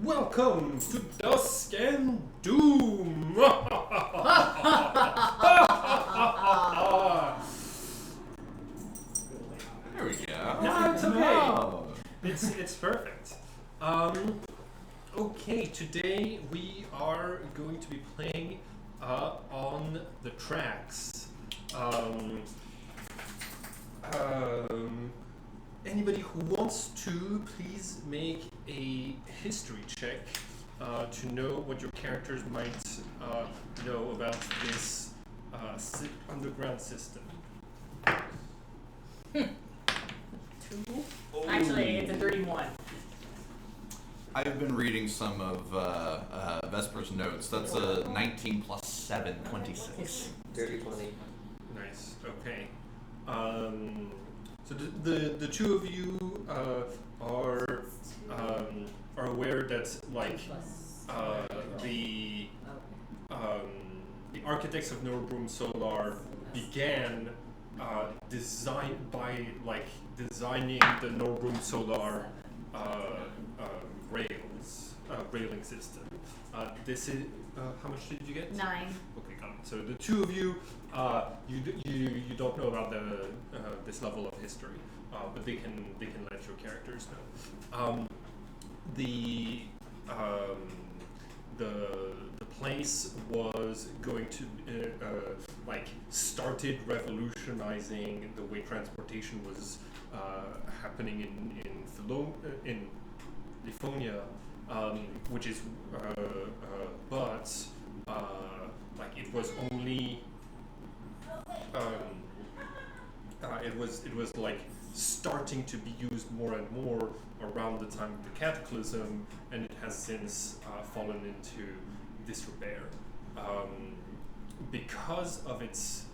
Welcome to Dusk and Doom! There we go. No, it's okay. It's perfect. Okay, today we are going to be playing on the tracks. Anybody who wants to, please make a history check to know what your characters might know about this underground system. 2? Actually, it's a 31. I've been reading some of Vesper's notes. That's a 19 plus 7, 26. 30-20. Nice. Okay. So the two of you are aware that the architects of Norbrumsolar began designing the Norbrumsolar railing system. This is how much did you get? 9. Okay, got it. So the two of you, you don't know about this level of history, but they can let your characters know. The place was going to started revolutionizing the way transportation was happening in Livonia, which is but it was only it was starting to be used more and more around the time of the Cataclysm, and it has since fallen into disrepair because of its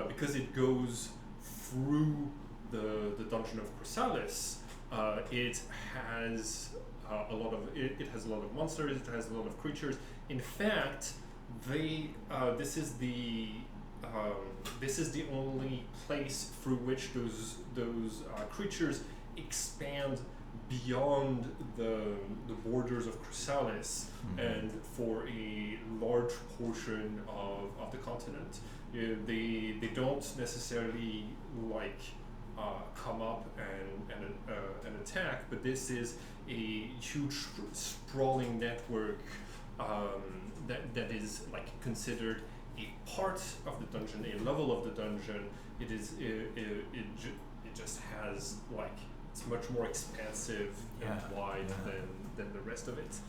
because it goes through the dungeon of Chrysalis. It has a lot of monsters. It has a lot of creatures. In fact, this is the only place through which those creatures expand beyond the borders of Chrysalis, and for a large portion of the continent. They don't necessarily come up and attack, but this is a huge sprawling network that is considered a part of the dungeon, a level of the dungeon. It just has it's much more expansive and wide than the rest of it.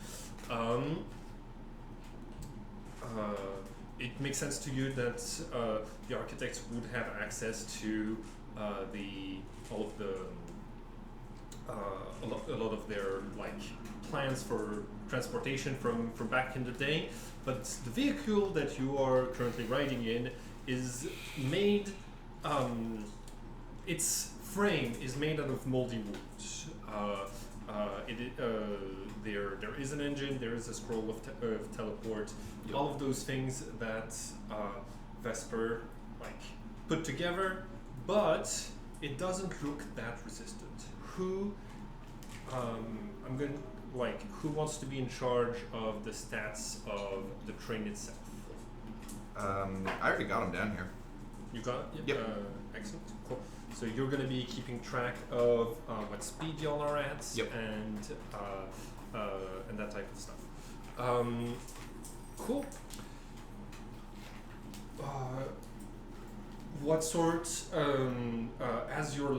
It makes sense to you that the architects would have access to a lot of their plans for transportation from back in the day, but the vehicle that you are currently riding in is made. Its frame is made out of moldy wood. There is an engine. There is a scroll of teleport. Yep. All of those things that Vesper put together, but it doesn't look that resistant. Who wants to be in charge of the stats of the train itself? I already got them down here. You got it? Yep. Excellent. Cool. So you're going to be keeping track of what speed y'all are at, and that type of stuff. Cool. What sort, as you're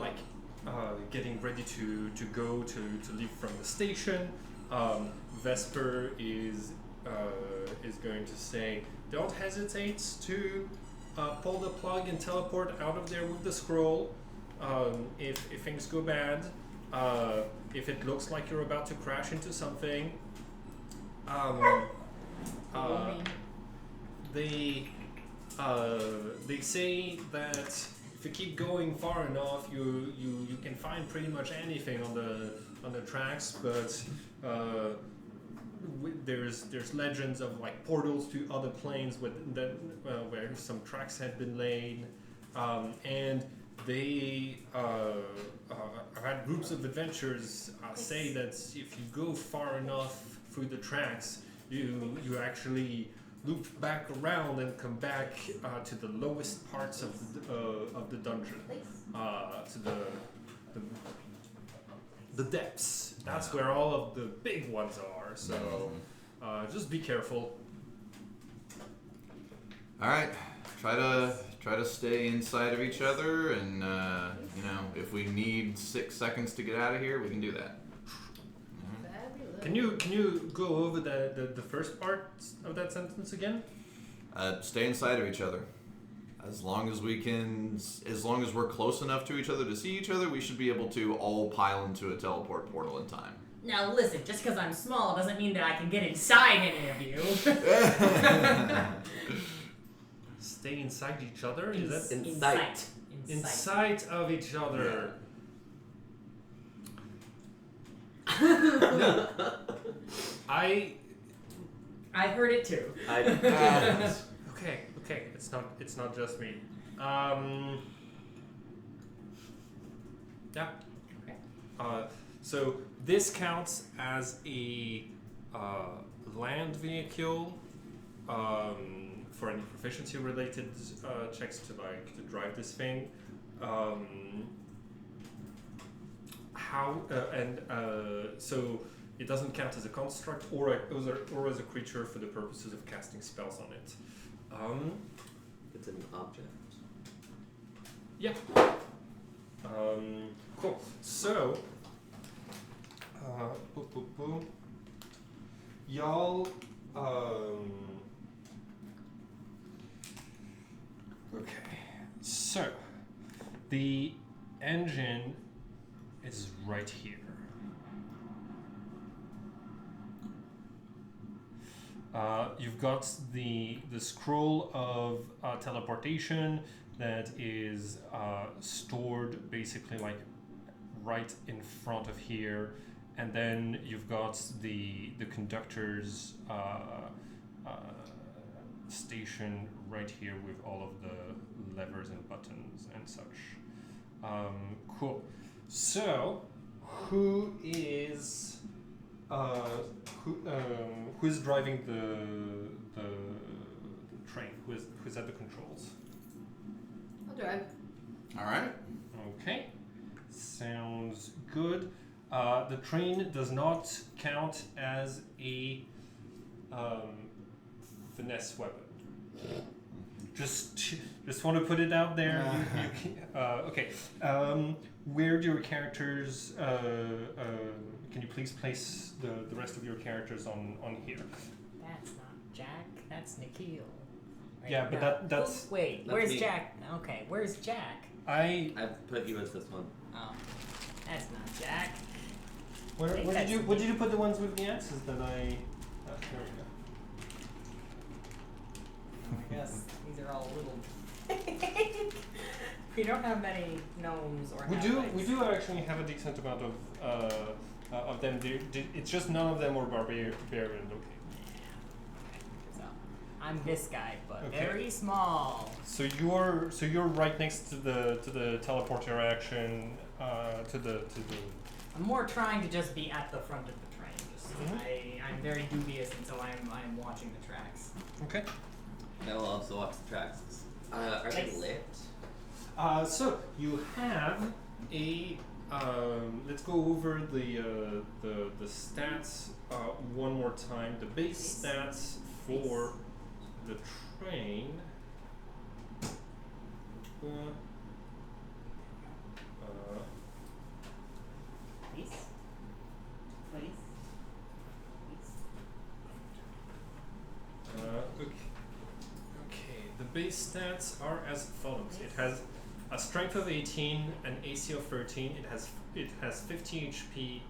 getting ready to go to leave from the station, Vesper is going to say, don't hesitate to pull the plug and teleport out of there with the scroll. If things go bad, if it looks like you're about to crash into something, they say that if you keep going far enough, you can find pretty much anything on the tracks, but there's legends of portals to other planes where some tracks had been laid, and they I've had groups of adventurers say that if you go far enough through the tracks, you actually loop back around and come back to the lowest parts of the dungeon, to the depths. That's where all of the big ones are. So just be careful. All right, try to stay inside of each other, and if we need 6 seconds to get out of here, we can do that. Can you go over the first part of that sentence again? Stay inside of each other. As long as we're close enough to each other to see each other, we should be able to all pile into a teleport portal in time. Now listen, just because I'm small doesn't mean that I can get inside any of you. Stay inside each other? Is that Inside of each other? Yeah. No. I heard it too. Okay. It's not just me. Yeah. Okay. So this counts as a land vehicle for any proficiency related checks to drive this thing. So it doesn't count as a construct or as a creature for the purposes of casting spells on it. It's an object. Yeah. Cool. So, y'all. Okay. So, the engine is right here. You've got the scroll of teleportation that is stored basically like right in front of here, and then you've got the conductor's station right here with all of the levers and buttons and such. Cool. So, who is driving the train? Who's at the controls? I'll drive. All right. Okay. Sounds good. The train does not count as a finesse weapon. Just want to put it out there. Okay. Where do your characters? Can you please place the rest of your characters on here? That's not Jack. That's Nikhil. Right? Yeah, but that's. Wait, That's where's me. Jack? Okay, where's Jack? I've put you as this one. Oh, that's not Jack. Where did you put the ones with the axes that I? Oh, there we go. I guess these are all little. We don't have many gnomes or. We do actually have a decent amount of them. It's just none of them were barbarian. Okay. So, I'm this guy, but Okay. very small. So you're right next to the teleporter action. To the. I'm more trying to just be at the front of the train. Just I'm very dubious, and so I'm watching the tracks. Okay. I will also watch the tracks. Are they Nice. lit? So you have a. Let's go over the stats one more time. The base stats for the train. Please. Please. Okay. The base stats are as follows. It has a strength of 18, an AC of 13. It has 50 HP.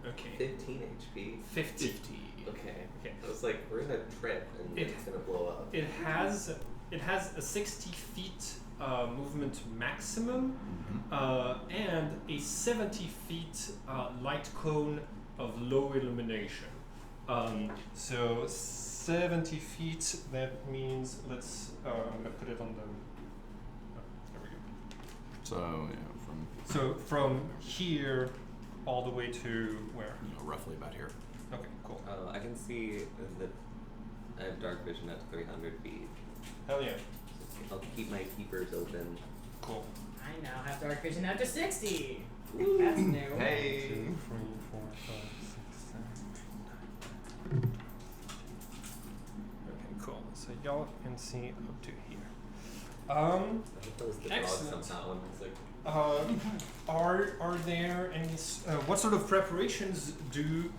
Okay. 15 HP. 50. Okay. Okay. I was like, we're gonna trip and it's gonna blow up. It has a 60 feet movement maximum and a 70 feet light cone of low illumination. So 70 feet. That means I'm gonna put it on the. So yeah, from So from here all the way to where? roughly about here. Okay, cool. I can see that I have dark vision at 300 feet. Hell yeah. I'll keep my keepers open. Cool. I now have dark vision out to 60. That's new. Hey. 2, 3, 4, 5, 6, 7, 8, 9. Okay, cool. So y'all can see up to here. I suppose the dog Excellent. somehow and it's like, Are there any? What sort of preparations do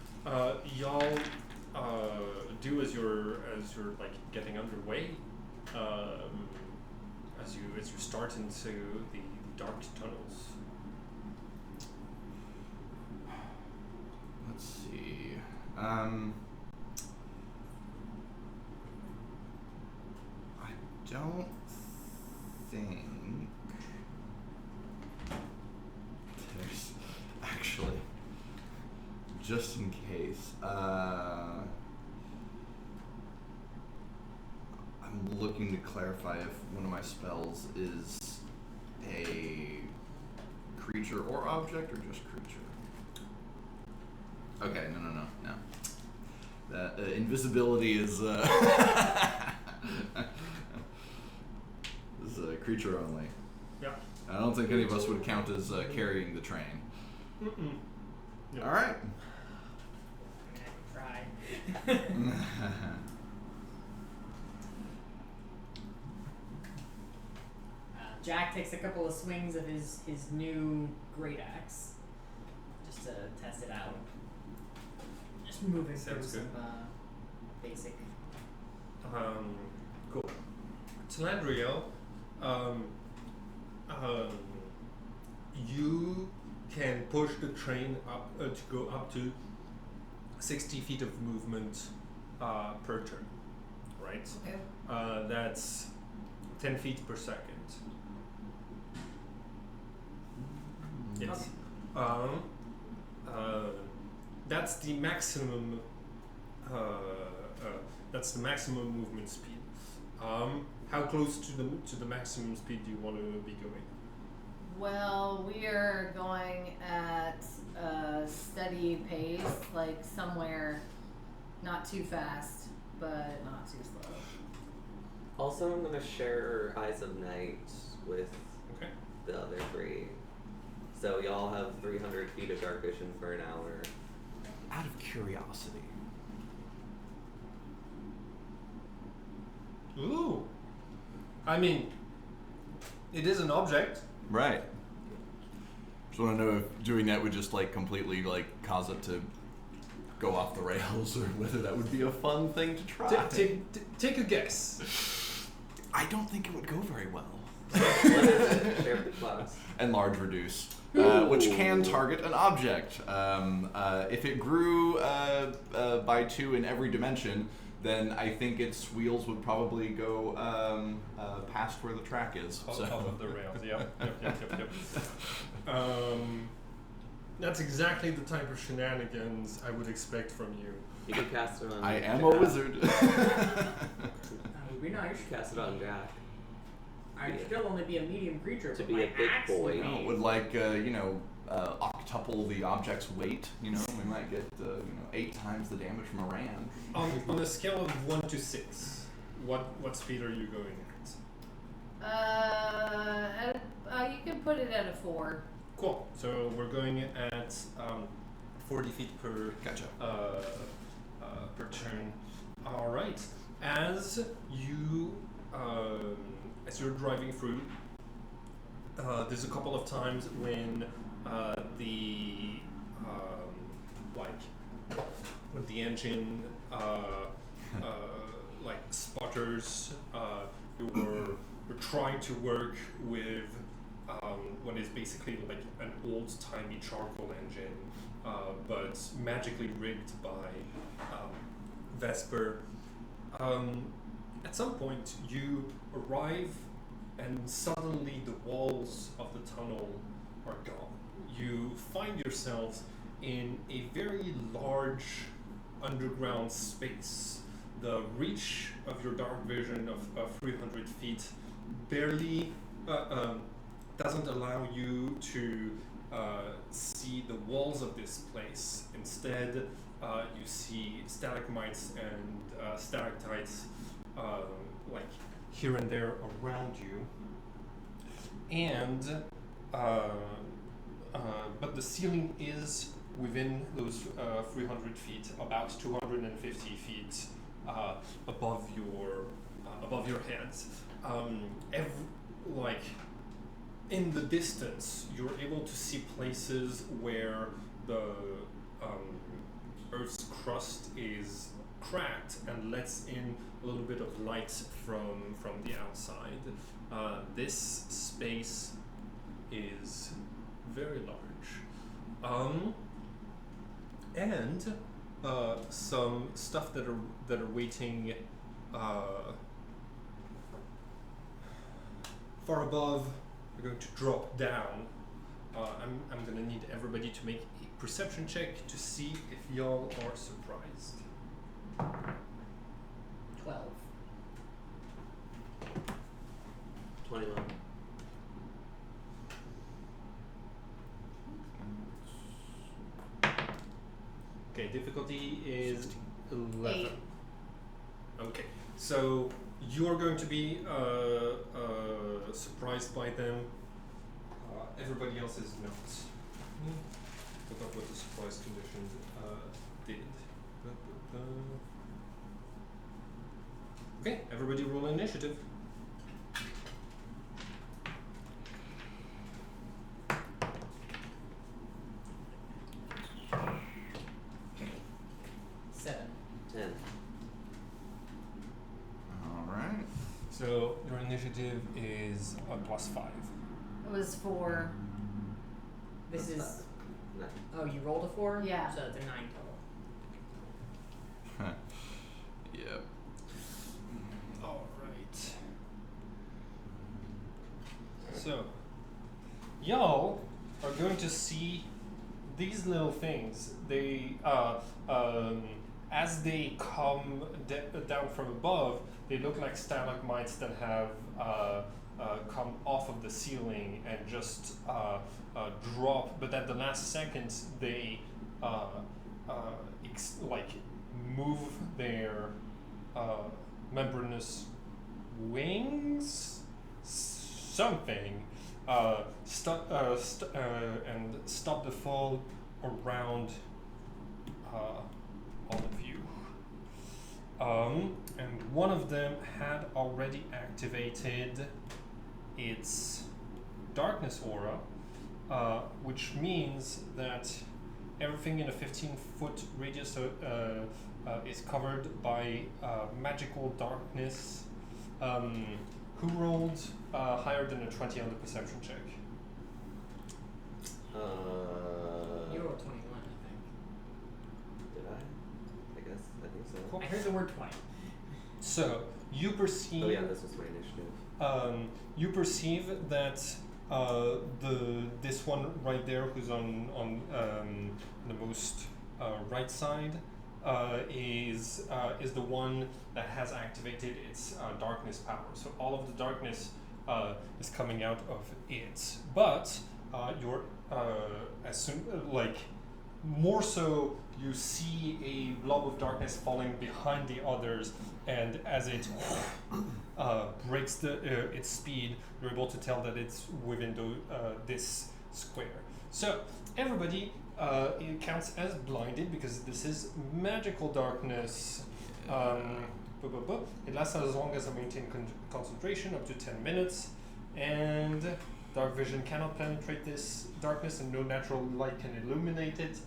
y'all do as you're like getting underway? As you start into the dark tunnels. Let's see. I don't think there's actually, just in case. I'm looking to clarify if one of my spells is a creature or object or just creature. Okay, no. That invisibility is is a creature only. Yeah. I don't think any of us would count as carrying the train. Mm-mm. No. All right. Try. Jack takes a couple of swings of his new great axe just to test it out. Just moving through Sounds some good. basic. Cool. Talandriel, you can push the train up to go up to 60 feet of movement per turn, right? Okay. That's 10 feet per second. Yes. That's the maximum. That's the maximum movement speed. How close to the maximum speed do you want to be going? Well, we are going at a steady pace, like somewhere not too fast, but not too slow. also, I'm gonna share Eyes of Night with Okay. the other three. So y'all have 300 feet of dark vision for an hour. Out of curiosity. Ooh. I mean, it is an object. Right. Just want to know if doing that would just like completely like cause it to go off the rails, or whether that would be a fun thing to try. Take a guess. I don't think it would go very well. What is it? Share the class. Enlarge reduce, which can target an object. If it grew by 2 in every dimension, then I think its wheels would probably go past where the track is. Off So. of the rails. Yep. That's exactly the type of shenanigans I would expect from you. You can cast it on I am Jack. a wizard. That would be nice. You should cast it on Jack. I'd still only be a medium creature. To but be my a big axe boy. would be- Would like octuple the object's weight. We might get 8 times the damage from a ram. On a scale of 1 to 6, what speed are you going at? You can put it at a 4. Cool. So we're going at 40 feet per Gotcha. per turn. All right. As you're driving through, there's a couple of times when when the engine like sputters. You're trying to work with what is basically like an old-timey charcoal engine, but magically rigged by Vesper. At some point, you arrive, and suddenly the walls of the tunnel are gone. You find yourselves in a very large underground space. The reach of your dark vision of 300 feet barely doesn't allow you to see the walls of this place. Instead, you see stalagmites and stalactites like here and there around you. And but the ceiling is within those 300 feet, about 250 feet above your heads. Like in the distance, you're able to see places where the Earth's crust is cracked and lets in a little bit of light from the outside. This space is very large, and some stuff that are waiting far above. We're going to drop down. I'm going to need everybody to make a perception check to see if y'all are surprised. 12. 21. Okay, difficulty is 11. 8. Okay, so you are going to be surprised by them. Everybody else is not. Look up what the surprise condition did. Okay, everybody roll initiative. Seven. 10. All right. So your initiative is a +5. It was 4. This That's is. No. Oh, you rolled a 4? Yeah. So it's a 9 total. Yep. All right. So, y'all are going to see these little things. They, as they come down from above, they look like stalagmites that have come off of the ceiling and just drop. But at the last second, they move their membranous wings, something, and stop the fall around all of you. And one of them had already activated its darkness aura, which means that everything in a 15-foot radius is covered by magical darkness. Who rolled higher than a 20 on the perception check? You rolled 21, I think. Did I? I think so. Cool. I heard the word 20. So you perceive. Oh yeah, this was my initiative. You perceive that this one right there, who's on the most right side, is the one that has activated its darkness power. So all of the darkness is coming out of it. But you're as soon more so, you see a blob of darkness falling behind the others, and as it breaks its speed, you're able to tell that it's within this square. So everybody, it counts as blinded because this is magical darkness. It lasts as long as I maintain concentration, up to 10 minutes, and dark vision cannot penetrate this darkness, and no natural light can illuminate it.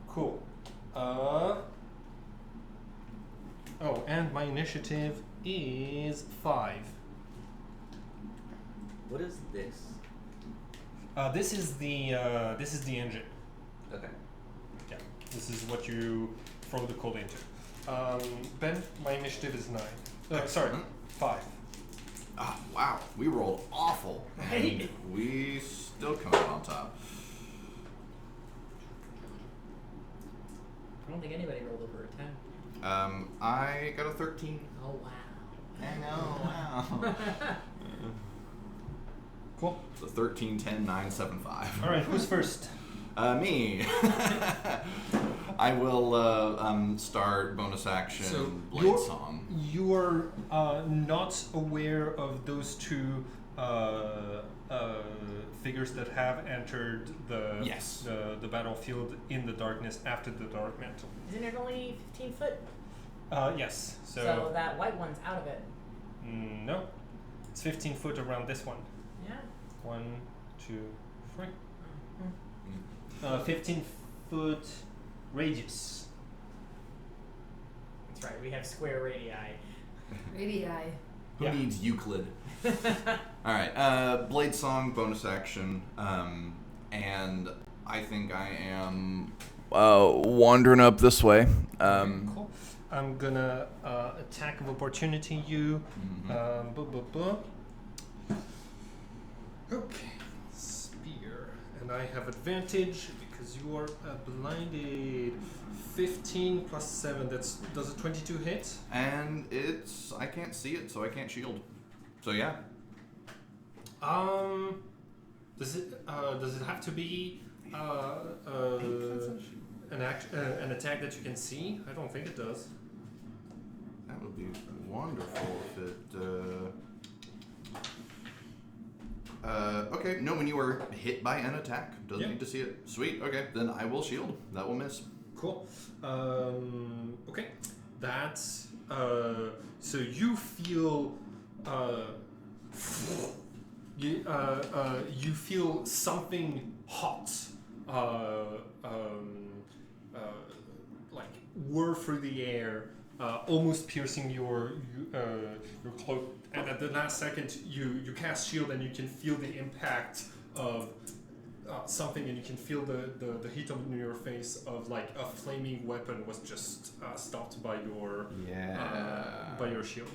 Cool. Oh, and my initiative is 5. What is this? This is the engine. Okay. Yeah, this is what you throw the code into. Ben, my initiative is 9. Sorry, 5. Ah, wow. We rolled awful. And we still come out on top. I don't think anybody rolled over a 10. I got a 13. Oh, wow. I know, wow. Cool. So 13, 10, 9, 7, 5. All right, who's first? Me. I will start bonus action So Blade Song. You are not aware of those two figures that have entered the battlefield in the darkness after the dark mantle. Isn't it only 15 foot? Yes. So that white one's out of it. No, it's 15 foot around this one. Yeah. 1, 2, 3. 15 foot radius. That's right. We have square radii. Radii. Who Yeah. needs Euclid? Alright, Blade Song, bonus action. And I think I am wandering up this way. Cool. I'm gonna attack of opportunity you. Okay. Spear. And I have advantage because you are blinded. 15 plus 7, does a 22 hit? And I can't see it, so I can't shield. So yeah. Does it have to be an attack that you can see? I don't think it does. That would be wonderful if it... okay, no, when you are hit by an attack, doesn't need to see it. Sweet, okay, then I will shield. That will miss. Cool. Okay. That's so you feel you feel something hot like whir through the air, almost piercing your cloak, and at the last second you cast shield and you can feel the impact of something, and you can feel the heat on your face of like a flaming weapon was just stopped by your shield.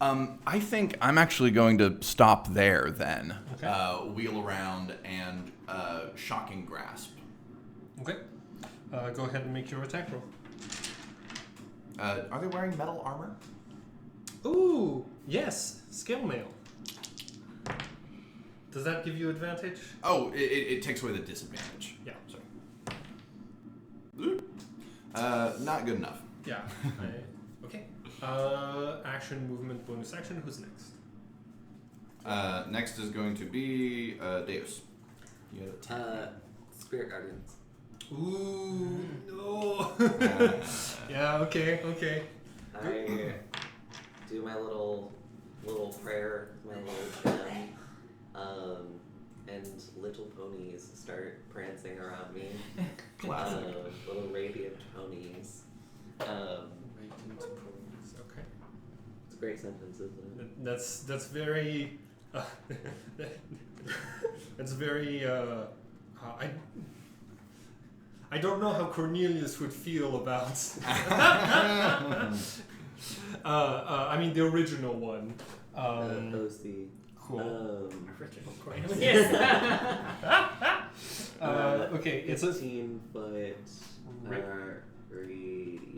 I think I'm actually going to stop there then. Okay. Wheel around and Shocking Grasp. Okay. Go ahead and make your attack roll. Are they wearing metal armor? Ooh, yes, scale mail. Does that give you advantage? Oh, it takes away the disadvantage. Yeah. Sorry. Not good enough. Yeah. Okay. Action, movement, bonus action. Who's next? Next is going to be Deus. You have 10. Spirit Guardians. Ooh, no. Yeah. Okay. I do my little prayer, my little hymn, and little ponies start prancing around me. Little radiant ponies. Radiant ponies. Okay. It's a great sentence, isn't it? That's very. That's very. I don't know how Cornelius would feel about. I mean the original one. OC. Cool. Original Cornelius. Okay, it's a 15 foot radius.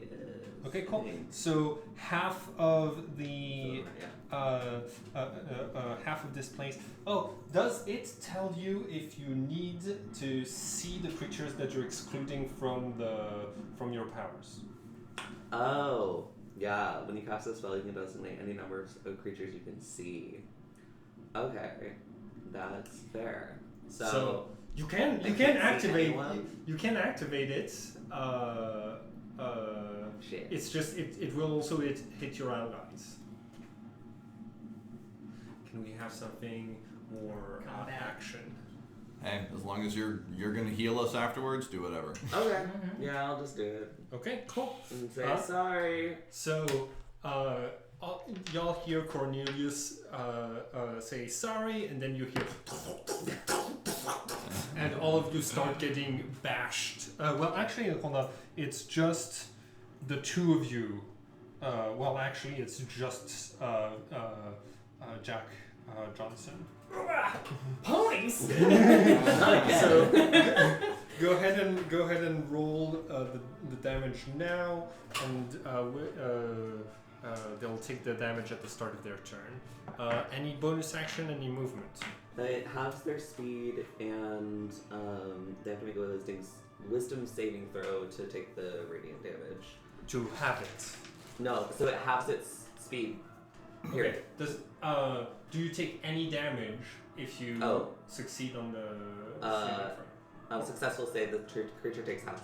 Okay, cool. So half of the half of this place. Oh, does it tell you if you need to see the creatures that you're excluding from your powers? Oh, yeah. When you cast a spell, you can designate any number of creatures you can see. Okay, that's fair. So you can activate it. Shit. It's just it will also hit your allies. Can we have something more action? Hey, as long as you're gonna heal us afterwards, do whatever. Okay. Yeah, I'll just do it. Okay, cool. And say sorry. So, y'all hear Cornelius say sorry, and then you hear, and all of you start getting bashed. Well, actually, hold on. It's just the two of you. Well, actually, it's just Jack Johnson. Ponies. So go ahead and roll the damage now, and they'll take the damage at the start of their turn. Any bonus action, any movement? It halves their speed, and they have to make a wisdom saving throw to take the radiant damage. To have it. No, so it halves its speed. Period. Okay. Do you take any damage if you succeed on the saving throw? Successful save, the creature takes half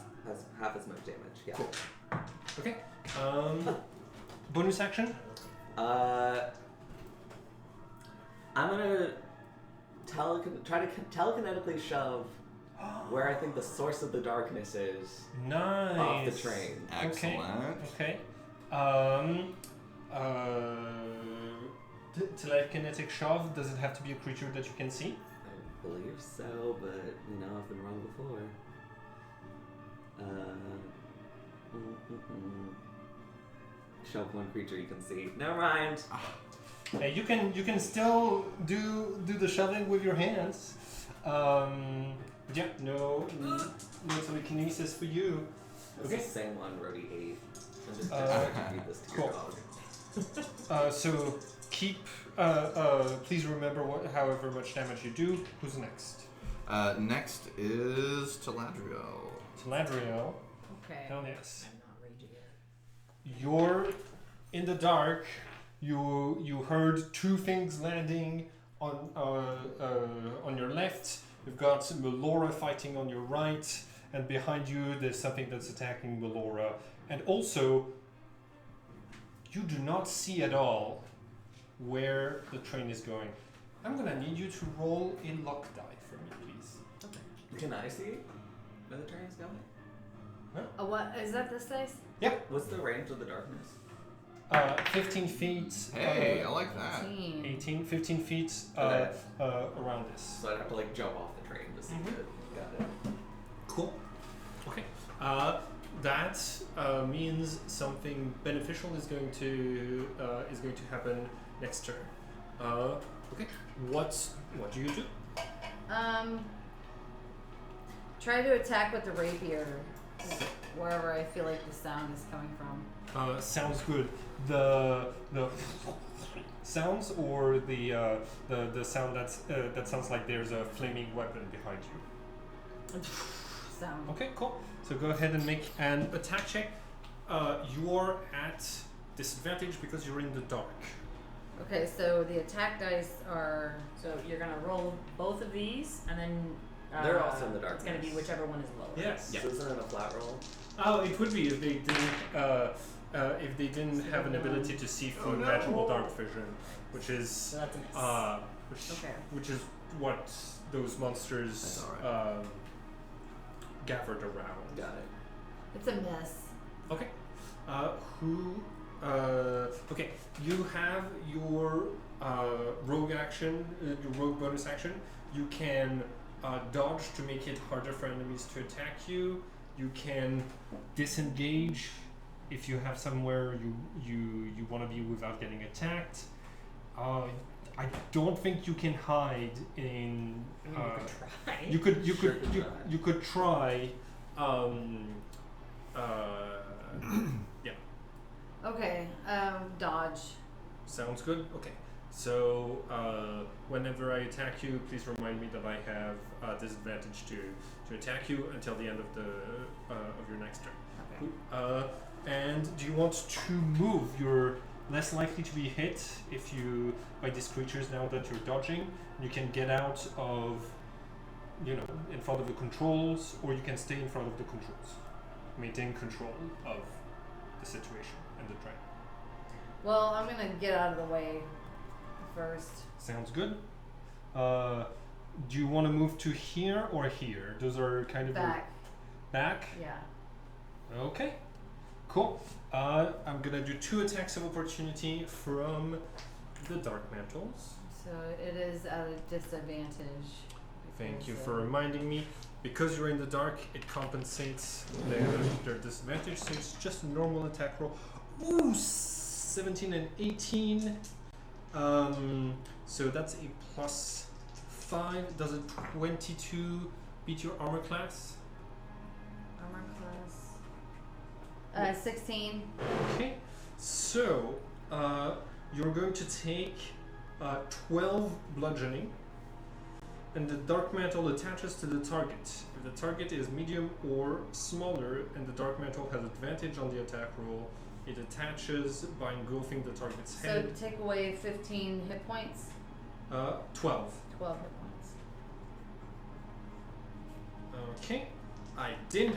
as much damage. Yeah. Cool. Okay. Bonus action? I'm gonna try to telekinetically shove where I think the source of the darkness is Nice. off the train. Excellent. Okay. Telekinetic shove, does it have to be a creature that you can see? I believe so, but I've been wrong before. Shove one creature you can see. Never mind. Hey, you can still do the shoving with your hands. Yeah, no telekinesis for you. It's Okay. the same one, Rody 8. I'm just to read this to cool. your dog. So keep. Please remember however much damage you do. Who's next? Next is Taladriel. Taladriel. Okay. Hell yes. I'm not raging yet. You're in the dark. You heard two things landing on your left. You've got Melora fighting on your right, and behind you there's something that's attacking Melora. And also, you do not see at all where the train is going. I'm gonna need you to roll a luck die for me, please. Can I see where the train's going? What is that? This dice? What's the range of the darkness? 15 feet. Hey, I like that. 15 feet Okay. around this. So I'd have to jump off the train to see it. Got it. Cool. Okay. That means something beneficial is going to happen next turn. Okay. What do you do? Try to attack with the rapier, wherever I feel like the sound is coming from. Sounds good. The sounds or the sound that sounds like there's a flaming weapon behind you. Sound. Okay, cool. So go ahead and make an attack check. You're at disadvantage because you're in the dark. Okay, so the attack dice are. So you're gonna roll both of these, and then They're also in the It's gonna be darkness. whichever one is lower. Yes. So isn't it a flat roll? Oh, it would be if they didn't have an ability to see through magical dark vision, which is So that's a miss. Okay. which is what those monsters That's all gathered around. Got it. It's a miss. Okay. Okay. You have your rogue action, your rogue bonus action. You can dodge to make it harder for enemies to attack you. You can disengage if you have somewhere you want to be without getting attacked. I don't think you can hide in. You could try. You could try. Yeah. Okay. Dodge. Sounds good. Okay. So whenever I attack you, please remind me that I have disadvantage to attack you until the end of your next turn. Okay. And do you want to move? You're less likely to be hit by these creatures now that you're dodging. You can get out of, in front of the controls, or you can stay in front of the controls. Maintain control of the situation and the train. Well, I'm gonna get out of the way first. Sounds good. Do you want to move to here or here? Those are kind of Back. Back? Yeah. Okay. Cool. I'm gonna do 2 attacks of opportunity from the Dark Mantles. So it is at a disadvantage. Thank you because, for reminding me. Because you're in the dark, it compensates their disadvantage, so it's just a normal attack roll. Ooh, 17 and 18. So that's a +5. Does a 22 beat your armor class? Armor class. 16. Okay. So you're going to take 12 bludgeoning. and the dark mantle attaches to the target. If the target is medium or smaller and the dark mantle has advantage on the attack roll, it attaches by engulfing the target's So head. take away 15 hit points. 12. 12 hit points. Okay. I didn't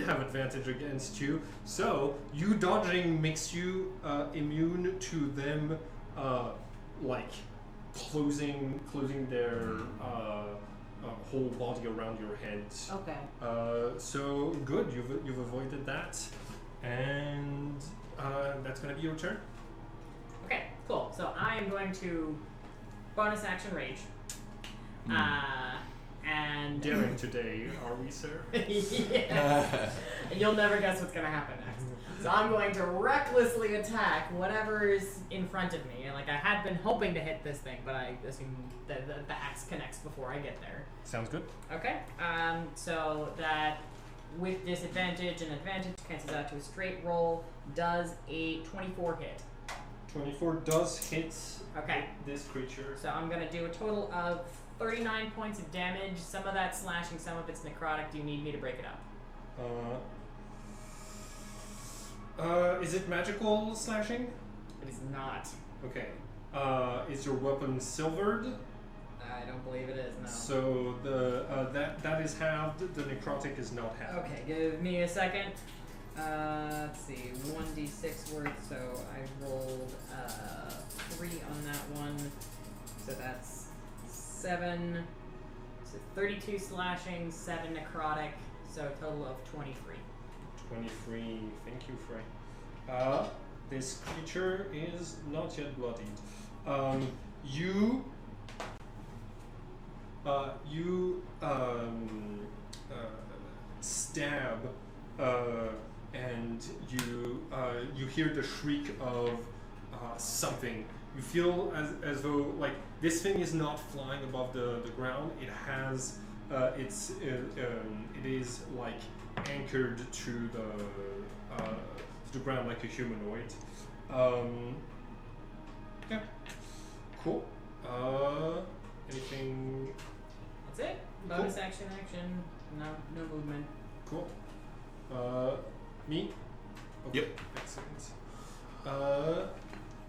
have advantage against you, so you dodging makes you immune to them like closing their whole body around your head. Okay. So good, you've avoided that, and that's gonna be your turn. Okay, cool. So I am going to bonus action rage. And Daring today, are we, sir? yes. And you'll never guess what's gonna happen next. So I'm going to recklessly attack whatever's in front of me. And like I had been hoping to hit this thing, but I assume that the axe connects before I get there. Sounds good. Okay. So that with disadvantage and advantage cancels out to a straight roll. Does a 24 hit? 24 does hit Okay. this creature. So I'm gonna do a total of 39 points of damage. Some of that's slashing, some of it's necrotic. Do you need me to break it up? Is it magical slashing? It is not. Okay. Is your weapon silvered? I don't believe it is, no. So the that is halved. The necrotic is not halved. Okay, give me a second. Let's see, 1d6 worth, so I rolled 3 on that one. So that's 7. So 32 slashing, 7 necrotic, so a total of 23. 23. Thank you, Frey. This creature is not yet bloodied. You stab, and you hear the shriek of something. You feel as though like this thing is not flying above the ground. It has it is like anchored to the ground like a humanoid. Yeah. Cool. Anything? That's it. Bonus action, no movement. Cool. Me? Okay. Yep. Excellent.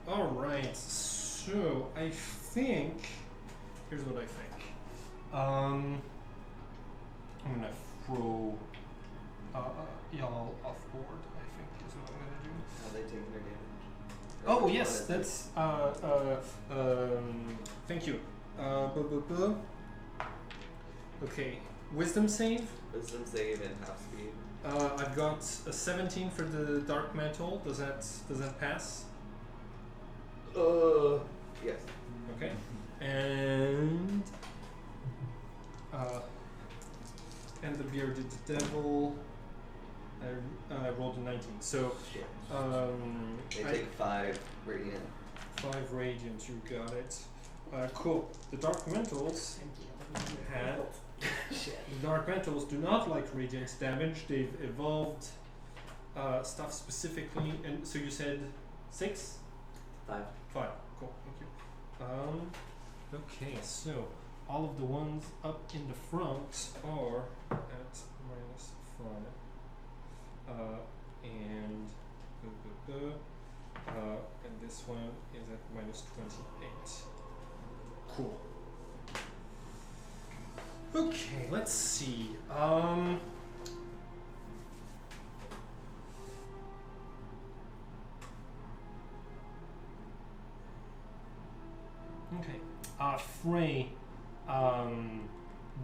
Alright, so I think here's what I think. I'm gonna throw y'all off board, I think is what I'm gonna do. How they taking their damage? Oh Or yes, what is that's thank you. Okay, wisdom save. it? Wisdom save and half speed. I've got a 17 for the dark mantle. Does that pass? Yes. Okay. And the bearded devil. I rolled a 19. So Shit. They I- take 5 radiant. 5 radiant. You got it. Cool. The dark mantles had. The dark mantles do not like radiant damage. They've evolved stuff specifically. And so you said 6? 5. 5. Cool. Thank you. Okay. So all of the ones up in the front are at -5. And this one is at -28. Cool. Okay, let's see. Okay. Frey,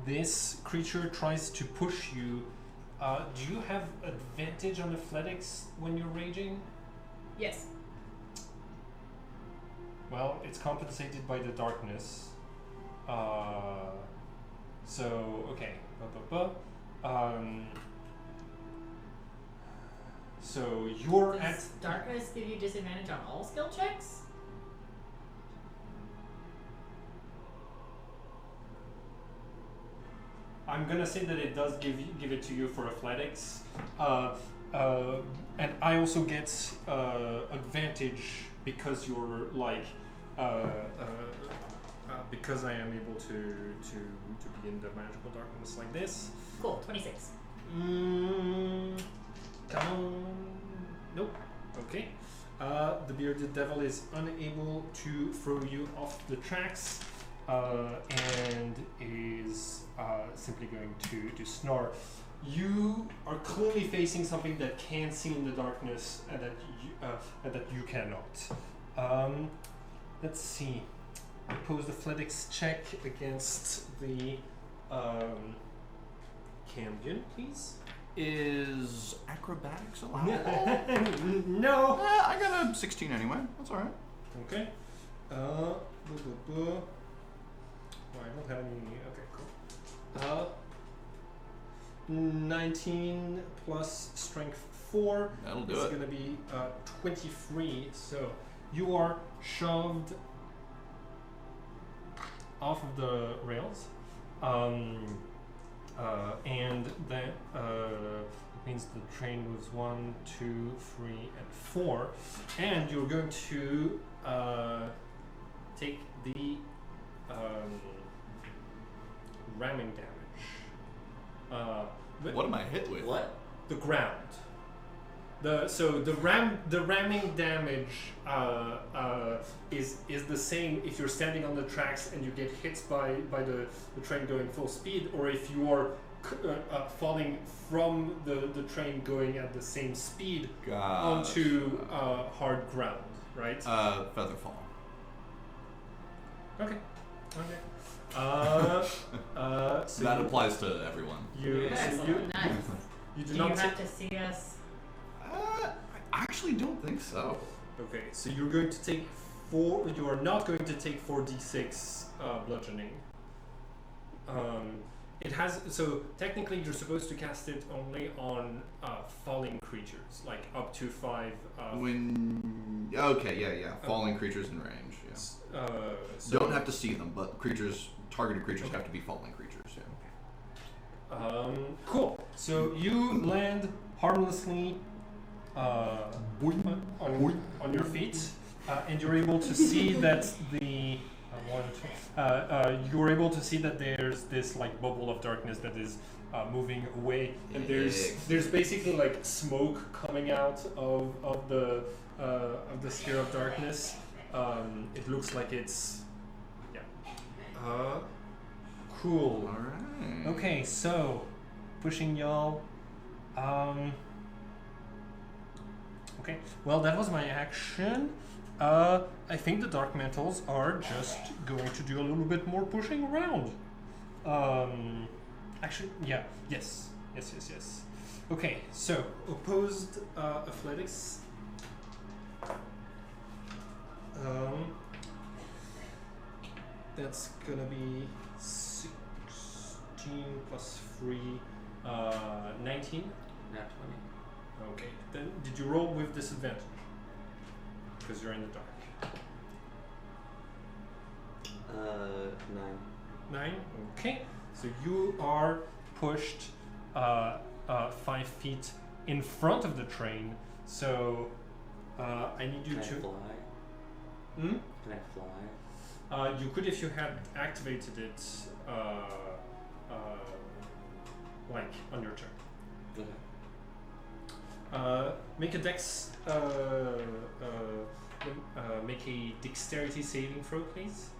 this creature tries to push you. Do you have advantage on athletics when you're raging? Yes. Well, it's compensated by the darkness. So, okay. So you're at. Does darkness give you disadvantage on all skill checks? I'm gonna say that it does give it to you for athletics, and I also get advantage because you're like because I am able to be in the magical darkness like this. Cool. 26. Come on. Nope. Okay. The bearded devil is unable to throw you off the tracks, and is simply going to snarl. You are clearly facing something that can see in the darkness, and that you cannot. Let's see. Oppose athletics check against the Cambion, please. Is acrobatics allowed? No. I got a 16 anyway. That's all right. Okay. Oh, I don't have any. Okay, cool. 19 plus strength 4. That'll do It's it. going to be 23. So you are shoved off of the rails. And that means the train moves 1, 2, 3, and 4. And you're going to take the ramming damage. What am I hit with? What? The ground. The ramming damage is the same if you're standing on the tracks and you get hit by the train going full speed, or if you are falling from the train going at the same speed onto hard ground, right? Feather fall. Okay. So That applies to everyone. You, Yes. so you, Nice. you do Do not you take. have to see us? I actually don't think so. Okay, so you're going to take 4. You are not going to take 4d6 bludgeoning. It has so technically you're supposed to cast it only on falling creatures, like up to 5. Falling creatures in range. Yeah. So Don't have to see them, but targeted creatures have to be falling creatures. Yeah. Cool. So you land harmlessly on your feet, and you're able to see that the you're able to see that there's this like bubble of darkness that is moving away, and there's basically like smoke coming out of the sphere of darkness. It looks like it's cool. All right. Okay, so pushing y'all. Okay, well that was my action. I think the dark metals are just going to do a little bit more pushing around. Actually, yeah, yes. Okay, so opposed athletics. That's gonna be 16 plus 3, 19. Nat 20. Okay, then did you roll with disadvantage? Because you're in the dark. 9. 9. Okay, so you are pushed 5 feet in front of the train. So I need you Can I to. fly? Hmm? Can I fly? You could if you had activated it, like on your turn. Okay. Make a dex. Make a dexterity saving throw, please.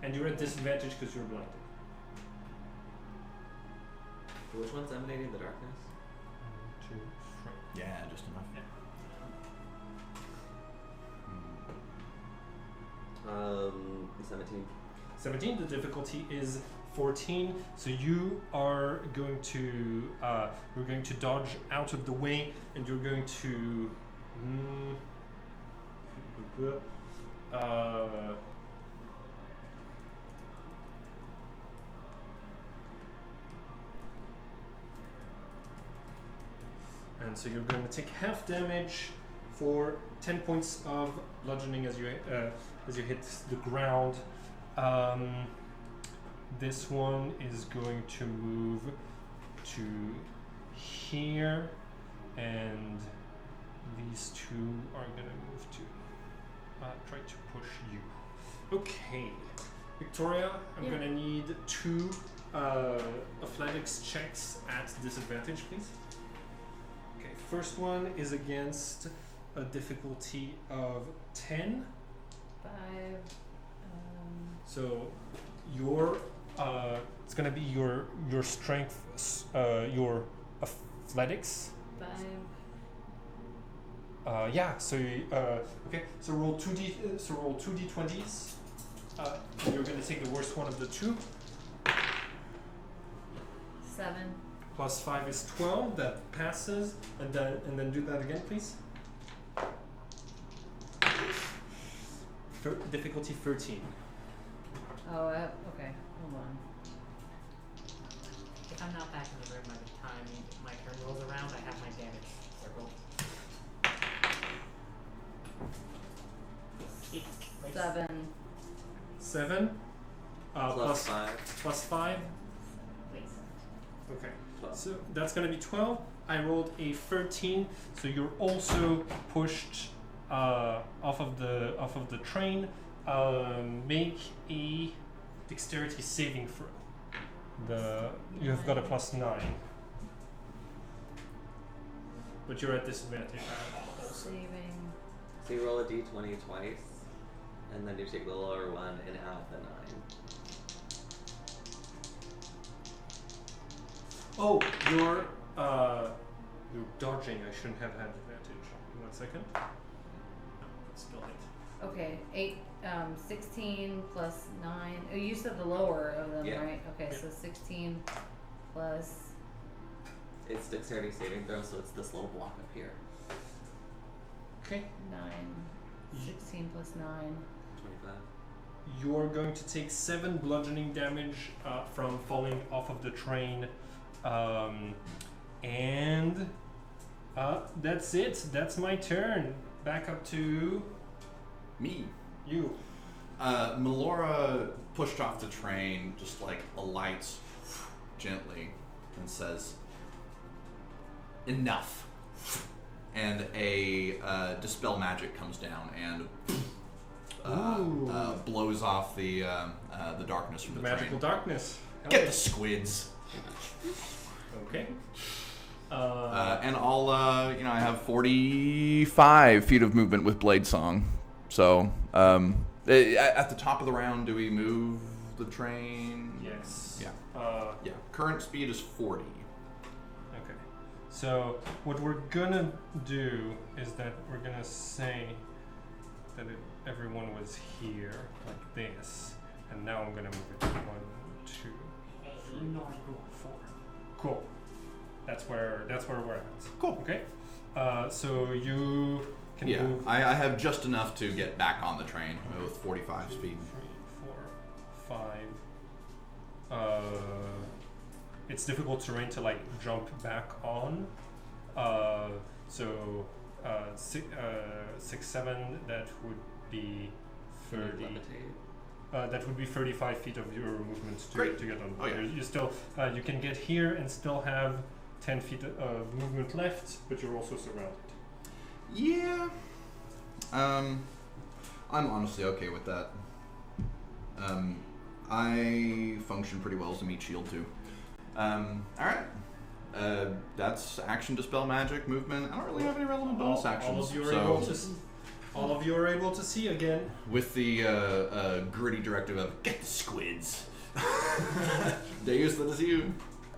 And you're at disadvantage because you're blinded. Which one's emanating the darkness? 1, 2, 3. Yeah, just enough. Yeah. 17. 17. The difficulty is 14. So you are going to you're going to dodge out of the way, and you're going to. And so you're going to take half damage for 10 points of bludgeoning as you hit the ground. This one is going to move to here, and these two are going to move to try to push you. Okay. Victoria, I'm Yeah. gonna need 2 athletics checks at disadvantage, please. Okay, first one is against a difficulty of 10. 5. So your it's gonna be your strength, your athletics. 5. Yeah. So okay. So roll 2d20s. And you're gonna take the worst one of the 2. 7. Plus 5 is 12. That passes. And then do that again, please. Difficulty 13. Oh, okay. Hold on. If I'm not back in the room by the time my turn rolls around, I have my damage circle. 7. 7. Plus 5. Plus 5. Please. Okay. 12. So that's gonna be 12. I rolled a 13, so you're also pushed off of the train. Make a dexterity saving throw. You've got a plus 9, but you're at disadvantage. Saving. So you roll a d20 twice, and then you take the lower one and add the 9. Oh, you're dodging. I shouldn't have had advantage. 1 second. No, it's still hit. Okay. 16 plus 9. Oh, you said the lower of them, Yeah. right? Okay, Yeah. so 16 plus. It's dexterity saving throw, so it's this little block up here. Okay. 9. 16 plus 9. 25. You're going to take 7 bludgeoning damage from falling off of the train, and that's it. That's my turn. Back up to Me. you. Melora pushed off the train, just like alights gently and says, "Enough." And a dispel magic comes down and blows off the darkness from the Magical train. darkness. Get the squids. Okay. And I'll, I have 45 feet of movement with Blade Song. So, at the top of the round, do we move the train? Yes. Yeah. Yeah. Current speed is 40. Okay. So what we're gonna do is that we're gonna say that everyone was here like this, and now I'm gonna move it 1, 2, 3, 4. Cool. That's where we're at. Cool. Okay. So you can Yeah, move. I have just enough to get back on the train with 45 speed. 3, 4, 5. It's difficult terrain to like jump back on. So 6, 7. That would be 30. That would be 35 feet of your movement to Great. get on. Oh, yeah. You still you can get here and still have 10 feet of movement left, but you're also surrounded. Yeah. I'm honestly okay with that. I function pretty well as a meat shield too. Alright. That's action, dispel magic, movement. I don't really have any relevant bonus actions. All of you are able to see again. With the gritty directive of get the squids. Deus, that is you.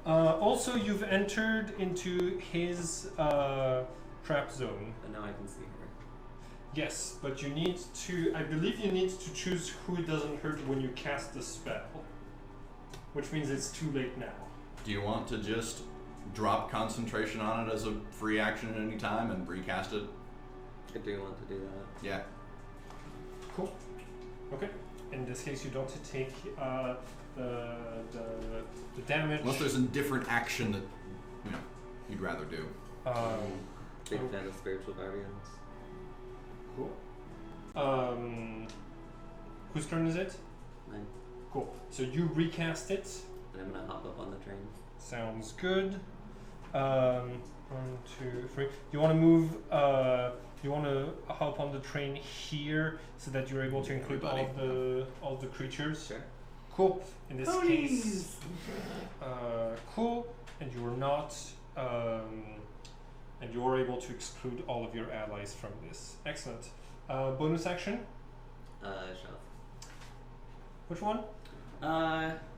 Also, you've entered into his trap zone. And now I can see her. Yes, but you need to. I believe you need to choose who it doesn't hurt when you cast the spell, which means it's too late now. Do you want to just drop concentration on it as a free action at any time and recast it? I do want to do that. Yeah. Cool. Okay. In this case, you don't take the damage. Unless there's a different action that you'd rather do. Big fan of spiritual guardians. Cool. Whose turn is it? Mine. Cool. So you recast it. And I'm gonna hop up on the train. Sounds good. 1, 2, 3. You want to move? You want to hop on the train here so that you're able to include Everybody. all the creatures. Sure. Cool. In this Ponies! case, cool. And you are not, and you are able to exclude all of your allies from this. Excellent. Bonus action. Shove. Which one?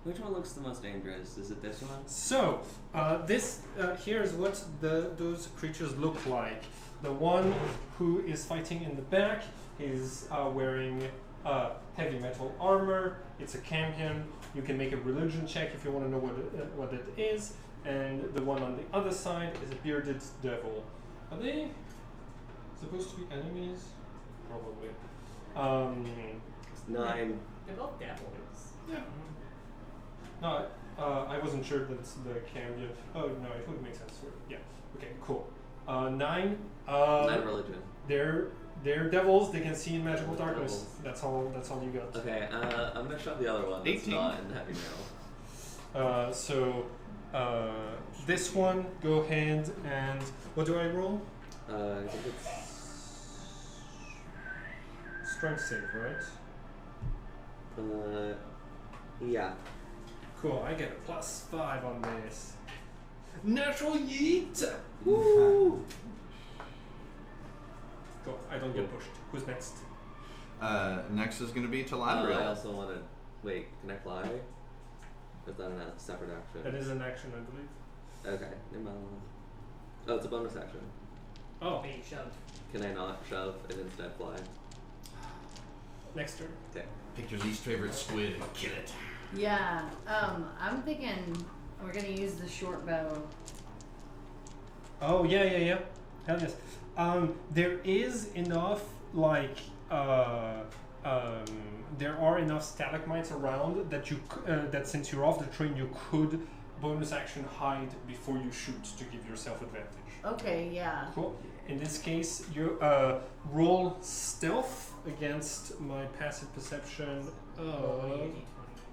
Which one looks the most dangerous? Is it this one? So, this here's what those creatures look like. The one who is fighting in the back is wearing heavy metal armor. It's a campion. You can make a religion check if you want to know what it is. And the one on the other side is a bearded devil. Are they supposed to be enemies? Probably. 9. They're both devils. Yeah. No, I wasn't sure that's the campion. Oh no, it would make sense for yeah. Okay, cool. 9. 9 religion. They're devils. They can see in magical darkness. That's all you got. Okay, I'm gonna shove the other one. That's 18. not in heavy metal. So this one, go ahead and what do I roll? I think it's Strength save, right? yeah. Cool. I get a +5 on this. Natural yeet. Woo! Cool. I don't get pushed. Who's next? Next is going to be I Taladriel. also want to wait. Can I fly? Or is that a separate action? That is an action, I believe. Okay. Oh, it's a bonus action. Oh, Being shoved. Can I not shove and instead fly? next turn. Okay. Picture's least favorite squid and kill it. Yeah. I'm thinking we're gonna use the short bow. Oh yeah. Hell yes. There is enough like there are enough stalagmites around that you that since you're off the train you could bonus action hide before you shoot to give yourself advantage. Okay, yeah. Cool. In this case, you roll stealth against my passive perception. Rolling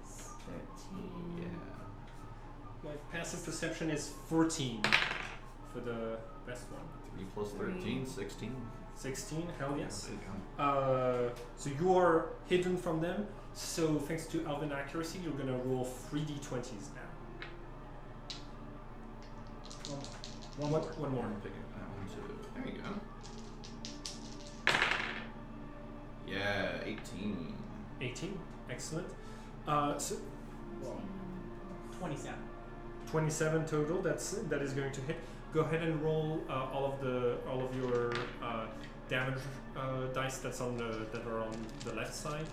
13. Yeah. My passive perception is 14 for the best one. 3 plus 13, 16. 16, hell yes. There you go. So you are hidden from them. So thanks to Alvin accuracy, you're gonna roll 3d20s now. One more. Pick it. That one too. There you go. Yeah, 18. 18, excellent. So 27. 27 total. That is going to hit. Go ahead and roll all of your damage dice that are on the left side.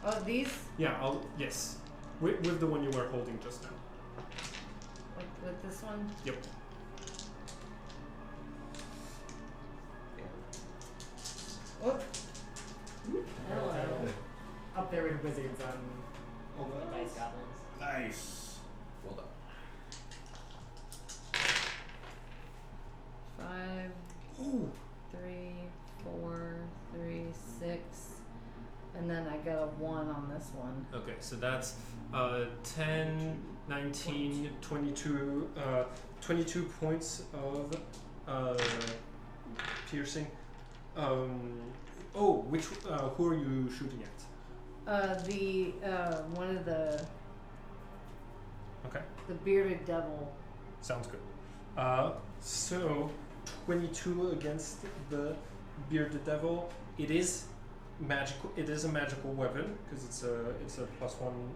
Oh, these Yeah, yes, with the one you were holding just now. with this one. Yep. Oh. Hello. Up there with wizards on dice goblins. Nice. Well done. 5, Ooh. 3, 4, 3, 6, and then I got a 1 on this one. Okay, so that's 10, 19, 22, 22 points of piercing. Which who are you shooting at? The one of the Okay, bearded devil. sounds good. So 22 against the bearded devil. It is magical. It is a magical weapon because it's a +1.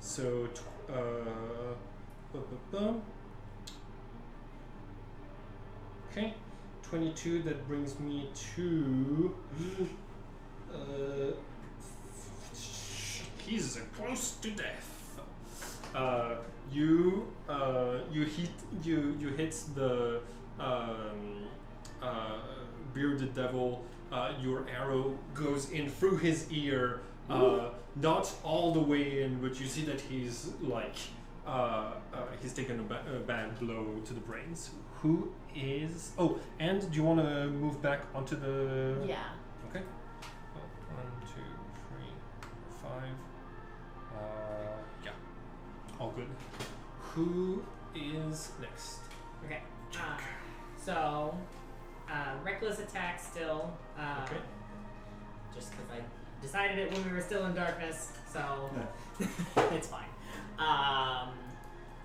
So okay, 22. That brings me to. He's close to death. You hit the bearded devil. Your arrow goes in through his ear, not all the way in, but you see that he's like he's taken a bad blow to the brains. Who is? Oh, and do you want to move back onto the? Yeah. Okay. 1, 2, 3, 5. Yeah. All good. Who is next? Okay. So, reckless attack still. Okay. Just because I decided it when we were still in darkness, so it's fine.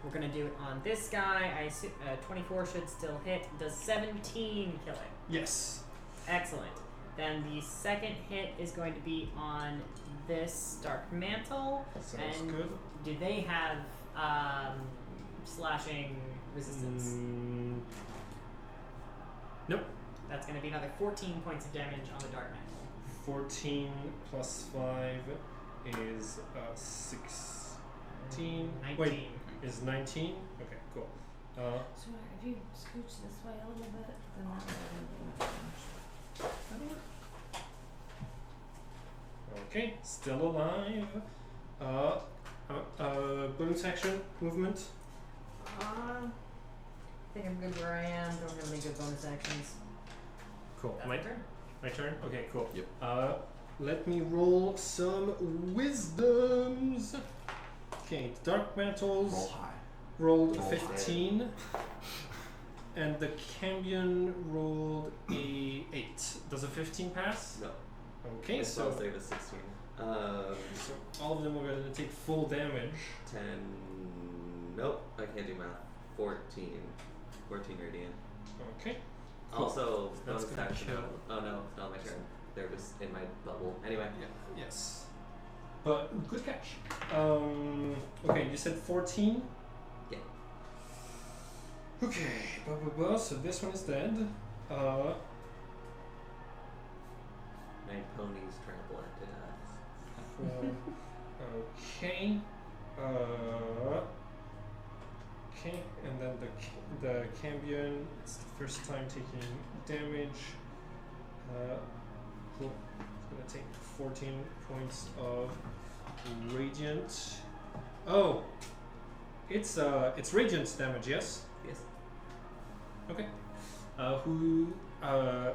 We're gonna do it on this guy. I assume 24 should still hit. Does 17 kill it? Yes. Excellent. Then the second hit is going to be on this Dark Mantle. Sounds and good. do they have slashing resistance? Nope. That's going to be another 14 points of damage on the Dark Mantle. 14 plus 5 is 16. 19. Wait, is 19? Okay, cool. Sure, if you scooch this way a little bit, then that will Okay, still alive. Bonus action movement. I think I'm good where I am. Don't have any good bonus actions. Cool. That's My my turn. My turn? Okay, cool. Yep. Let me roll some wisdoms. Okay, Dark Mantles Roll high. rolled Roll 15. And the Cambion rolled a 8. Does a 15 pass? No. Okay, My spell so save is 16. all of them are going to take full damage. 10. Nope, I can't do math. 14. 14 radiant. Okay. Cool. Also, That's bonus gonna action. kill. Oh no, it's not my turn. They're just in my bubble. Anyway. Yes. But good catch. Okay, you said 14? Yeah. Okay, so this one is dead. My ponies trample it to death. Okay. Okay, and then the Cambion, it's the first time taking damage. Cool. It's gonna take 14 points of radiant. Oh, it's radiant damage, yes. Yes. Okay.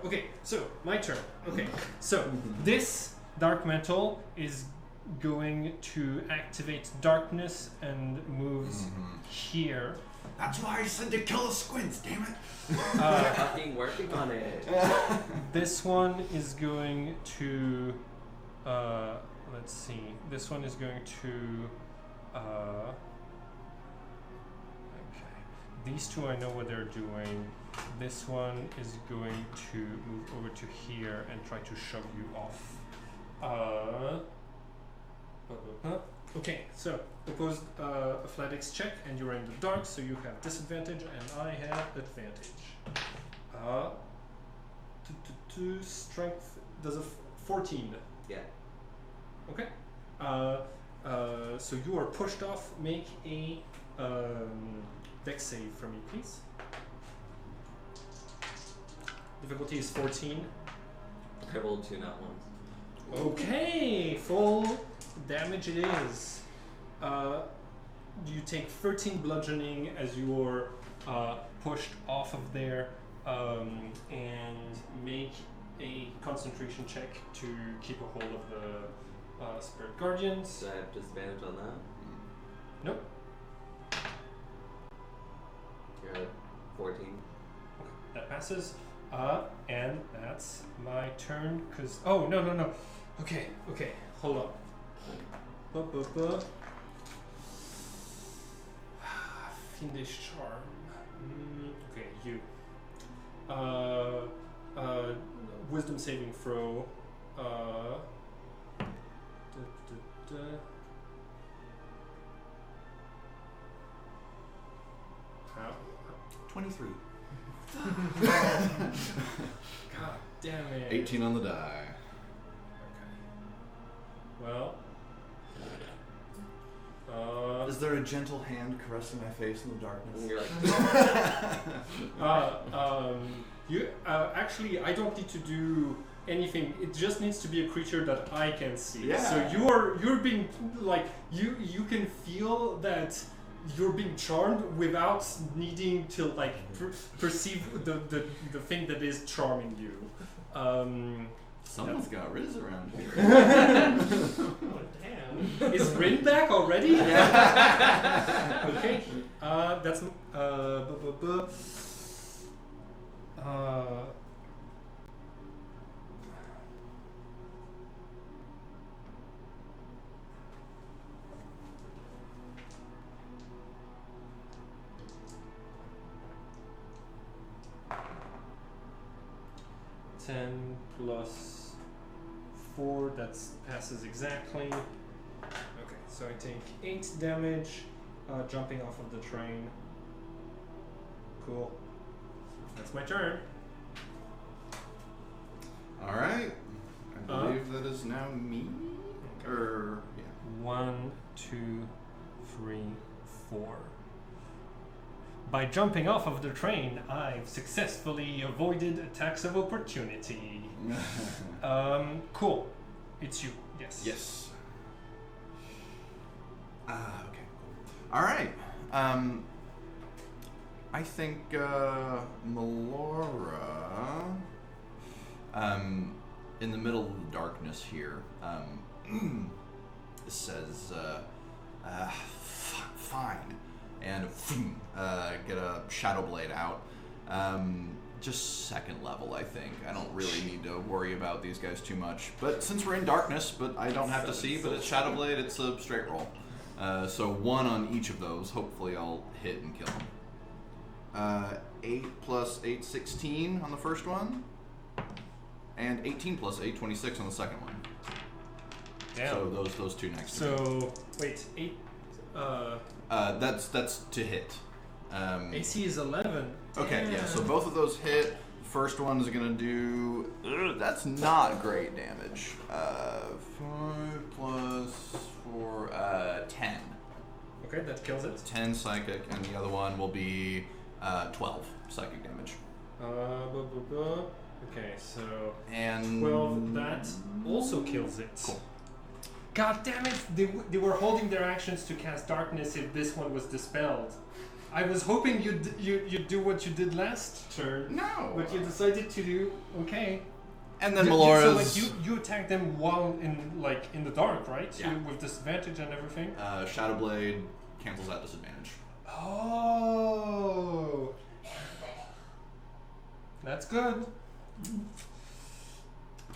Okay, so my turn. Okay, so this Dark Mantle is going to activate darkness and moves here. That's why I said to kill the squints, damn it! Fucking working on it. This one is going to, let's see. This one is going to, okay. These two I know what they're doing. This one is going to move over to here and try to shove you off. Okay, so opposed athletics check, and you're in the dark, so you have disadvantage, and I have advantage. Strength does a 14. Yeah. Okay. So you are pushed off. Make a dex save for me, please. Difficulty is 14. I rolled 2 not ones. Okay, full damage it is. You take 13 bludgeoning as you are pushed off of there, and make a concentration check to keep a hold of the spirit guardians. Do I have disadvantage on that? Nope. You're at 14. That passes. And that's my turn, cause no. Okay, hold on. Fiendish charm. Okay, you. Wisdom saving throw. How? 23. God damn it. 18 on the die. Okay. Well. Is there a gentle hand caressing my face in the darkness? And you're like, you actually, I don't need to do anything. It just needs to be a creature that I can see. Yeah. So you're being like you can feel that you're being charmed without needing to like perceive the thing that is charming you. Someone's got Riz around here. Oh, damn. Is Rin back already? Okay. That's 10 plus 4, that passes exactly. Okay, so I take 8 damage jumping off of the train. Cool. That's my turn. All right. I believe that is now me. Or yeah. 1, 2, 3, 4. By jumping off of the train, I've successfully avoided attacks of opportunity. Cool. It's you. Yes. Yes. Okay. Cool. All right. I think Melora, in the middle of the darkness here, says, "Fine," and get a Shadow Blade out. Just second level, I think. I don't really need to worry about these guys too much. But since we're in darkness, but I don't have to see, but it's Shadow Blade, it's a straight roll. So 1 on each of those. Hopefully I'll hit and kill him. 8 plus 8, 16 on the first one. And 18 plus 8, 26 on the second one. Damn. So those two next to me. So, wait, 8... That's to hit. AC is 11. Okay, yeah, so both of those hit. First one is going to do... that's not great damage. 5 plus 4... 10. Okay, that kills it. 10 psychic, and the other one will be 12 psychic damage. Okay, so... And... 12, that also kills it. Cool. God damn it! They were holding their actions to cast darkness if this one was dispelled. I was hoping you'd do what you did last turn. No! But you decided to do... Okay. And then So Melora's... like you attacked them while in the dark, right? Yeah. With disadvantage and everything? Shadow Blade cancels that disadvantage. Oh! That's good.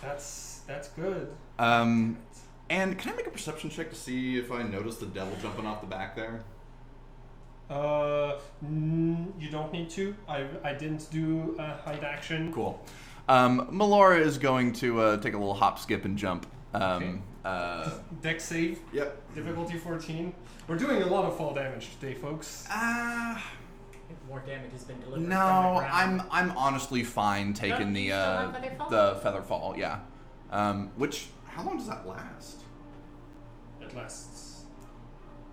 That's good. And can I make a perception check to see if I notice the devil jumping off the back there? You don't need to. I didn't do a hide action. Cool. Melora is going to take a little hop, skip, and jump. Okay. Dex save. Yep. Difficulty 14. We're doing a lot of fall damage today, folks. More damage has been delivered. No, from the ground. I'm honestly fine taking You still have feather fall? the feather fall. Yeah. Which how long does that last? It lasts.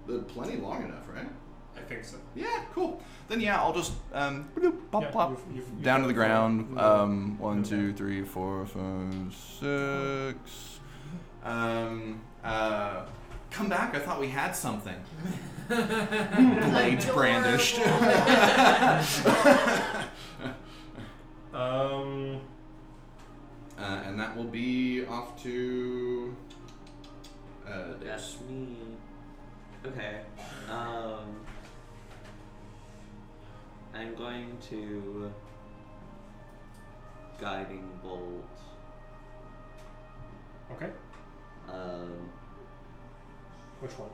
Plenty long enough, right? I think so. Yeah, cool. Then yeah, I'll just bloop, plop, Yeah, plop, you've down to the ground. you've- 1, 2, 3, 4, 5, 6. Come back. I thought we had something. Blades brandished. And that will be off to. That's me. Okay. I'm going to guiding bolt. Okay. Which one?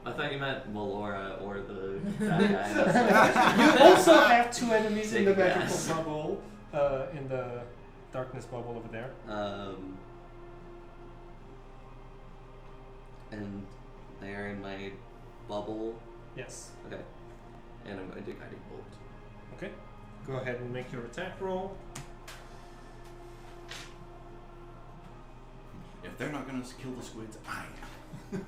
I thought you meant Melora or the that guy. You also have 2 enemies in the Take a magical guess. bubble, in the darkness bubble over there. And they're in my bubble. Yes. Okay. And I'm going to guiding bolt. Okay. Go ahead and make your attack roll. If they're not gonna kill the squids, I am.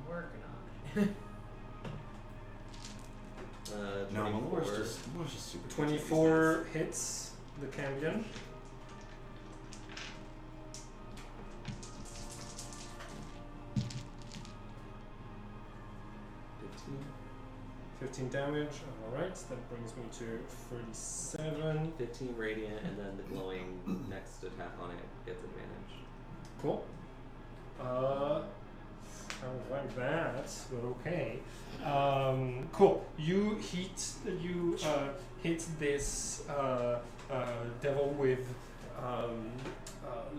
Working on it. No, 24. Melora's just super. 24 hits the Cambion. $15 damage. Alright, that brings me to 37. 15 radiant, and then the glowing next attack on it gets advantage. Cool. Sounds like that, but okay. Cool. You hit this devil with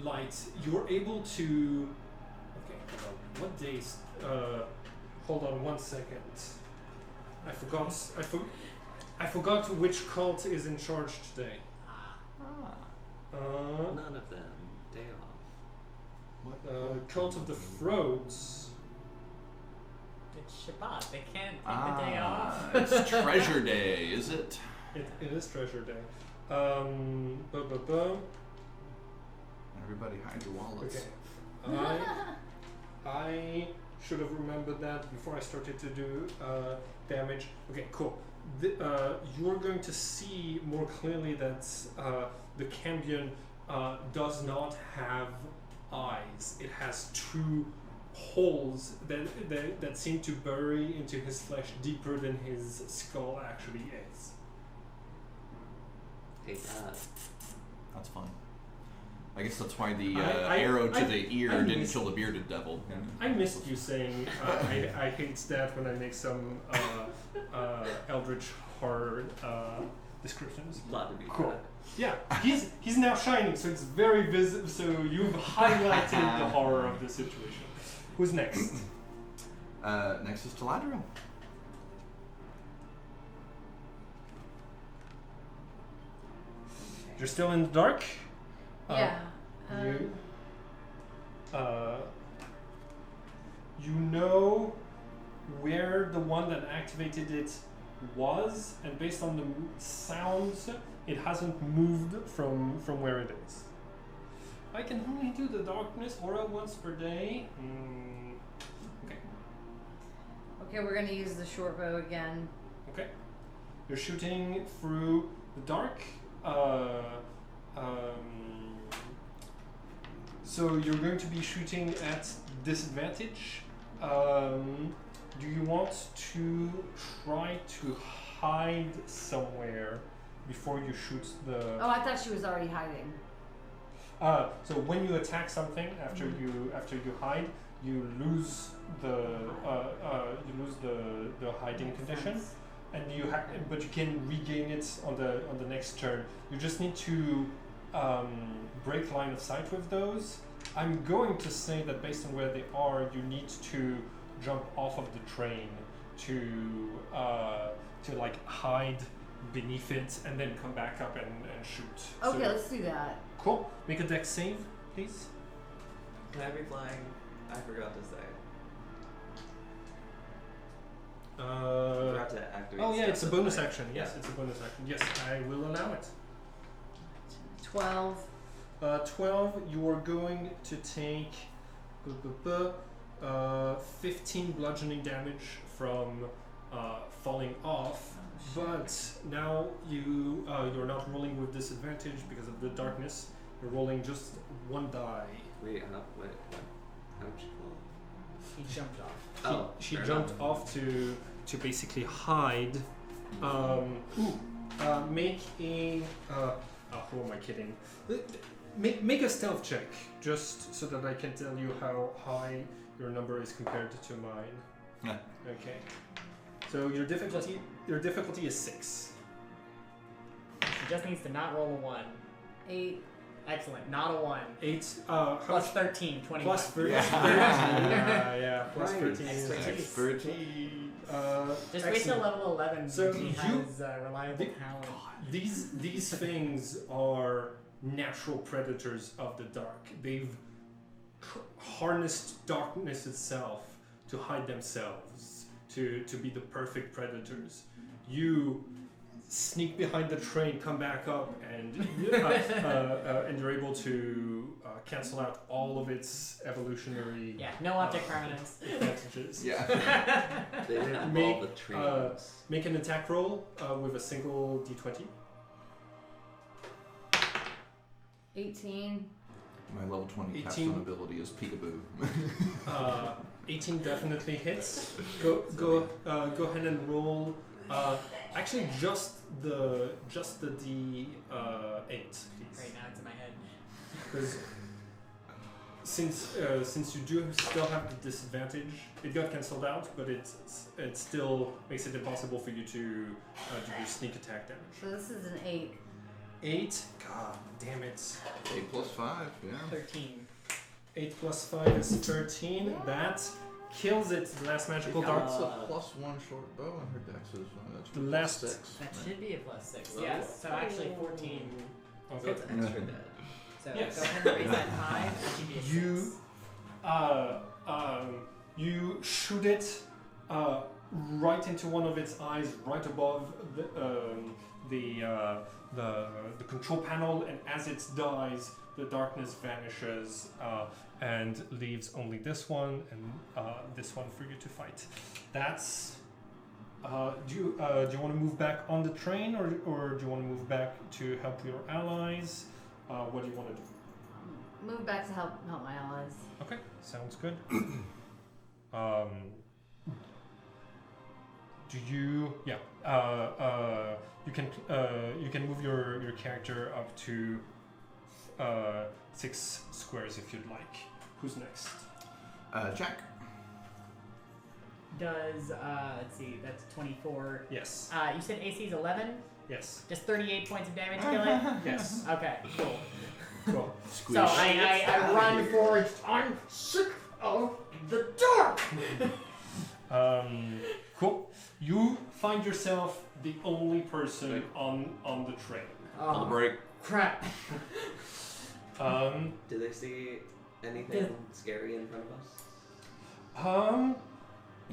light. You're able to. Okay, hold on. What days? Hold on 1 second. I forgot. I forgot which cult is in charge today. None of them. Day off. Cult of the Throats. It's Shabbat. They can't take the day off. It's Treasure Day, is it? It is Treasure Day. Everybody hide your wallets. Okay. I should have remembered that before I started to do damage. Okay, cool. You're going to see more clearly that the Cambion does not have eyes. It has two holes that seem to bury into his flesh deeper than his skull actually is. Take that. That's fun. I guess that's why the I- arrow to I- the ear I didn't missed- kill the bearded devil. I missed you saying I hate that when I make some eldritch horror descriptions. Glad to be Cool. back. Yeah, he's now shining, so it's very visible. So you've highlighted the horror of the situation. Who's next? Next is Taladriel. You're still in the dark. Yeah. You know where the one that activated it was, and based on the sounds, it hasn't moved from where it is. I can only do the darkness aura once per day. Okay. Okay, we're gonna use the short bow again. Okay. You're shooting through the dark. So you're going to be shooting at disadvantage. Do you want to try to hide somewhere before you shoot the? Oh, I thought she was already hiding. So when you attack something after you hide, you lose the hiding Makes condition. sense. And but you can regain it on the next turn. You just need to break line of sight with those. I'm going to say that based on where they are, you need to jump off of the train to like hide beneath it and then come back up and shoot. Okay, So, let's do that. cool. Make a dex save, please. Can I be flying? I forgot to say. I forgot to activate. Oh yeah, it's a stuff bonus with my- action. Yes, yeah. it's a bonus action. Yes, I will allow it. 12. 12, you are going to take 15 bludgeoning damage from falling off, but now you're not rolling with disadvantage because of the darkness. You're rolling just one die. Wait, what? How'd she fall? He jumped off. Oh, She fair jumped enough. off to basically hide. Make a who am I kidding? Make a stealth check just so that I can tell you how high your number is compared to mine. Yeah. Okay. So your difficulty is 6. She just needs to not roll a 1. 8. Excellent. Not a 1. 8. How Plus much? 13. 21. Plus 13. Yeah. Yeah. Plus Right. 13. Expertise. Expertise. Just wait till Excellent. level 11. So she you- has reliable the- talent. These things are natural predators of the dark. They've harnessed darkness itself to hide themselves, to be the perfect predators. You sneak behind the train, come back up, and and you're able to cancel out all of its evolutionary Yeah, no object permanence. advantages. Yeah. They didn't Make, involve the trains. Make an attack roll with a single d20. 18. My level 20 cast 18. on ability is Peekaboo. 18 definitely hits. Go ahead and roll. Actually, just the D8, please. Right now it's in my head. Because since you do still have the disadvantage, it got cancelled out, but it still makes it impossible for you to do your sneak attack damage. So this is an 8. 8. God damn it. 8 plus 5, yeah. 13. 8 plus 5 is 13. That kills it. The last magical Yeah, dart. it's a +1 short bow, and her dex is that's The last- +6. That right? should be a +6. Yes. So actually 14. So Okay. it's extra dead. So Yes. go ahead and raise that 5. That should be a 6. You shoot it right into one of its eyes, right above the control panel, and as it dies, the darkness vanishes and leaves only this one and this one for you to fight. That's. Do you want to move back on the train, or do you want to move back to help your allies? What do you want to do? Move back to help my allies. Okay, sounds good. Do you? Yeah. You can move your character up to 6 squares if you'd like. Who's next? Jack. Does, let's see, that's 24. Yes. You said AC is 11? Yes. Just 38 points of damage to kill it? Yes. Okay, cool. Cool. Squish. So I run forward. I'm sick of the dark! Cool. You find yourself the only person on the train. On the break. Crap. Do they see anything scary in front of us?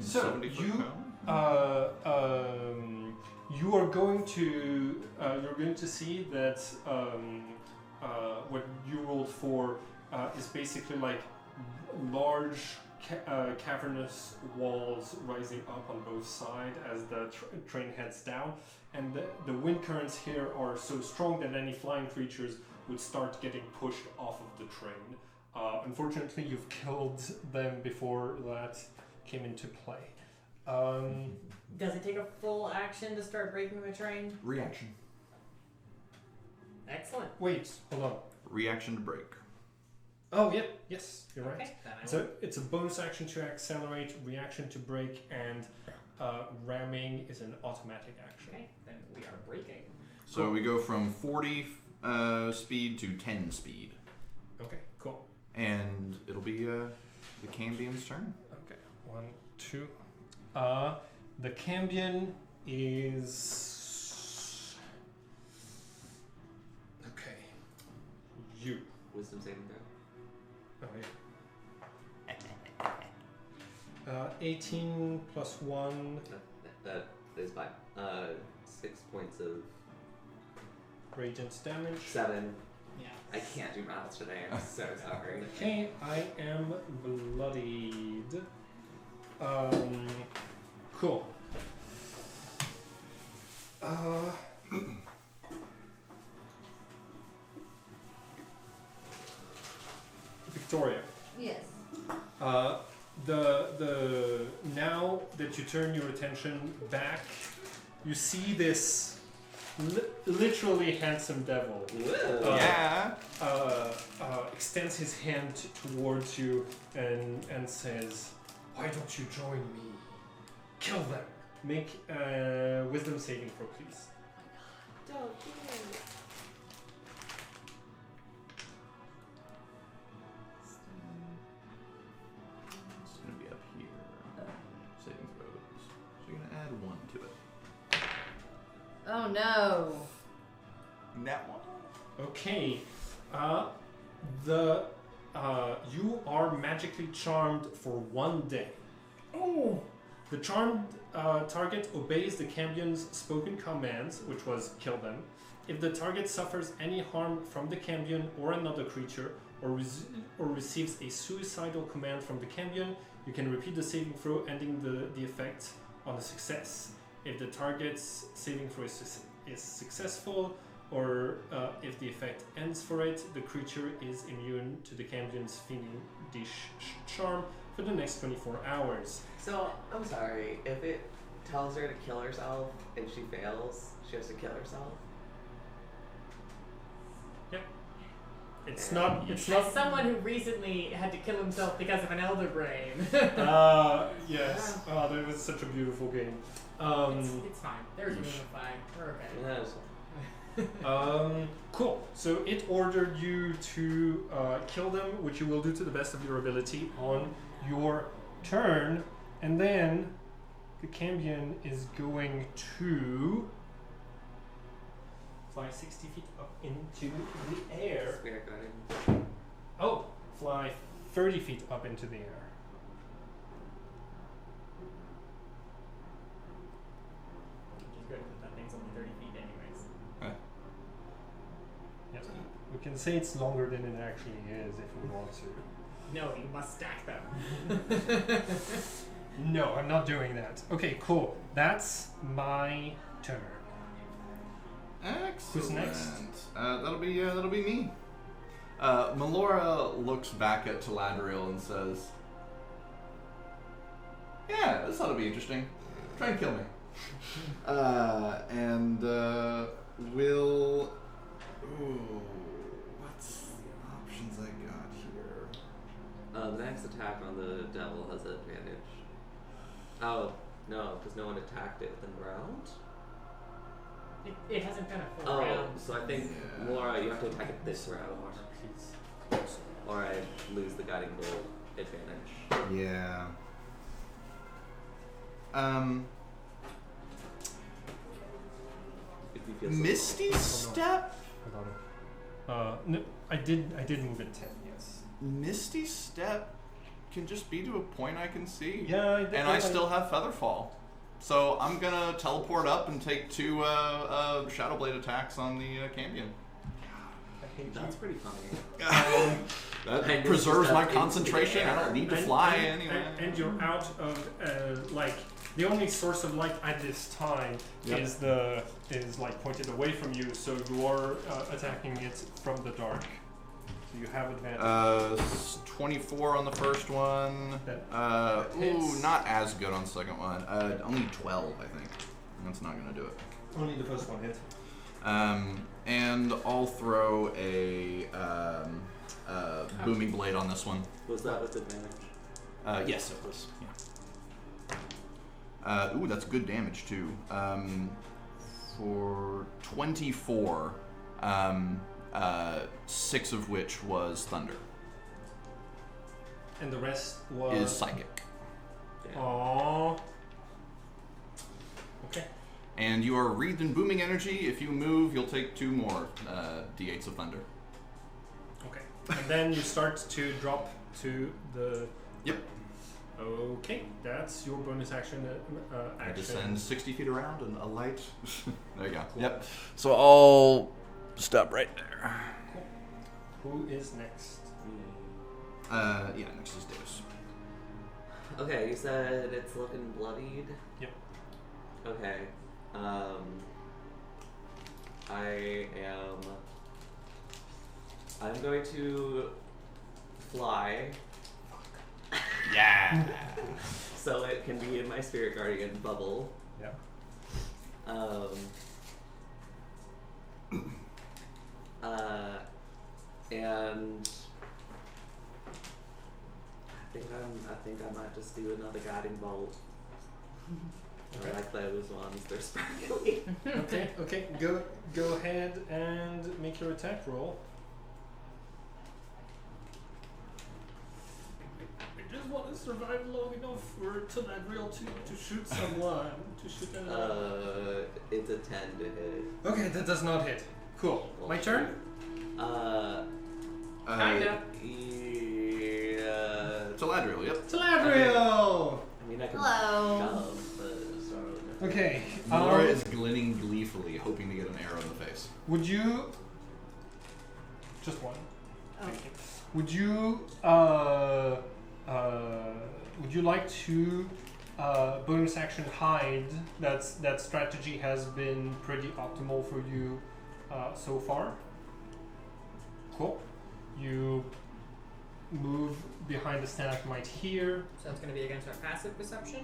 So 70 foot you cone? you are going to you're going to see that what you rolled for is basically like large cavernous walls rising up on both sides as the train heads down, and the wind currents here are so strong that any flying creatures would start getting pushed off of the train. Unfortunately, you've killed them before that came into play. Does it take a full action to start breaking the train? Reaction. Excellent. Wait, hold on. Reaction to break. Oh, yep, yes, you're right. Okay, then I So it's a bonus action to accelerate, reaction to brake, and ramming is an automatic action. Okay, then we are breaking. So we go from 40 speed to 10 speed. Okay, cool. And it'll be the Cambian's turn. Okay, 1, 2. The Cambion is... Okay. You. Wisdom saving throw. Oh, yeah. 18 plus 1. That is fine. 6 points of Radiant damage. 7. Yeah. I can't do math today. I'm so sorry. Okay, I am bloodied. Cool. Victoria. Yes. The now that you turn your attention back, you see this literally handsome devil. Whoa. Yeah. Extends his hand towards you and says, "Why don't you join me? Kill them. Make a wisdom saving throw, please." Don't do it. It's going to be up here. Saving throws. So you're going to add 1 to it. Oh no. Net 1. Okay. You are magically charmed for 1 day. Oh. The charmed target obeys the Cambion's spoken commands, which was kill them. If the target suffers any harm from the Cambion or another creature, or receives a suicidal command from the Cambion, you can repeat the saving throw, ending the effect on a success. If the target's saving throw is successful, or if the effect ends for it, the creature is immune to the Cambion's fiendish charm for the next 24 hours. So, I'm sorry. If it tells her to kill herself and she fails, she has to kill herself? It's Yeah. not. It's As not. someone who recently had to kill himself because of an elder brain. Yes. Oh, that was such a beautiful game. It's fine. There's room to flag. We're okay. Yes. Cool. So it ordered you to kill them, which you will do to the best of your ability on your turn, and then the Cambion is going to fly 60 feet up into the air. Spirit Guardian. Oh, fly 30 feet up into the air. Which is good because that thing's only 30 feet anyways. Yes. We can say it's longer than it actually is if we want to. No, you must stack them. No, I'm not doing that. Okay, cool. That's my turn. Excellent. Who's next? That'll be me. Melora looks back at Taladriel and says, "Yeah, this ought to be interesting. Try and kill me." We'll. Ooh, what's the options I got here? The next attack on the devil has an advantage. Oh, no, because no one attacked it within the round? It hasn't been a full Oh, round. so I think, Yeah. Laura, you have to attack it this round. Or I lose the guiding bolt advantage. Yeah. If you feel so Misty Step. Hold on. No, I did move it 10. Yes. Misty Step can just be to a point I can see. Yeah, And I still have Featherfall. So I'm gonna teleport up and take 2 Shadow Blade attacks on the Cambion. That's pretty funny. That I preserves noticed my that concentration. in the I don't need to And- fly and- anyway. And you're out of like the only source of light at this time Yep. is like pointed away from you, so you are attacking it from the dark. So you have advantage. 24 on the first one. That hits. Not as good on the second one. Only 12, I think. That's not gonna do it. Only the first one hit. And I'll throw a booming blade on this one. Was that with advantage? Yes, it was. Yeah. Ooh, that's good damage too. For 24, 6 of which was thunder. And the rest was Is psychic. Yeah. Aww. Okay. And you are wreathed in booming energy. If you move, you'll take 2 more d8s of thunder. Okay. And then you start to drop to the. Yep. Okay, that's your bonus action. I Action. descend 60 feet around and a light. There you go. Cool. Yep. So I'll stop right there. Who is next? Yeah, next is Davis. Okay, you said it's looking bloodied? Yep. Okay. I'm going to fly Yeah. so it can be in my Spirit Guardian bubble. Yeah. And I think I might just do another guiding bolt. Okay. I like those ones, they're sparkly. Okay. Go ahead and make your attack roll. I just want to survive long enough for Taladriel to shoot someone. To shoot anyone. It's a 10 to hit. Okay, that does not hit. Cool. My turn? Kinda. Yeah. Taladriel, yep. Taladriel! I mean, I can Hello. shove, but it's not really different. Okay. Nora is grinning gleefully, hoping to get an arrow in the face. Would you... Just one. Oh. Thank you. Would you like to bonus action hide? That strategy has been pretty optimal for you so far. Cool. You move behind the stalagmite here. So that's going to be against our passive perception.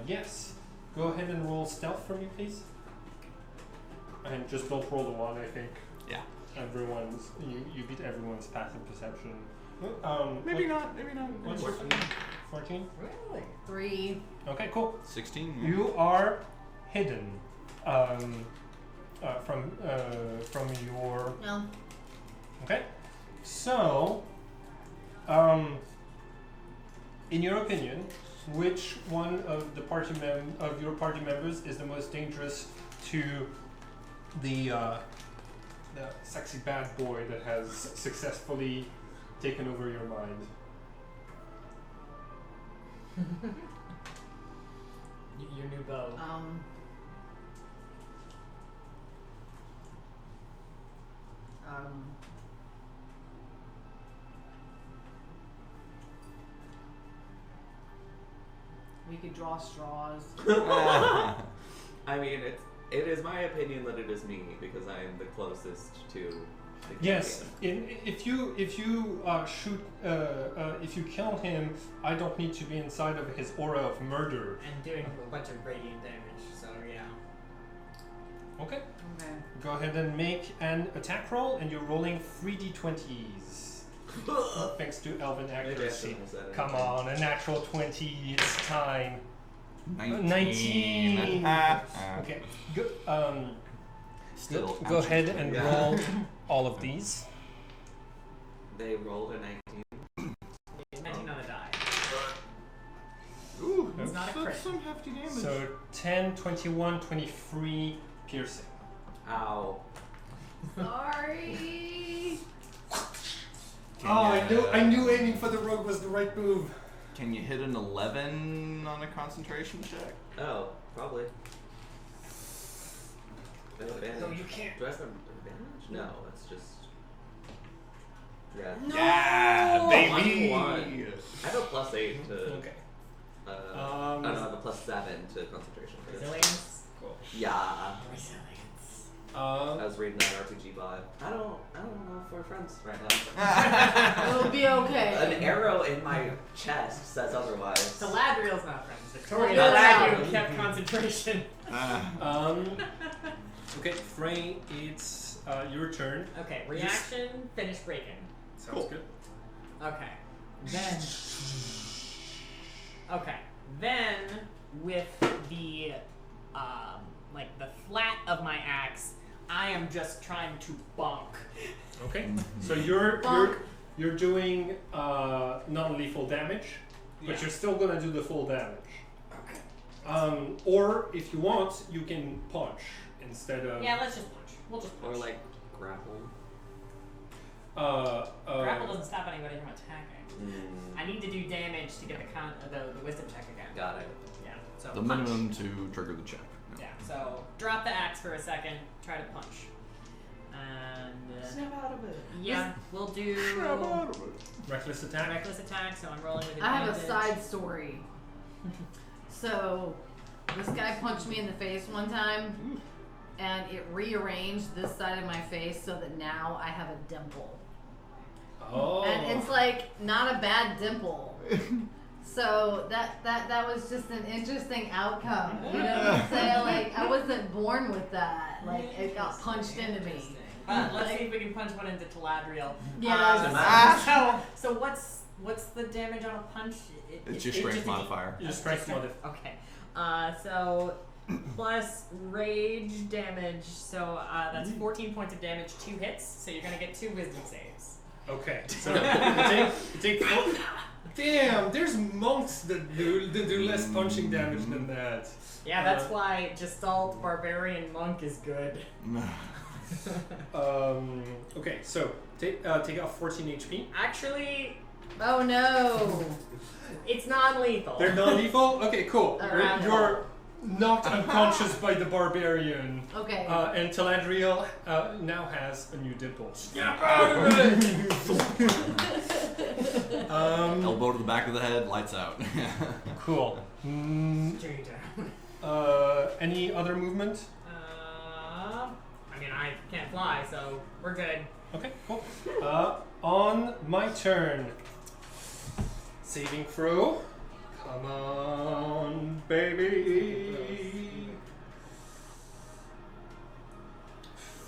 Yes. Go ahead and roll stealth for me, please. And just don't roll the one, I think. Yeah. You beat everyone's passive perception. Maybe not. What's your 14? Really? 3. Okay, cool. 16. You are hidden from your. No. Okay. So, in your opinion, which one of the your party members is the most dangerous to the sexy bad boy that has successfully taken over your mind? Your new bow. We could draw straws. I mean, it is my opinion that it is me because I am the closest to the Yes. champion. If you shoot, if you kill him, I don't need to be inside of his aura of murder. And doing a bunch of radiant damage, so yeah. Okay. Okay. Go ahead and make an attack roll, and you're rolling 3d20s. Thanks to Elven Maybe I accuracy. shouldn't have said Come anything. on, a natural 20. It's time. 19. Okay. Still Go ouchie ahead 20. and Yeah. roll all of these. They rolled a 19. It's 19 on a die. Ooh, It's not a crit. that's some hefty damage. So 10, 21, 23 piercing. Ow. Sorry. I knew aiming for the rogue was the right move. Can you hit an 11 on a concentration check? Oh, probably. No advantage. No, you can't. Do I have an advantage? No, it's just. Yeah. No. Yeah, baby. One. I have a +8 to. Okay. I don't have a +7 to concentration. Resilience. Cool. Yeah. Resilience. I was reading that RPG bot. I don't know if we're friends right now. It'll be okay. An arrow in my chest says otherwise. Galadriel's not friends. Victoria Well, allowed you yeah. kept concentration. Okay, Frey, it's your turn. Okay, reaction, finish breaking. Sounds Cool. good. Okay. Then with the like the flat of my axe, I am just trying to bonk. Okay. So you're Bonk. you're doing non-lethal damage, but Yeah. you're still gonna do the full damage. Okay. Or if you want, you can punch instead of. Yeah, let's just punch. We'll just Or punch. like grapple. Grapple doesn't stop anybody from attacking. I need to do damage to get the wisdom check again. Got it. Yeah. So The punch. minimum to trigger the check. Yeah. So drop the axe for a second. Try to punch. And Snap out of it. yeah, we'll do Reckless attack. reckless attack. So I'm rolling with I advantage. have a side story. So, this guy punched me in the face one time, and it rearranged this side of my face so that now I have a dimple. Oh. And it's like not a bad dimple. So that was just an interesting outcome. You know what I'm saying? Like I wasn't born with that. Like it got punched into me. Interesting. Let's see if we can punch one into Galadriel. Yeah. So what's the damage on a punch? It's your strength modifier. Your strength modifier. Okay. So plus rage damage. So that's 14 points of damage, 2 hits. So you're gonna get 2 wisdom saves. Okay. So you take damn, there's monks that do less punching damage than that. Yeah, that's why Gestalt Barbarian Monk is good. Okay, so take out 14 HP. Actually, Oh no. it's non-lethal. They're non-lethal? Okay, cool. Alright. You're knocked unconscious by the barbarian. Okay. And Galadriel now has a new dimple. Snap out of it! Elbow to the back of the head, lights out. Cool. Straight down. Any other movement? I mean, I can't fly, so we're good. Okay, cool. On my turn. Saving throw. Come on, baby.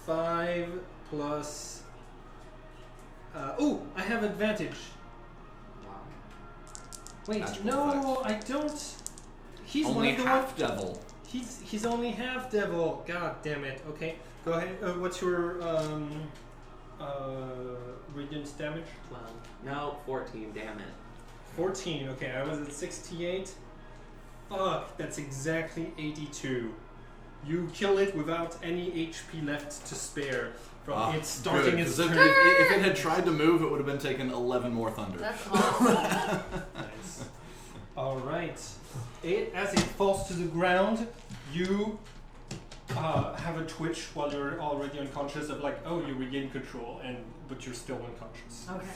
5 plus. I have advantage. Wait, Magical no, I don't. He's Only one of the half devil. He's only half devil. God damn it. Okay, go ahead. What's your radiant damage? 12. No, 14. Damn it. 14. Okay, I was at 68. Fuck, that's exactly 82. You kill it without any HP left to spare from it starting its If, turn. if it had tried to move, it would have been taken 11 more thunder. That's awesome. Nice. Alright. As it falls to the ground, you have a twitch while you're already unconscious of like, oh, you regain control, but you're still unconscious. Okay.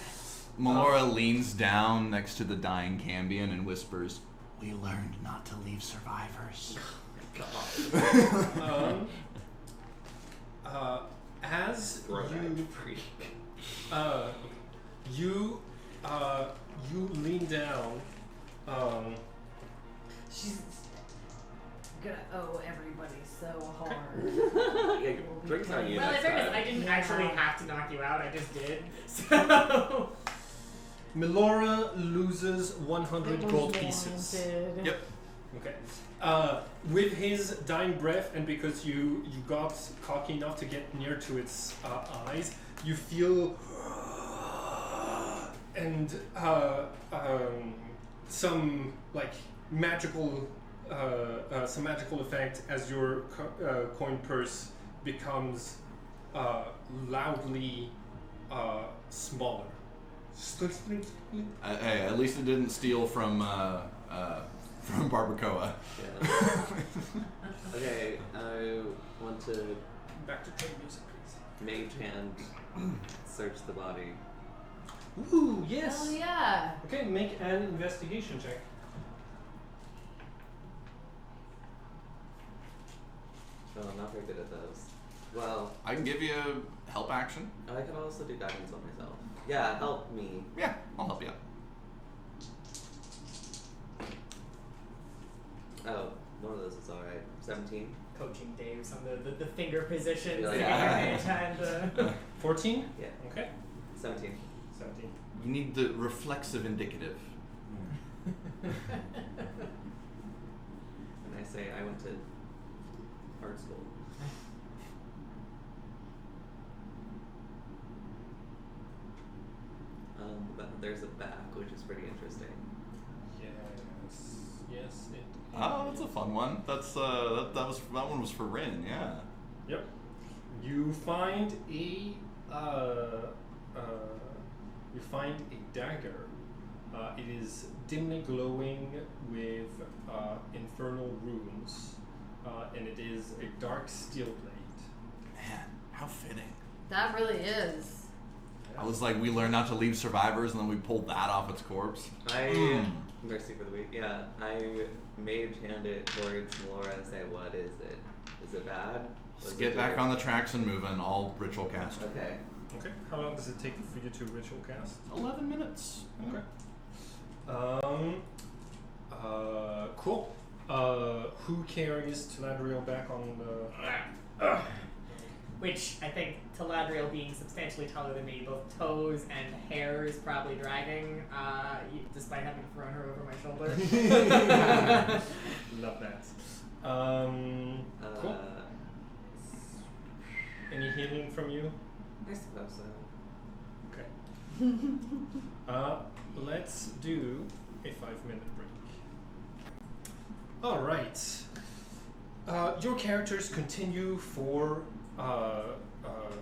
Melora leans down next to the dying Cambion and whispers, "We learned not to leave survivors." As you lean down, She's gonna owe everybody so hard. Yeah, drinks on you. Well, in next fairness, time. I didn't Yeah. actually have to knock you out. I just did. So. Melora loses 100 It was gold pieces. warranted. Yep. Okay. With his dying breath, and because you got cocky enough to get near to its eyes, you feel and some like magical effect as your coin purse becomes loudly smaller. Hey, at least it didn't steal from Barbacoa. Yeah. Okay, I want to Back to train music, please. mage hand search the body. Ooh, yes. Hell yeah. Okay, make an investigation check. Oh, I'm not very good at those. Well, I can give you a help action. I could also do guidance on myself. Yeah, help me. Yeah, I'll help you out. Oh, one of those is alright. 17. Coaching Dave's on the finger positions. Yeah. to get your mage hand, 14? Yeah, Okay. 17. 17. You need the reflexive indicative. And I say I went to art school. But there's a back, which is pretty interesting. Yes. Yes, it Oh, that's a fun one. That's that one was for Rin, yeah. Yep. You find a dagger. It is dimly glowing with infernal runes, and it is a dark steel blade. Man, how fitting. That really is. I was like, we learned not to leave survivors, and then we pulled that off its corpse. Mercy for the week. Yeah, I mage hand it towards Melora and say, "What is it? Is it bad?" Let's get back on the tracks and moving. All ritual cast. Okay. Okay. How long does it take for you to ritual cast? 11 minutes. Okay. Cool. Who carries Taladriel back on the? Which I think Taladriel being substantially taller than me, both toes and hair is probably dragging, despite having thrown her over my shoulder. Love that. Cool. Any healing from you? I suppose so. Okay. Let's do a 5-minute break. All right. Your characters continue for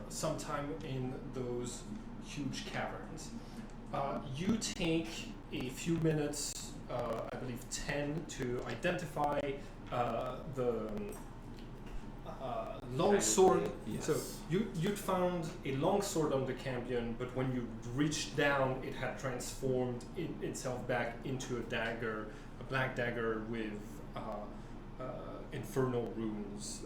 some time in those huge caverns. You take a few minutes, I believe 10, to identify the long sword. Yes. So you'd found a long sword on the Cambion, but when you reached down, it had transformed itself back into a dagger, a black dagger with infernal runes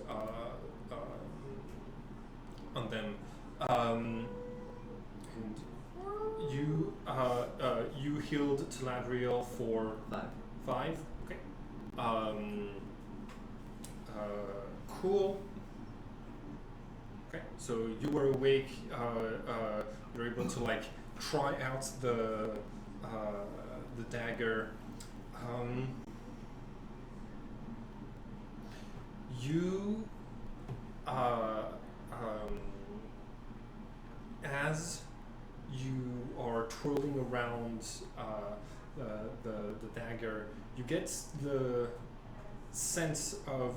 on them. And you healed Taladriel for 5. Okay. Cool. Okay, so you were awake. You're able to like try out the dagger. You as you are twirling around the dagger, you get the sense of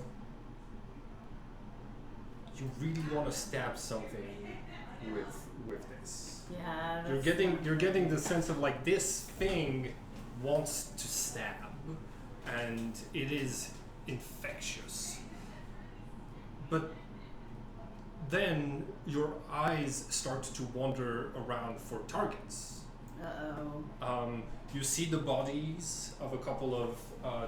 you really want to stab something with this. Yeah. You're getting the sense of like this thing wants to stab, and it is infectious. But then your eyes start to wander around for targets. Uh-oh. You see the bodies of a couple of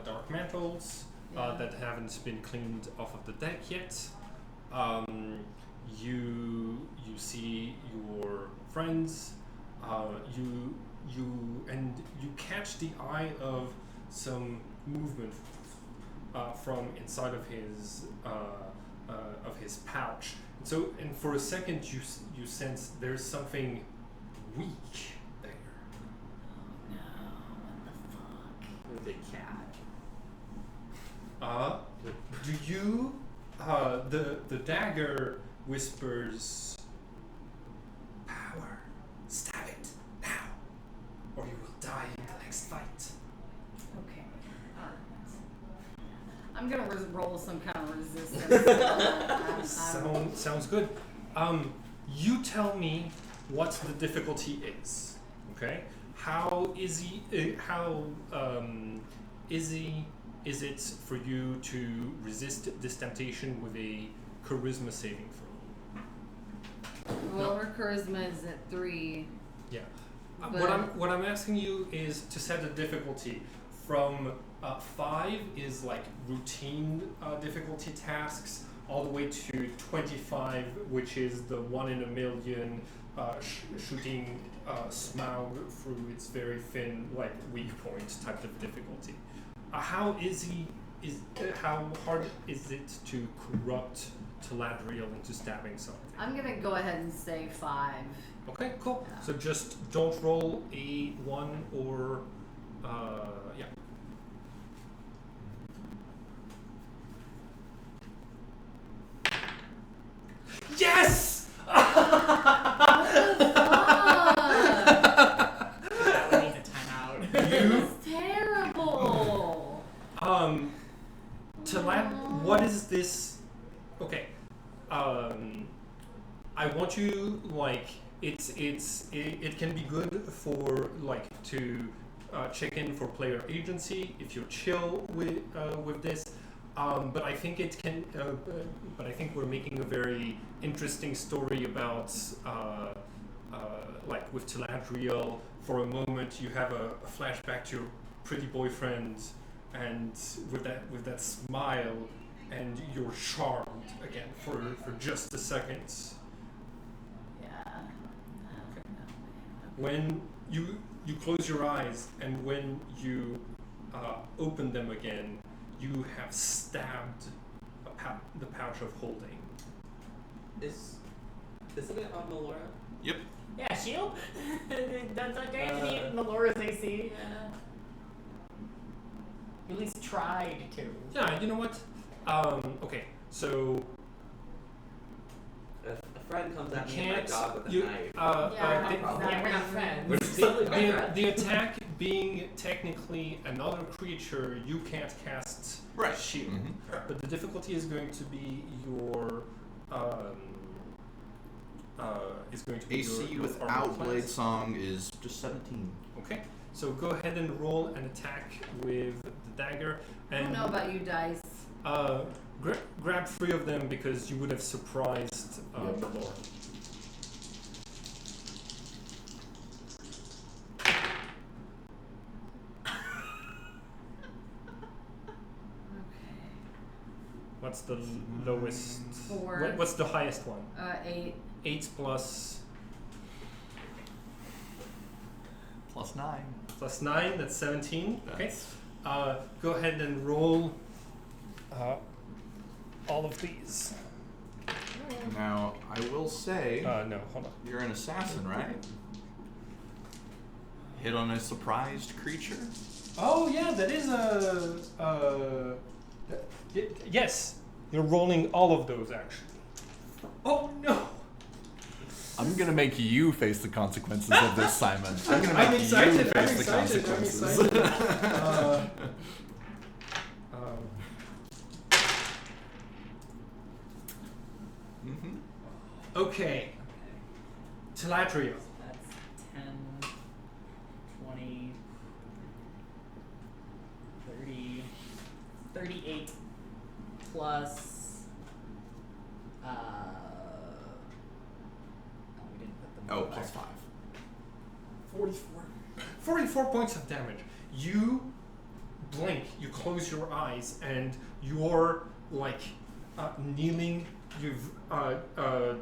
dark mantles that haven't been cleaned off of the deck yet. You see your friends. You catch the eye of some movement from inside of his pouch. And for a second, you sense there's something weak there. No, what the fuck? The cat. Do you? The dagger whispers, "Power, stab it now, or you will die in the next fight." Okay. Alright. I'm gonna roll some kind of resistance. Sounds good. You tell me what the difficulty is. Okay. How easy is it for you to resist this temptation with a charisma saving throw? Well, her charisma is at 3. Yeah. But- What I'm asking you is to set a difficulty from 5 is like routine difficulty tasks, all the way to 25, which is the 1 in a million shooting Smaug through its very thin, like weak point type of difficulty. How hard is it to corrupt Taladriel into stabbing something? I'm gonna go ahead and say 5. Okay, cool. Yeah. So just don't roll a 1 or yeah. Yes! That one needs a timeout. It's terrible. What is this? Okay. I want you like it can be good for like to check in for player agency if you're chill with this. But I think it can. But I think we're making a very interesting story about like with Taladriel. For a moment, you have a flashback to your pretty boyfriend, and with that smile, and you're charmed again for just a second. Yeah. Okay. When you close your eyes, and when you open them again, you have stabbed the pouch of holding. Isn't it on Melora? Yep. Yeah, shield. That's okay. Melora's AC. You at least tried to. Yeah, you know what? Okay, so If a friend comes at you me and my can't. dog with a You, knife. Yeah, the- problem. Yeah, we're not friends. We're suddenly my friend. the attack being technically another creature, you can't cast Right. shield. Mhm. But the difficulty is going to be your AC your without armor Blade class. Song is just 17. Okay, so go ahead and roll an attack with the dagger, I don't and know about you, Dice. grab 3 of them because you would have surprised the Lord. What's the lowest? 4. What's the highest one? 8. 8 plus Plus 9. 9. That's 17. Okay. That's- Go ahead and roll all of these. Now, I will say, No, hold on. you're an assassin, right? Hit on a surprised creature? Oh yeah, that is yes, you're rolling all of those actually. Oh no. I'm gonna make you face the consequences of this, Simon. I'm gonna make I'm you excited. face I'm the excited. consequences. I'm excited. Mhm. Okay. Telatria. That's 10, 20, 30, 38 plus. We didn't put them. Oh, there. plus 5. 44. 44 points of damage. You blink, you close your eyes, and you're like kneeling. You've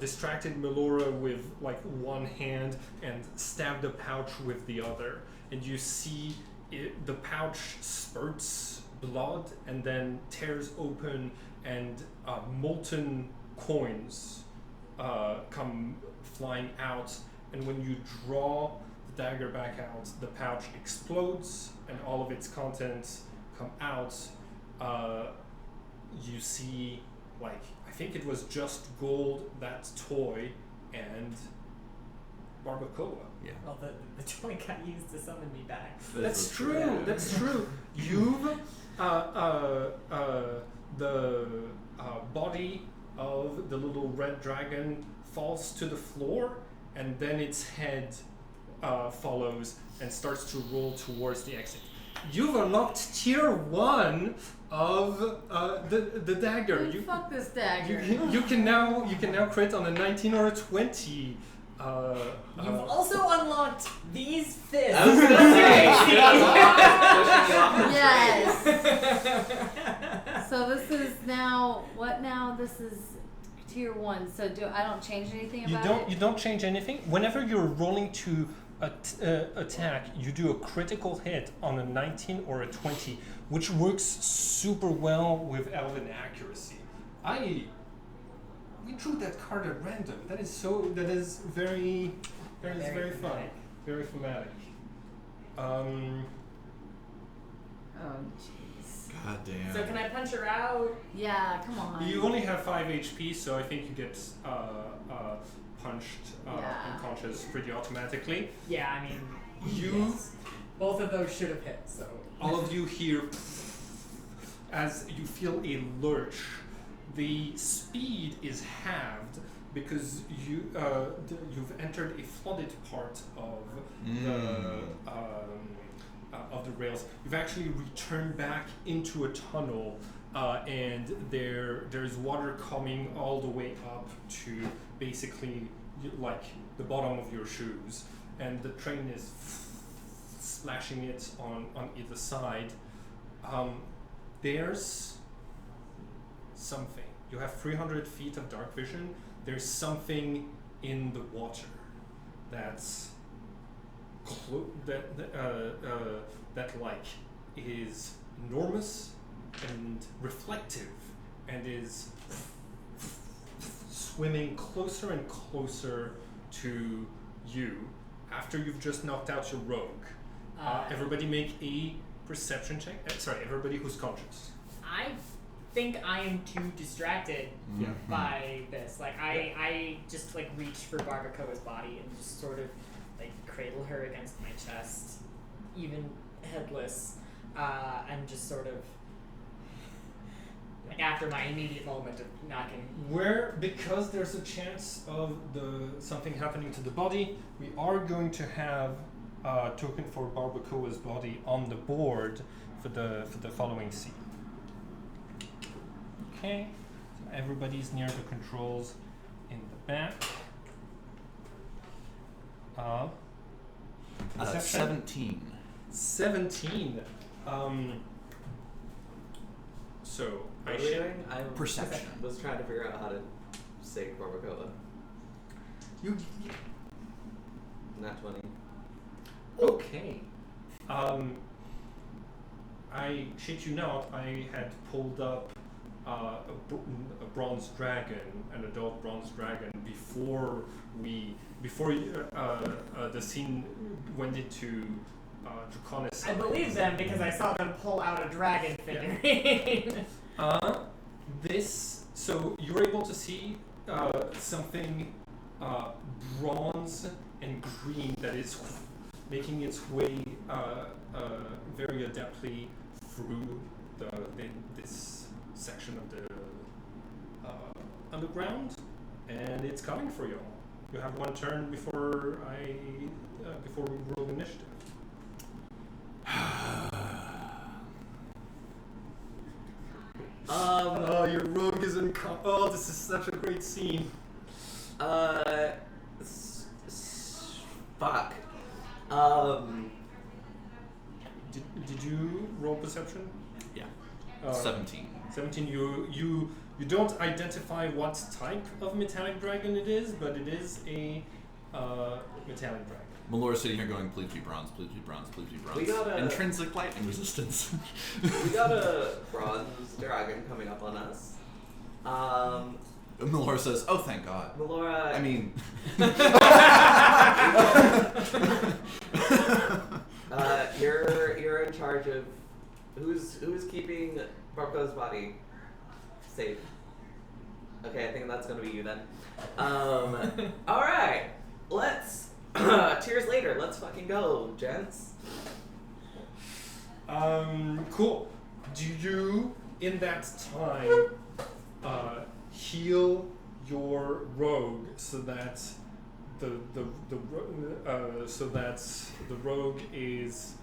distracted Melora with like one hand and stabbed the pouch with the other. And you see the pouch spurts blood and then tears open, and molten coins come flying out. And when you draw the dagger back out, the pouch explodes and all of its contents come out. You see, like, I think it was just gold, that toy, and barbacoa. Yeah. Well, the toy got used to summon me back. That's true. That's true. You've the body of the little red dragon falls to the floor, and then its head follows and starts to roll towards the exit. You've unlocked tier 1 of the dagger. Dude, fuck this dagger. You can now crit on a 19 or a 20. You've also unlocked these fists. I was gonna say, Yes. So this is now what now? This is tier 1. So I don't change anything about You don't change anything. Whenever you're rolling to attack, you do a critical hit on a 19 or a 20, which works super well with Elven accuracy. We drew that card at random. That is very fun. thematic. Very thematic. Oh jeez. God damn. So can I punch her out? Yeah, come on. You only have 5 HP, so I think you get punched Yeah. unconscious pretty automatically. Yeah, I mean, You, both of those should have hit. So all of you hear as you feel a lurch. The speed is halved because you've entered a flooded part of the rails. You've actually returned back into a tunnel, and there's water coming all the way up to basically like the bottom of your shoes, and the train is splashing it on either side. There's something. You have 300 feet of dark vision. There's something in the water that's that like is enormous and reflective and is swimming closer and closer to you after you've just knocked out your rogue. Everybody make a perception check. Everybody who's conscious. I think I am too distracted Yeah. by this. Like I just like reach for Barbacoa's body and just sort of like cradle her against my chest, even headless, and just sort of like after my immediate moment of knocking. Because there's a chance of something happening to the body, we are going to have a token for Barbacoa's body on the board for the following scene. Okay, so everybody's near the controls in the back. Perception? 17. 17. So what I are we should. doing? I Perception. was trying to figure out how to say barbacoa. You Not 20. okay? I shit you not. I had pulled up a bronze dragon, an adult bronze dragon, before the scene went into Draconis. I believe them because I saw them pull out a dragon figurine. So you're able to see something bronze and green that is making its way very adeptly through this section of the underground, and it's coming for you all. You have one turn before we roll initiative. Oh, your rogue is in. Oh, this is such a great scene. Fuck. Did you roll perception? Yeah. 17. 17. You don't identify what type of metallic dragon it is, but it is a metallic dragon. Melora's sitting here going, please be bronze, please be bronze, please be bronze. We got a- Intrinsic lightning resistance. We got a bronze dragon coming up on us. Melora says, oh, thank God. Melora. I mean... You're in charge of who's keeping Barco's body safe. Okay, I think that's gonna be you then. All right, let's. Tears later. Let's fucking go, gents. Cool. Do you, in that time, heal your rogue so that the rogue is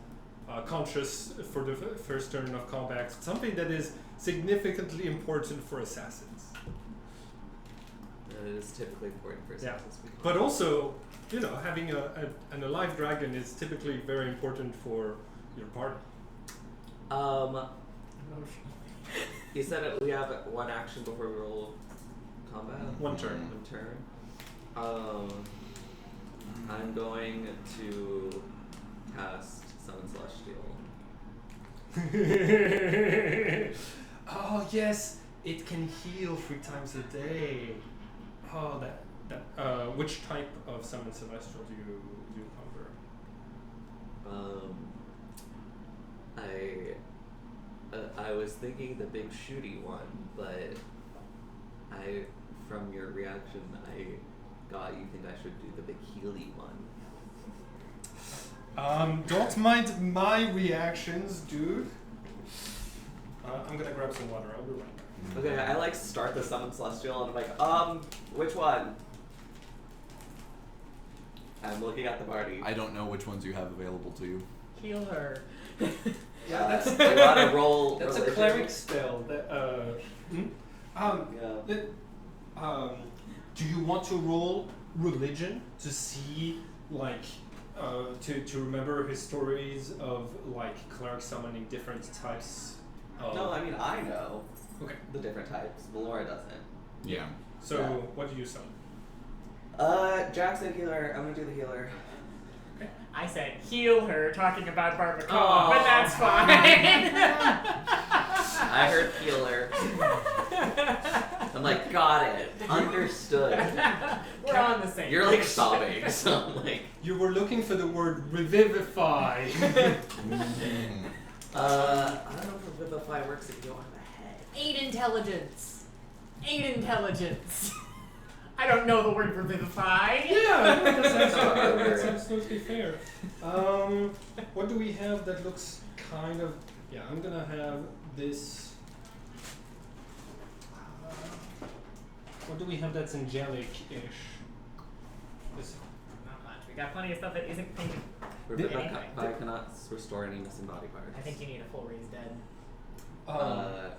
conscious for the first turn of combat? Something that is significantly important for assassins. It is typically important for assassins. Yeah. But also, having an alive dragon is typically very important for your party. You said it, we have one action before we roll combat? One turn. One turn. I'm going to cast Summon Celestial. Oh yes, it can heal 3 times a day. Oh, that. Which type of Summon Celestial do you cover? I was thinking the big shooty one, but from your reaction, I got you think I should do the big healy one. Don't mind my reactions, dude. I'm gonna grab some water. I'll be right back. Okay, I start the Summon Celestial and I'm like, which one? I'm looking at the party. I don't know which ones you have available to you. Heal her. Yeah, that's. I gotta roll. That's religion. a cleric spell. Do you want to roll religion to see to remember his stories of clerics summoning different types? No, I mean I know. Okay. The different types. Melora doesn't. Yeah. So Yeah. what do you summon? Jackson healer. I'm gonna do the healer. I said heal her, talking about barbacoa, Aw. but that's fine. I heard healer. I'm like, got it. Understood. We're on the same. You're sobbing, so I'm like. You were looking for the word revivify. I don't know if Revivify works if you don't have a head. 8 intelligence. 8 intelligence. I don't know the word revivify. Yeah, that's absolutely fair. What do we have that looks kind of... Yeah, I'm gonna have this... what do we have that's angelic-ish? This... Not much. We got plenty of stuff that isn't pink. Revivify cannot restore any missing body parts. I think you need a full raised dead.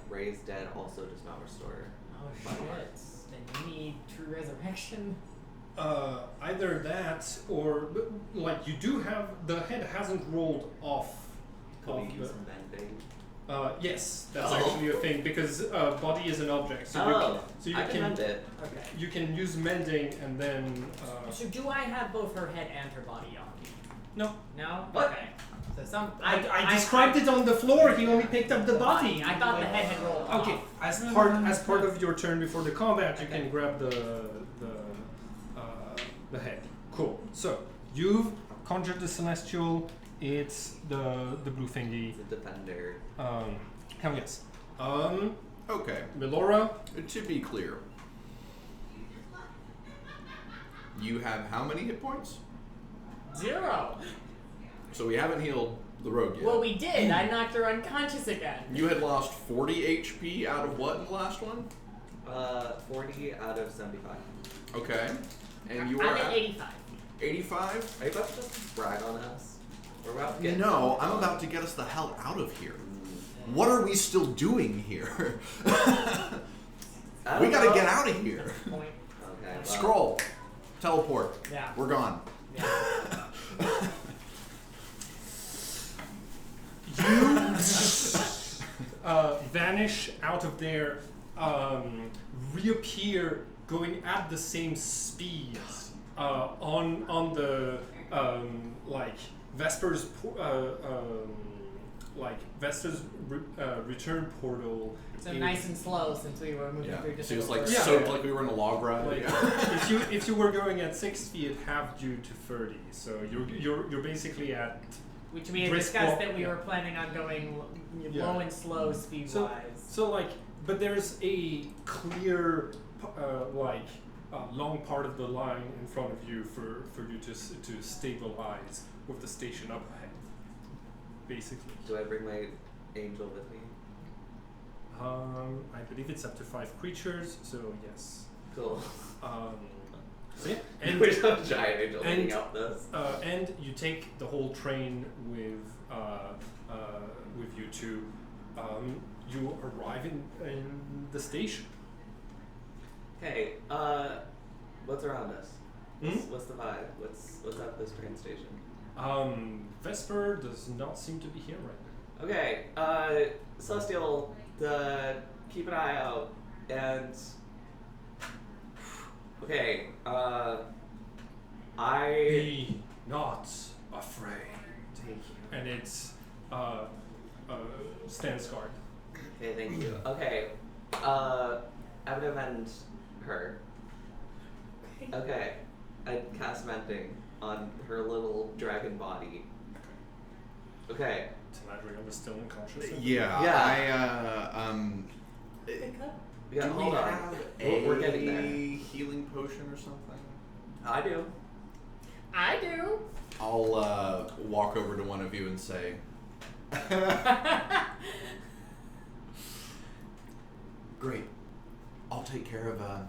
Raised dead also does not restore. Oh body shit. parts. Then you need true resurrection. Either that, or you do have... The head hasn't rolled off. Could of we use the- mending? Yes, that's Oh. actually a thing, because body is an object. So you I can mend it. Okay. You can use mending and then... So do I have both her head and her body on me? no. No? What? Okay. So I described it on the floor, he only picked up the body. I thought the head had rolled off. Okay, as part of your turn before the combat, you can grab the head. Cool. So you've conjured the celestial. It's the blue thingy. It's a defender. Hell yes. Okay. Melora. To be clear, You have how many hit points? 0. So we haven't healed the rogue yet. Well, we did. I knocked her unconscious again. You had lost 40 HP out of what in the last one? 40 out of 75. Okay. And you I'm are at 85. 85? Are you about to just brag on us? We're about to get. No, I'm about to get us the hell out of here. What are we still doing here? We gotta get out of here. Point. Okay. Well, Scroll. Teleport. Yeah. We're gone. Yeah. You vanish out of there, reappear going at the same speed on the like Vesper's return portal. So nice and slow since we were moving Yeah. through just So it was a like little soaked further. like we were in a log ride. Like, if you were going at 60, it halved you to 30. So you're basically at. Which we had brisk discussed walk- that we yeah. were planning on going Yeah. low and slow speed So- wise. So like, but there's a clear long part of the line in front of you for you to stabilize with the station up ahead. Basically. Do I bring my angel with me? I believe it's up to 5 creatures, so yes. Cool. So yeah, And we have a giant angel and- hanging out this. and you take the whole train with you two. You arrive in the station. Hey, what's around us? Hmm? What's the vibe? What's at this train station? Vesper does not seem to be here right now. Okay, Celestial, keep an eye out, and okay, Be not afraid. Thank you. And it's stands guard. Okay, thank you. Okay, I'm gonna mend her. Okay, I cast mending on her little dragon body. Okay. Adrian is still unconscious. Yeah. Yeah. Yeah, Do we hold on. have We're getting a there. healing potion or something? I do. I do. I'll walk over to one of you and say, "Great, I'll take care of Galadriel."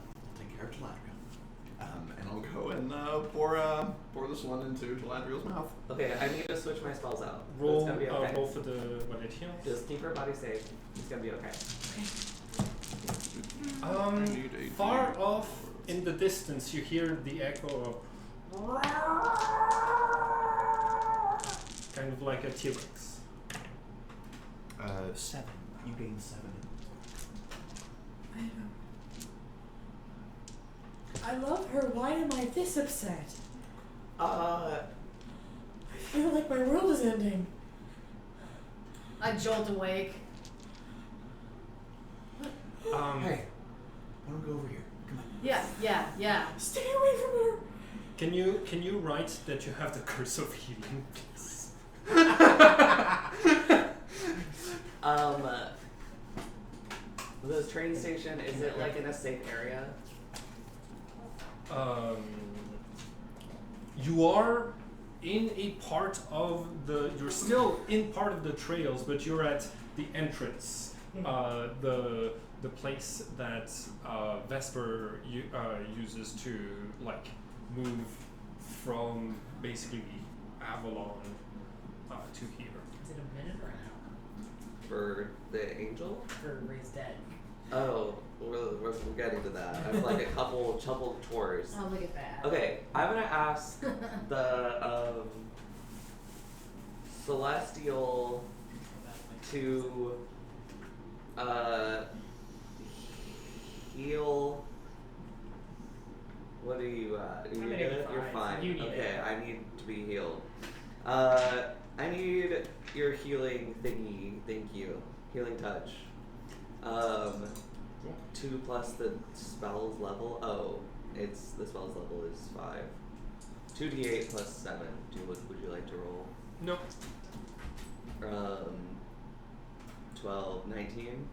And I'll go and pour this one into Galadriel's mouth. Okay, I need to switch my spells out. Roll, It's gonna be okay. roll for the what it heals. Just keep her body safe. It's gonna be okay. I need a Far D4. off in the distance, you hear the echo of kind of like a T-Rex. 7. You gain 7. I love her. Why am I this upset? I feel like my world is ending. I jolt awake. Hey, why don't we go over here? Come on. Yeah. Stay away from her. Can you write that you have the curse of healing, please? This train station, is it like in a safe area? You are in a part of you're still in part of the trails, but you're at the entrance, the place that Vesper uses to like move from basically Avalon to here. Is it a minute or an hour For the angel? for Ray's dead? Oh, we're getting to that. I have like a couple chores. Oh, look at that. Okay, I'm gonna ask the Celestial to heal. What are you at? Are you I'm at good? 85. You're fine. You need okay, it. I need to be healed. I need your healing thingy. Thank you. Healing touch. 2 plus the spell's level. Oh, it's the spell's level is 5. 2d8 plus 7. Would you like to roll? No. 12, 19.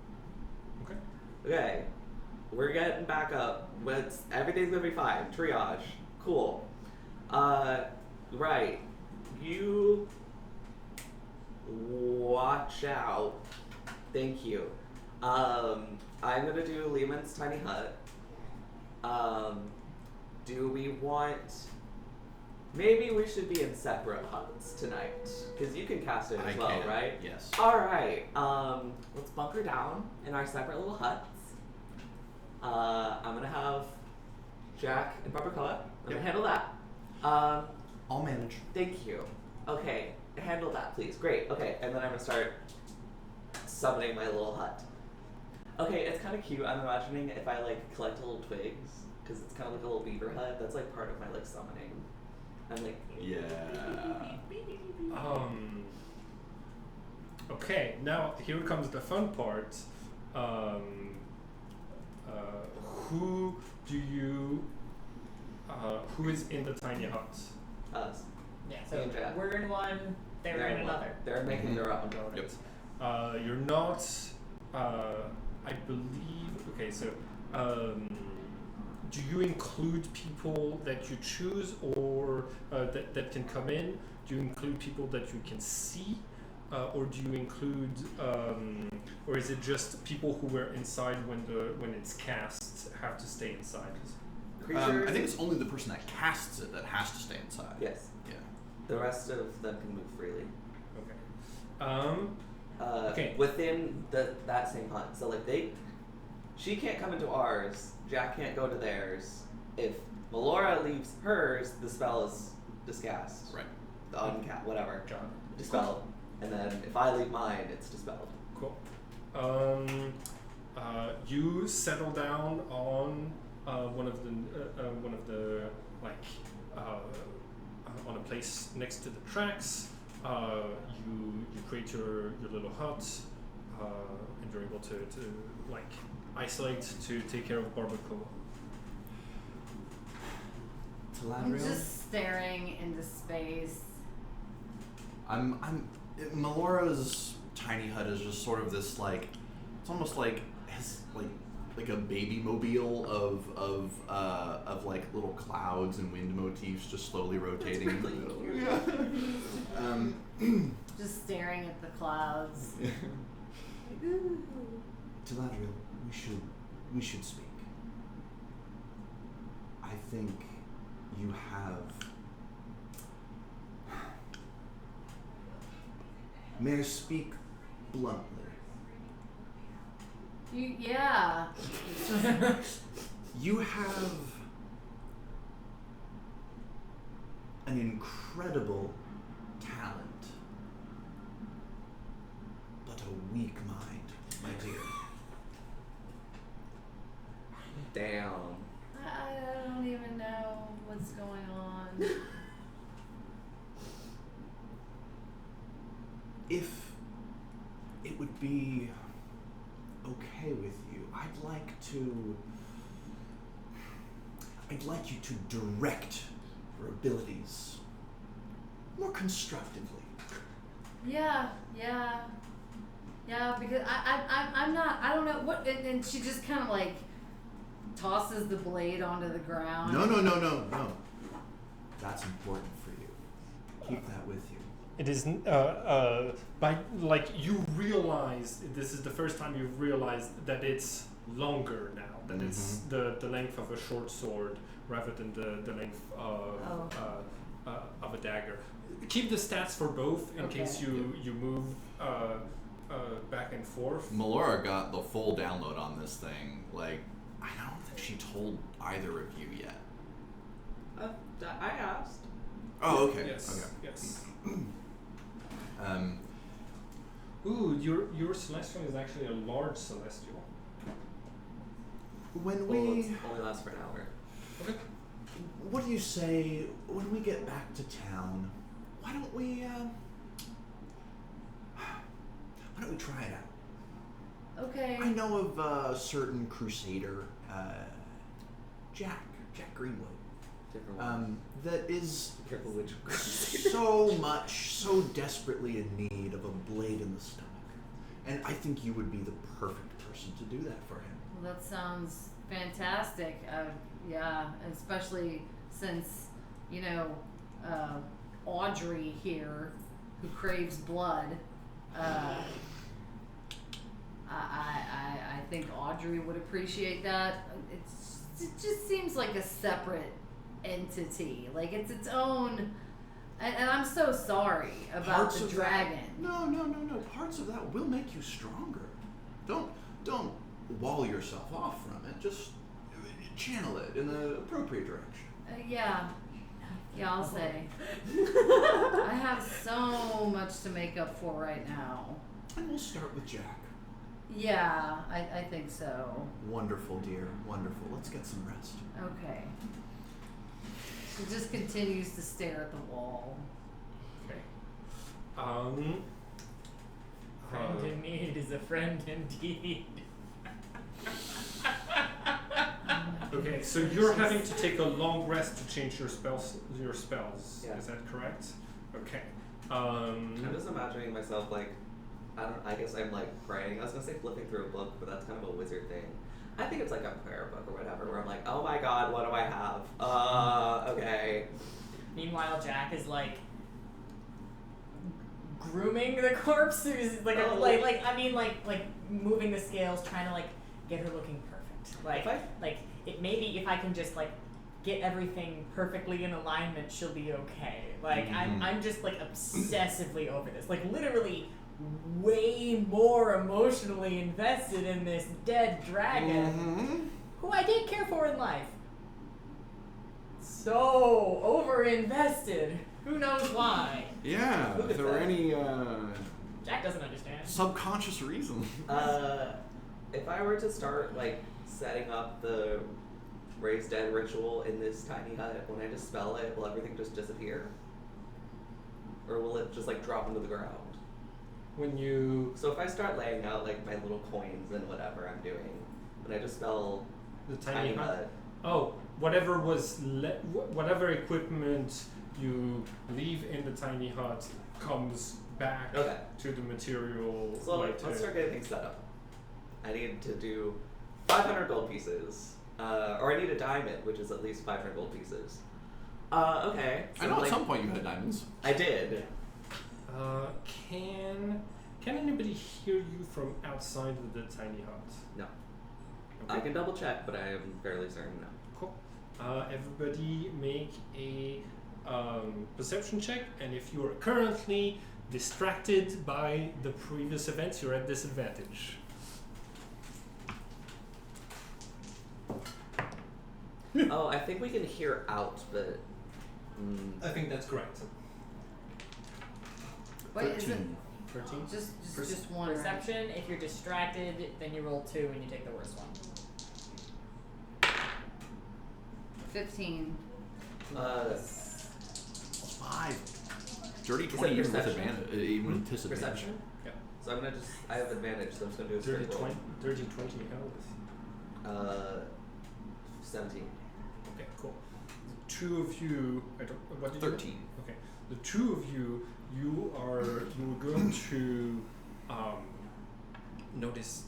Okay. Okay, we're getting back up. Everything's gonna be fine. Triage. Cool. Right. You watch out. Thank you. I'm gonna do Lehman's tiny hut. Do we want... Maybe we should be in separate huts tonight. Because you can cast it as well, right? Yes. Alright. Let's bunker down in our separate little huts. I'm gonna have Jack and Barbacoa. I'm gonna handle that. I'll manage. Thank you. Okay, handle that, please. Great. Okay, and then I'm gonna start summoning my little hut. Okay, it's kind of cute. I'm imagining if I like collect little twigs, because it's kind of like a little beaver hut. That's like part of my like summoning. I'm like, Yeah. Okay, now here comes the fun part. Who is in the tiny hut? us. Yeah, Me so and Jack. we're in one, they're in another. They're making their own. Yep. You're not. I believe. Okay, so do you include people that you choose, or that can come in? Do you include people that you can see, or do you include, or is it just people who were inside when it's cast have to stay inside? Creatures. I think it's only the person that casts it that has to stay inside. Yes. Yeah. The rest of them can move freely. Okay. Okay. Within that same hut. So like she can't come into ours. Jack can't go to theirs. If Melora leaves hers, the spell is discast. Right. The uncast, whatever. John. Dispelled. And then if I leave mine, it's dispelled. Cool. You settle down on one of the on a place next to the tracks. You create your little hut, and you're able to like isolate to take care of Barbacoa. I'm just staring into space. Melora's tiny hut is just sort of this like, it's almost like has like a baby mobile of like little clouds and wind motifs just slowly rotating. That's really cute. Just staring at the clouds. Taladriel, we should speak. I think you have... May I speak bluntly? Yeah. You have an incredible talent, but a weak mind, my dear. Damn. I don't even know what's going on. If it would be okay with you, I'd like you to direct your abilities more constructively. Yeah, because I'm not, I don't know what, and she just kind of like tosses the blade onto the ground. No. That's important for you. Keep that with you. It is by like you realize this is the first time you've realized that it's longer now. That it's the length of a short sword rather than the length of a dagger. Keep the stats for both in case you move back and forth. Melora got the full download on this thing. Like, I don't think she told either of you yet. I asked. Oh, okay. Yes. Okay. Yes. Um, your celestial is actually a large celestial. When Well, we... it only lasts for an hour. Okay. What do you say, when we get back to town, why don't we try it out? Okay. I know of a certain crusader, Jack Greenwood, Different one. that is Careful which. so desperately in need of a blade in the stomach. And I think you would be the perfect person to do that for him. Well, that sounds fantastic. Yeah, especially since, you know, Audrey here, who craves blood, I think Audrey would appreciate that. It just seems like a separate entity. Like it's its own. And I'm so sorry about Parts the of dragon. That, no. Parts of that will make you stronger. Don't wall yourself off from it. Just channel it in the appropriate direction. Yeah, I'll say. I have so much to make up for right now. And we'll start with Jack. Yeah, I think so. Wonderful, dear. Wonderful. Let's get some rest. Okay. He just continues to stare at the wall. Okay. Friend in need is a friend indeed. Okay, so you're having to take a long rest to change your spells. Yeah. Is that correct? Okay. I'm just imagining myself like, I guess I'm like praying. I was gonna say flipping through a book, but that's kind of a wizard thing. I think it's like a prayer book or whatever, where I'm like, oh my god, what do I have? Okay. Meanwhile, Jack is like grooming the corpse. Who's like, Oh. like moving the scales, trying to like get her looking perfect. Like it maybe if I can just like get everything perfectly in alignment, she'll be okay. Like I'm just like obsessively over this. Like literally way more emotionally invested in this dead dragon who I did care for in life. So over invested. Who knows why? Yeah, Look if at there were that. any Jack doesn't understand. subconscious reason. If I were to start like setting up the raise dead ritual in this tiny hut, when I just spell it, will everything just disappear? Or will it just like drop into the ground? When you So if I start laying out like my little coins and whatever I'm doing, when I just spell the tiny hut, Oh, whatever was whatever equipment you leave in the tiny hut comes back Okay. to the material. so let's start getting things set up. I need to do 500 gold pieces, or I need a diamond, which is at least 500 gold pieces. Okay. So I know like, at some point you had diamonds. I did. Can anybody hear you from outside of the tiny hut? No. Okay. I can double check, but I am fairly certain no. Cool. Everybody make a perception check, and if you are currently distracted by the previous events, you're at disadvantage. Oh, I think we can hear out, but. I think that's correct. Wait, is it 13? just one? Right? Perception, if you're distracted, then you roll 2 and you take the worst one. 15. 5. Dirty You 20 said even with perception? advantage, even with disadvantage. Perception? Yeah. So I'm gonna just. I have advantage, so I'm just gonna do a straight roll. 20, how is 17. Okay, cool. The two of you, what did 13. you Okay, the two of you, you're going to notice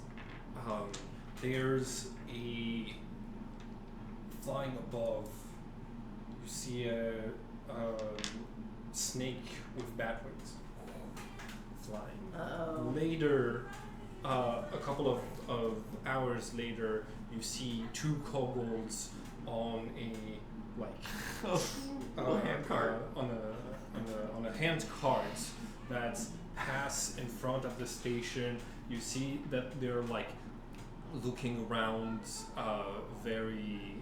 there's a flying above. You see a snake with bat wings flying. Uh-oh. Later, a couple of hours later, you see 2 kobolds on a hand cart. on a hand cart that pass in front of the station. You see that they're like looking around, very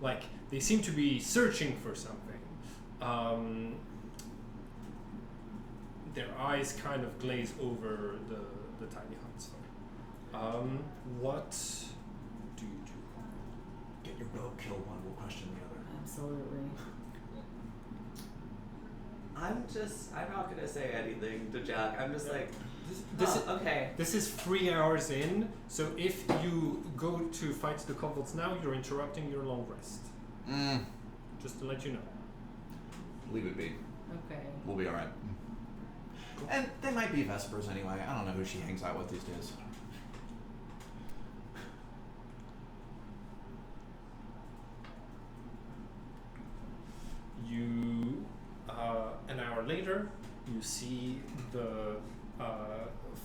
like they seem to be searching for something. Their eyes kind of glaze over the tiny huts. What do you do? Get your bow, kill one, we'll question the other. Absolutely. I'm not gonna say anything to Jack. I'm just like, okay. This is 3 hours in, so if you go to fight the kobolds now, you're interrupting your long rest. Just to let you know. Leave it be. Okay. We'll be alright. And they might be Vespers anyway. I don't know who she hangs out with these days. you an hour later, you see the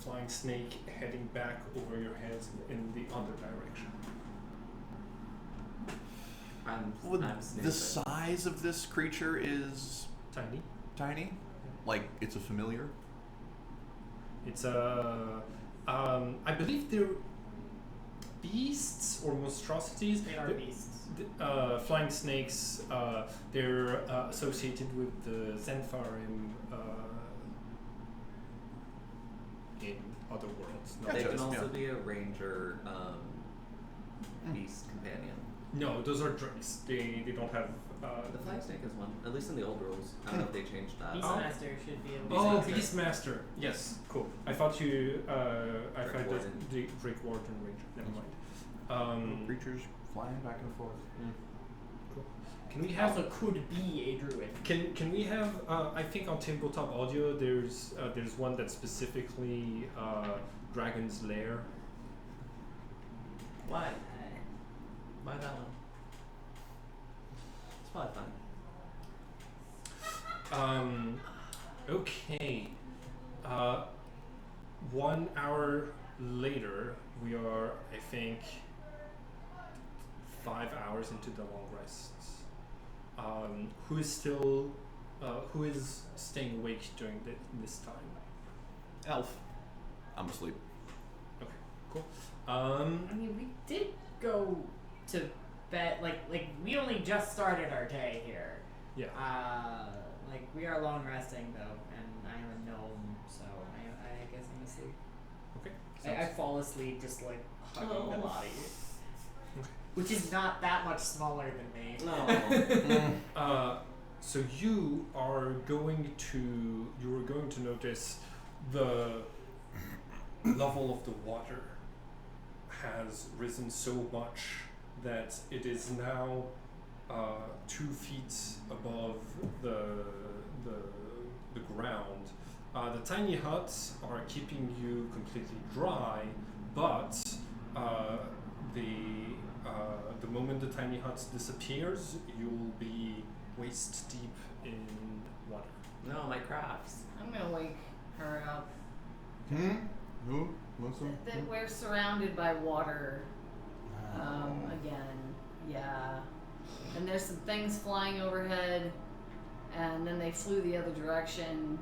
flying snake heading back over your heads in the other direction. I'm The snooping. size of this creature is Tiny. tiny? Like, it's a familiar? It's I believe they're beasts or monstrosities. They are The- beasts. Flying snakes, they're associated with the Xanfarim in other worlds. not They Gotcha. can just- also be a ranger beast companion. No, those are drakes. They don't have. The flag snake is one, at least in the old rules. I don't know if they changed that. Beastmaster should be able to. Oh, Beastmaster. Beastmaster. Yes, cool. I thought you. I Drake thought Warden. that the Drake Warden Ranger. Never mind. Creatures flying back and forth. Can we have? Also could be a druid. Can we have? I think on tabletop audio, there's one that's specifically Dragon's Lair. Why? Why that one? It's probably fine. Okay. 1 hour later, we are, I think, 5 hours into the long rests. Who is still, who is staying awake during this time? Elf. I'm asleep. Okay, cool. I mean, we did go to bed. Like we only just started our day here. Yeah. Like we are long resting though, and I am a gnome, so I guess I'm asleep. Okay. I fall asleep just like hugging the Oh. body, which is not that much smaller than me. No. So you are going to notice the level of the water has risen so much that it is now 2 feet above the ground. The tiny huts are keeping you completely dry, but the moment the tiny hut disappears, you'll be waist deep in water. No, my crafts. I'm gonna wake her up. Who? What's That we're surrounded by water again. Yeah. And there's some things flying overhead, and then they flew the other direction.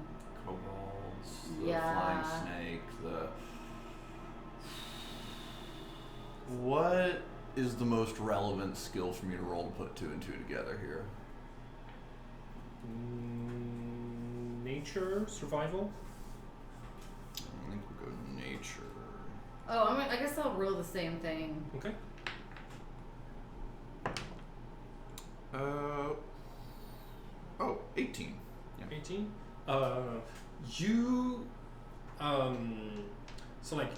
Kobolds, the Yeah. flying snake, the... What is the most relevant skill for me to roll to put 2 and 2 together here? Nature, survival. I think we'll go nature. Oh, I guess I'll roll the same thing. Okay. Oh, 18. Yeah. 18. You so like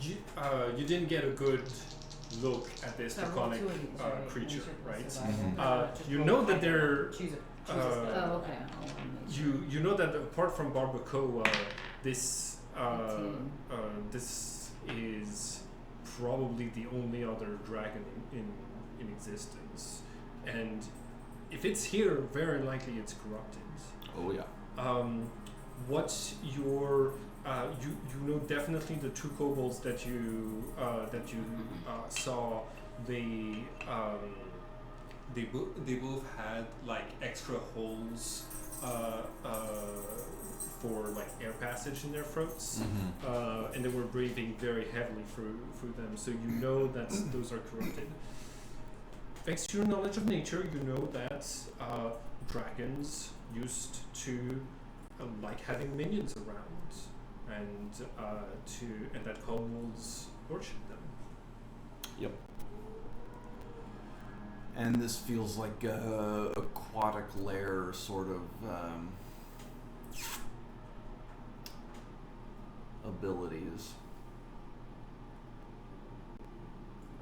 you didn't get a good look at this So roll draconic 2 of these, right? creature, Nature plus right? survival. Just You roll know that either. they're Choose a Oh, okay. Hold on, make sure. you know that apart from barbacoa, this 18. this is probably the only other dragon in existence, and if it's here, very likely it's corrupted. Oh, yeah. What's your you know definitely the 2 kobolds that you saw, they both had like extra holes for like air passage in their throats, and they were breathing very heavily through them. So you know that those are corrupted. Thanks to your knowledge of nature, you know that dragons used to like having minions around, and that kobolds worship them. Yep. And this feels like a aquatic lair sort of abilities.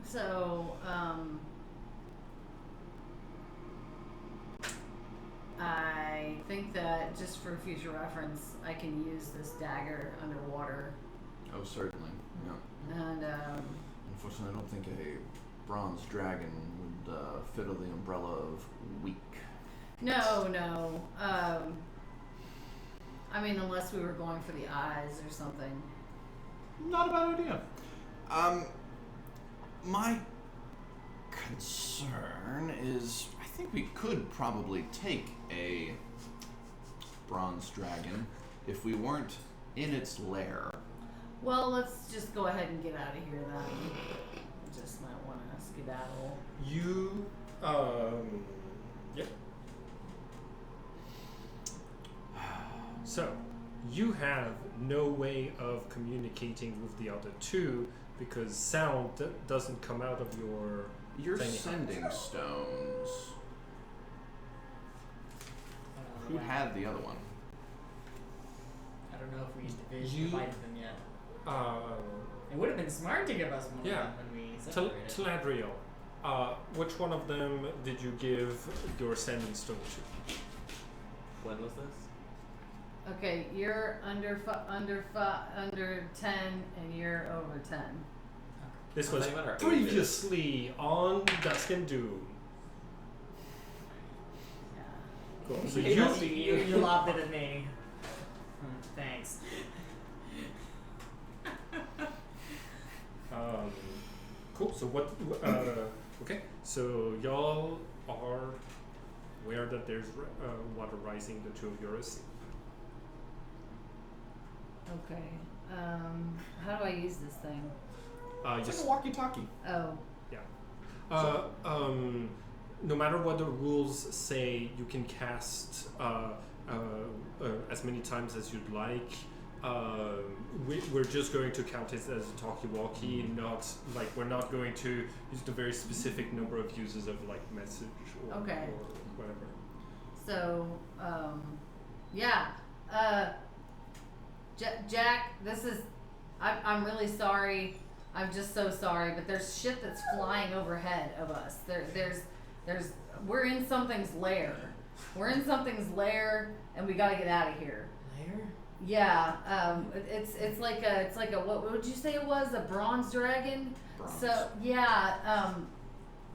So, I think that just for future reference, I can use this dagger underwater. Oh, certainly. Yeah. And, Unfortunately, I don't think a bronze dragon would fit under the umbrella of weak. No. I mean, unless we were going for the eyes or something. Not a bad idea. My concern is I think we could probably take a bronze dragon if we weren't in its lair. Well, let's just go ahead and get out of here then. Just might want to skedaddle. You, yeah. So, you have no way of communicating with the other two because sound doesn't come out of your tiny sending hand. stones. Who had the other one? I don't know if we You- divided them yet. It would have been smart to give us one Yeah. of them when we separated. Teladriel, which one of them did you give your sending stone to? When was this? Okay, you're under 10, and you're over 10. This I was thought you meant our previously on Dusk and Doom. Yeah. Cool. So You lobbed it at me. Thanks. Cool. So what? Okay. So y'all are aware that there's water rising. The two of you are asleep. Okay. How do I use this thing? Just walkie-talkie. Oh. no matter what the rules say, you can cast as many times as you'd like. We're just going to count it as a talkie-walkie, not like we're not going to use the very specific number of uses of like message or, Okay. or whatever. So, yeah. Jack, this is. I'm really sorry. I'm just so sorry, but there's shit that's flying overhead of us. There's. We're in something's lair. We're in something's lair, and we gotta get out of here. Lair? Yeah. It's like a what would you say it was? A bronze dragon. Bronze. So yeah.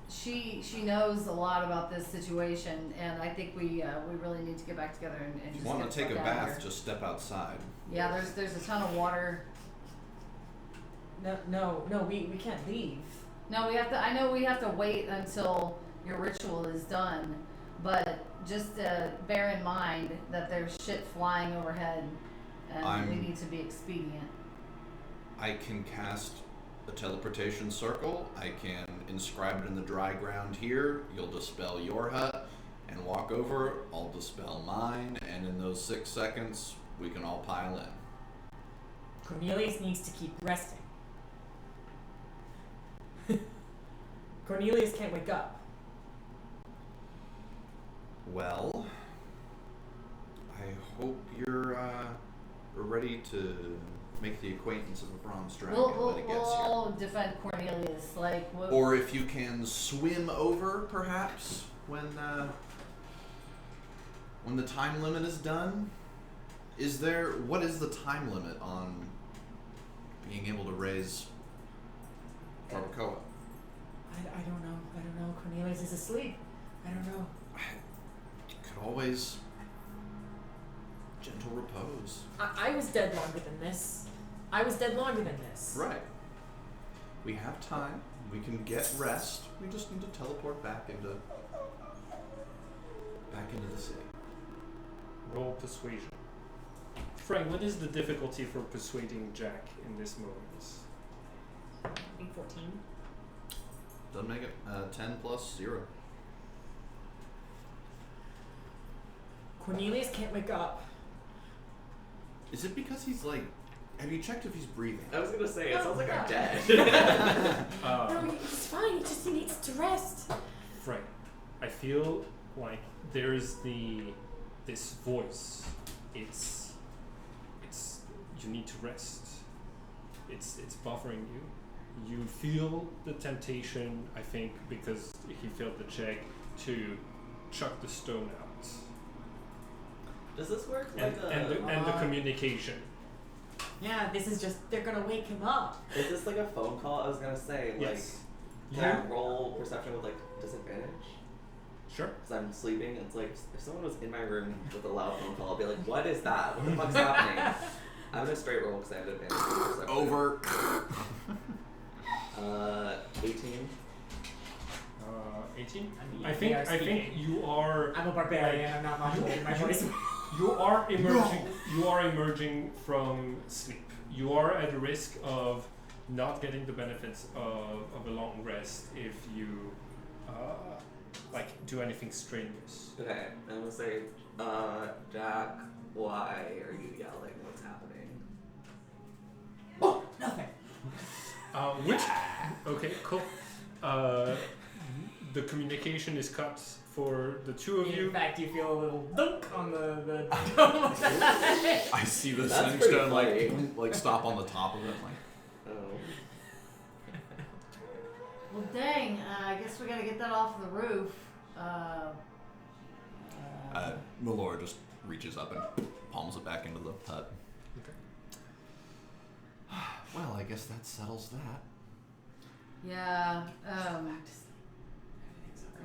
She knows a lot about this situation, and I think we really need to get back together and If just you want get to take the a fuck out of bath, here. just step outside. Yeah, there's a ton of water. No, we can't leave. No, we have to. I know we have to wait until your ritual is done, but just bear in mind that there's shit flying overhead, and we need to be expedient. I can cast a teleportation circle. I can inscribe it in the dry ground here. You'll dispel your hut and walk over. I'll dispel mine, and in those 6 seconds, we can all pile in. Cornelius needs to keep resting. Cornelius can't wake up. Well, I hope you're ready to make the acquaintance of a bronze dragon when it gets We'll here. all defend Cornelius. Like, Or if you can swim over, perhaps, when the time limit is done. What is the time limit on being able to raise barbacoa? I don't know. Cornelius is asleep. I don't know. You could always gentle repose. I was dead longer than this. Right. We have time. We can get rest. We just need to teleport back into the city. Roll persuasion. Frank, what is the difficulty for persuading Jack in this moment? I think 14. Doesn't make it 10 plus 0. Cornelius can't wake up. Is it because he's like? Have you checked if he's breathing? I was gonna say, it sounds like I'm dead. No, he's fine. He just needs to rest. Frank, I feel like there's this voice. It's you need to rest. It's bothering you. You feel the temptation, I think, because he failed the check, to chuck the stone out. Does this work And, like and the communication. Yeah, this is just, they're gonna wake him up. Is this like a phone call? I was gonna say, like, Yes. can I roll perception with like disadvantage? Sure. Because I'm sleeping. It's like if someone was in my room with a loud phone call, I'd be like, "What is that? What the fuck's happening?" I'm gonna straight roll because I have advantage. Over. 18. 18. mean, I we think are I think speaking. you are. I'm a barbarian. I'm not modulating my voice. You are emerging. You are emerging from sleep. You are at risk of not getting the benefits of a long rest if you do anything strenuous. Okay, I'm gonna say, Jack, why are you yelling? What's happening? Oh, nothing. Okay, cool. The communication is cut for the two of you. In fact, you feel a little dunk on the I see the That's pretty sunstone funny. like stop on the top of it. Like, Oh. Well, dang. I guess we gotta get that off the roof. Melora just reaches up and palms it back into the hut. Okay. Well, I guess that settles that. Yeah.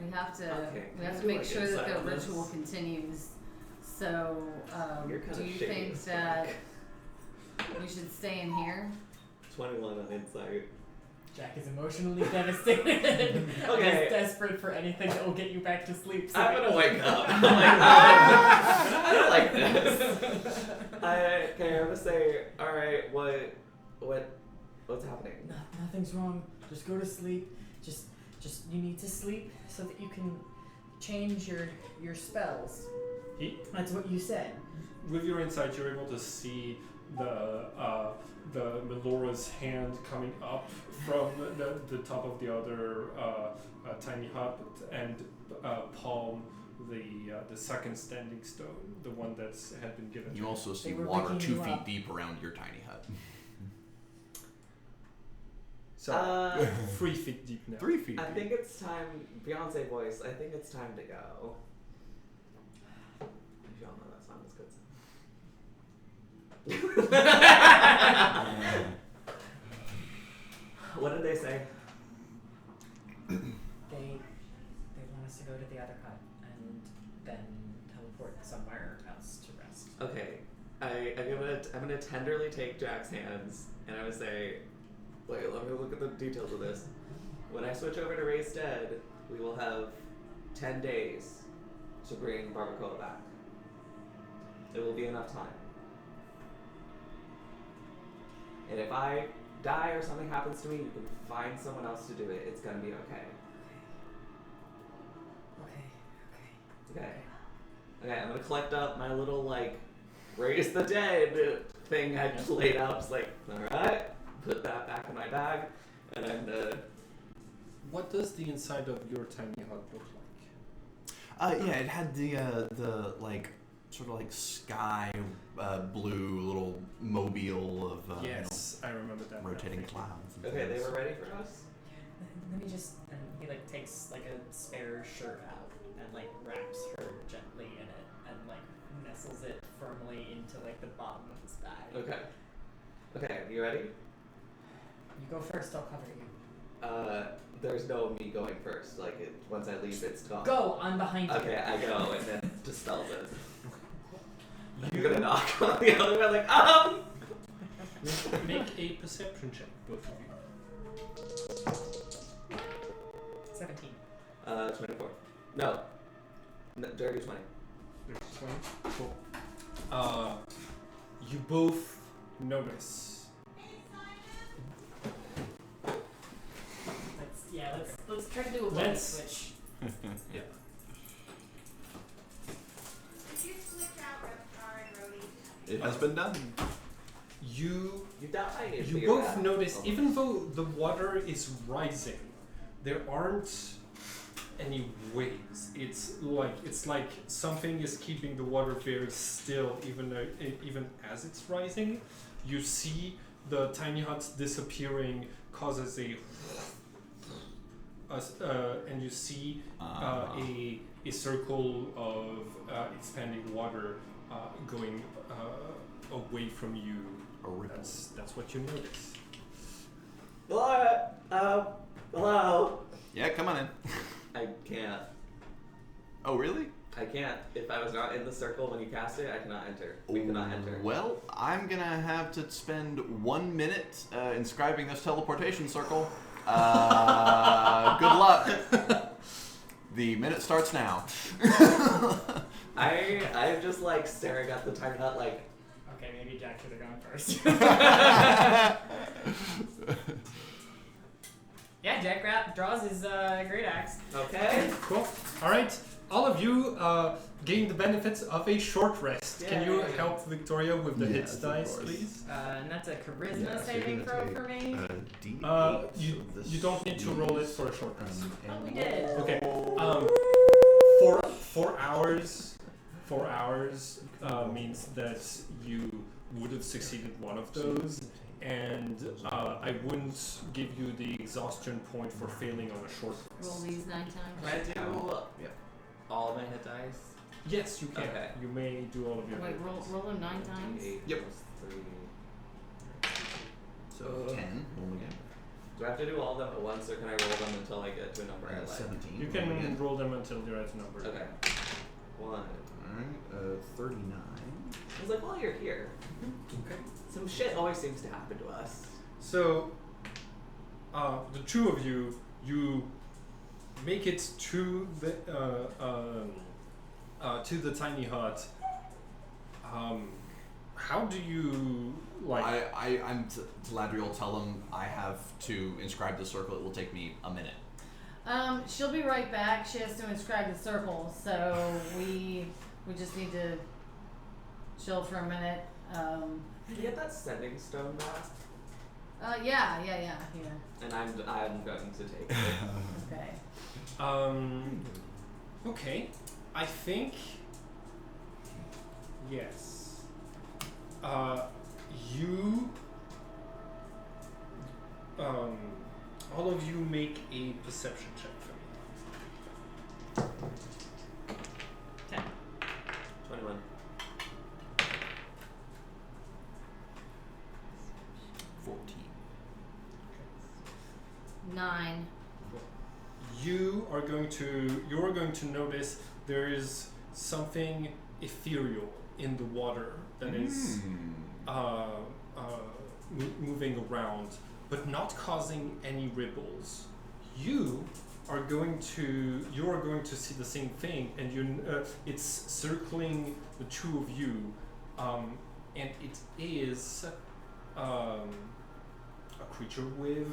We have to. Okay, We have can to I do, make like, sure that insight the on this? ritual continues. So, You're kinda do you shady think as that we should stay in here? 21 on insight. Jack is emotionally devastated. Okay. He's desperate for anything that will get you back to sleep. So I'm gonna wake up. I'm like, I don't like this. Okay, I'm gonna say, alright, what's happening? Nothing's wrong. Just go to sleep. Just you need to sleep so that you can change your spells. That's what you said. With your insight, you're able to see the Melora's hand coming up from the top of the other tiny hut and palm the second standing stone, the one that's had been given. You also see They were water waking 2 you feet up. deep around your tiny hut. So 3 feet deep now. 3 feet I deep. think it's time, Beyonce voice, I think it's time to go. If y'all know that song, it's good. What did they say? They want us to go to the other hut and then teleport somewhere else to rest. Okay, I'm gonna tenderly take Jack's hands and I'm gonna say, wait, let me look at the details of this. When I switch over to Raised Dead, we will have 10 days to bring Barbacoa back. It will be enough time. And if I die or something happens to me, you can find someone else to do it. It's gonna be okay. Okay. Okay, I'm gonna collect up my little, like, raise the dead thing I just laid out. Just like, alright, put that back in my bag, and I'm gonna... What does the inside of your tiny hut look like? Yeah, it had the like sort of like sky blue little mobile of Yes, I remember that. rotating now. clouds. And Okay, they things. were ready for us? Let me just. And he like takes like a spare shirt out and like wraps her gently in it and like nestles it firmly into like the bottom of his bag. Okay. Okay, you ready? You go first. I'll cover you. There's no me going first. Like, once I leave, it's gone. Go. I'm behind you. Okay, I go, and then dispels it. I'm gonna knock on the other one, like, Make a perception check, both of you. 17. 24. No, dirty 20. There's 20. Cool. You both notice. Let's try to do a button Let's- switch. Yeah. It has been done. You You died. You both notice, even though the water is rising, there aren't any waves. It's like something is keeping the water very still, even as it's rising. You see the tiny huts disappearing, causes and you see a circle of expanding water going away from you. A ripple. That's what you notice. Hello? Yeah, come on in. I can't. Oh, really? I can't. If I was not in the circle when you cast it, I cannot enter. We cannot enter. Well, I'm gonna have to spend 1 minute inscribing this teleportation circle. Good luck. The minute starts now. I'm just like staring at the tiny hut like, Okay, maybe Jack should have gone first. Yeah, Jack draws his great axe. okay. Cool. All right. All of you gain the benefits of a short rest. Can you Yay. help Victoria with the hits Yes, of dice, course. please? And that's a charisma Yeah, so saving you're throw gonna for me. D8 You of this don't need to roll it for a short rest. Oh, we did. Okay. 4 hours. 4 hours means that you would have succeeded one of those, and I wouldn't give you the exhaustion point for failing on a short Roll rest. these 9 times. Can I do Yep. all my hit dice? Yes, you can. Okay. You may do all of your. Wait, roll them 9 times. D8 Yep. plus 3. So 10. Roll again. Do I have to do all of them at once, or can I roll them until I get to a number I like? 17. You roll can again. roll them until you're at a number. Okay. 1. Alright, 39. I was like, while you're here, Okay. some shit always seems to happen to us. So, the two of you, you make it to the tiny hut. How do you like? I'm Taladriel will tell him I have to inscribe the circle. It will take me a minute. She'll be right back. She has to inscribe the circle, so we just need to chill for a minute. Did you get that sending stone back? Yeah. Here. And I'm going to take it. Okay. Okay. I think. Yes. You. All of you make a perception check for me. 10. 21. 14. 9. You are going to notice there is something ethereal in the water that is moving around, but not causing any ripples. You are going to see the same thing, and it's circling the two of you, and it is a creature with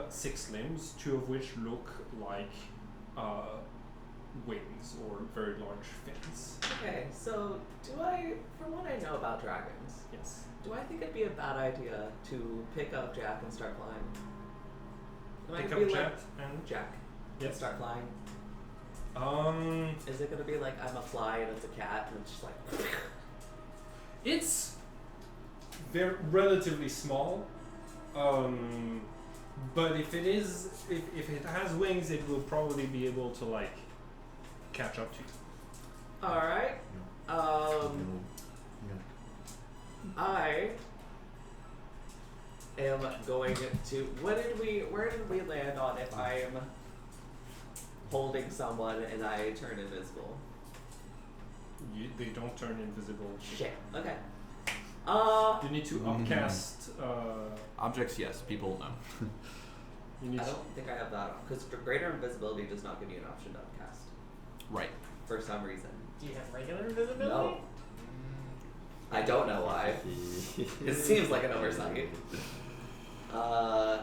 6 limbs, 2 of which look like wings or very large fins. Okay, so from what I know about dragons, Yes. do I think it'd be a bad idea to pick up Jack and start flying? Am I Pick gonna up be Jack like and Jack and yes. start flying? Is it gonna be like I'm a fly and it's a cat and it's just like It's relatively small, but if it has wings, it will probably be able to like catch up to you. Alright. I am going to where did we land on if I'm holding someone and I turn invisible? They don't turn invisible. Shit. Okay. You need to upcast. Objects, yes. People, no. You need I to, don't think I have that because greater invisibility does not give you an option to upcast Right. for some reason. Do you have regular invisibility? No. I don't know why. It seems like an oversight. I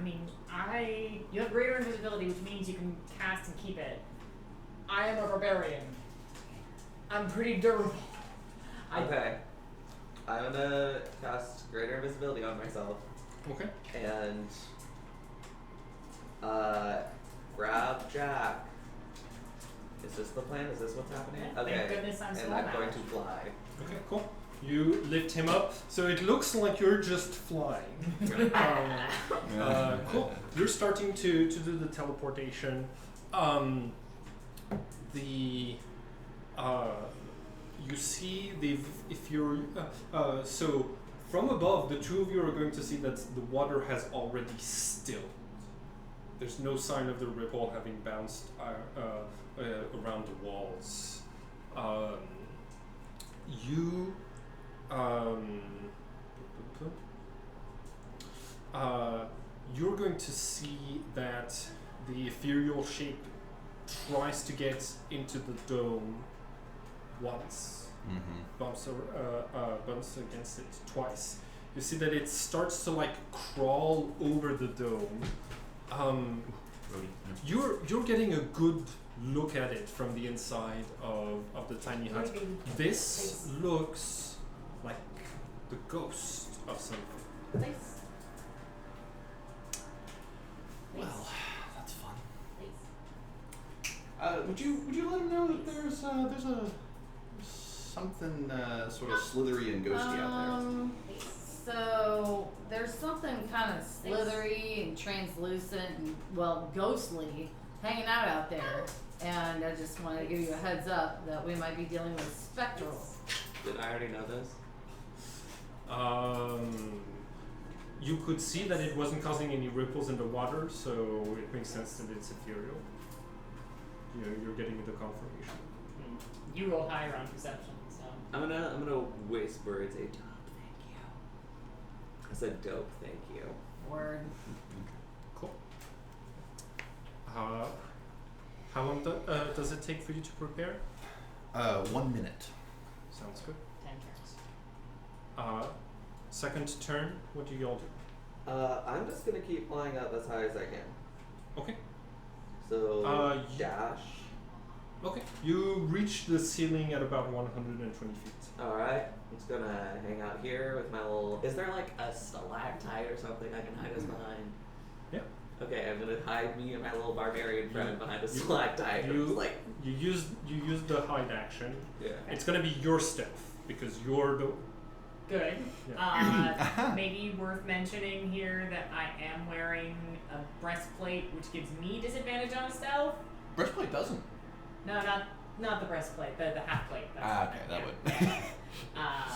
mean, you have greater invisibility, which means you can cast and keep it. I am a barbarian. I'm pretty durable. Okay. I'm gonna cast greater invisibility on myself okay. and grab Jack. Is this the plan? Is this what's happening? Yeah, Okay. thank goodness I'm and small I'm now. going to fly. Okay. Cool. You lift him up, so it looks like you're just flying. Cool. You're starting to do the teleportation. You see if you're so from above, the two of you are going to see that the water has already stilled. there's no sign of the ripple having bounced around the walls. You're going to see that the ethereal shape tries to get into the dome once, bumps against it twice. You see that it starts to like crawl over the dome. You're getting a good look at it from the inside of the tiny hut. This looks like the ghost of something. Nice. Well, that's fun. Would you let him know that there's something sort of slithery and ghosty out there? So there's something kind of slithery and translucent and, well, ghostly hanging out there. And I just wanted to give you a heads up that we might be dealing with spectral. Did I already know this? You could see that it wasn't causing any ripples in the water, so it makes sense that it's ethereal. You're getting the confirmation. You roll higher on perception, so. I'm gonna whisper. It's a dope. Thank you. I said dope. Thank you. Word. Cool. How long does it take for you to prepare? 1 minute. Sounds good. 10 turns. Second turn, what do y'all do? I'm just gonna keep flying up as high as I can. Okay. So dash. Okay. You reach the ceiling at about 120 feet. All right. I'm just gonna hang out here with my little. Is there like a stalactite or something I can hide us behind? Yeah. Okay, I'm gonna hide me and my little barbarian friend behind a stalactite. You like. you use the hide action. Yeah. It's gonna be your stealth because you're the. Good. Yeah. Maybe worth mentioning here that I am wearing a breastplate, which gives me disadvantage on stealth. Breastplate doesn't. No, not the breastplate, the half plate. Okay, that would.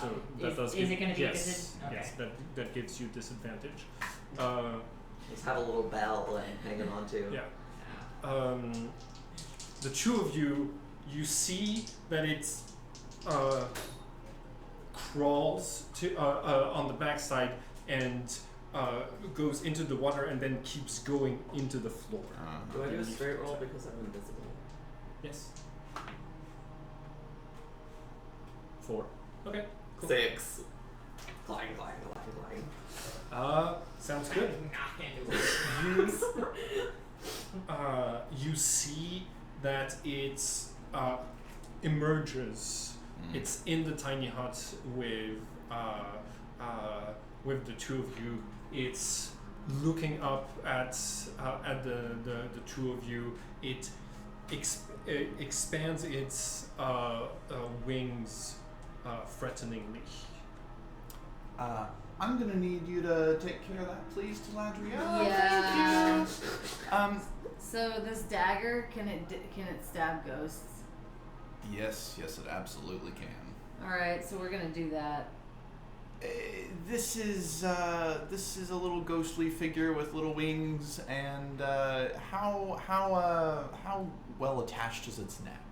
So that does is it going to be yes, okay. yes, that gives you disadvantage. Just have a little bell and hanging on to. Yeah. The two of you see that it's crawls to on the backside and goes into the water and then keeps going into the floor. Do I do a straight roll because I'm invisible? Yes. 4. Okay. Cool. 6. Clang, clang, clang, clang. Sounds good. Knock into it. You see that it emerges. It's in the tiny hut with the two of you. It's looking up at the two of you. It expands its wings threateningly. I'm gonna need you to take care of that, please, Taladria. Yeah. Thank you. So this dagger, can it stab ghosts? Yes, it absolutely can. All right, so we're gonna do that. This is a little ghostly figure with little wings, and how well attached is its neck?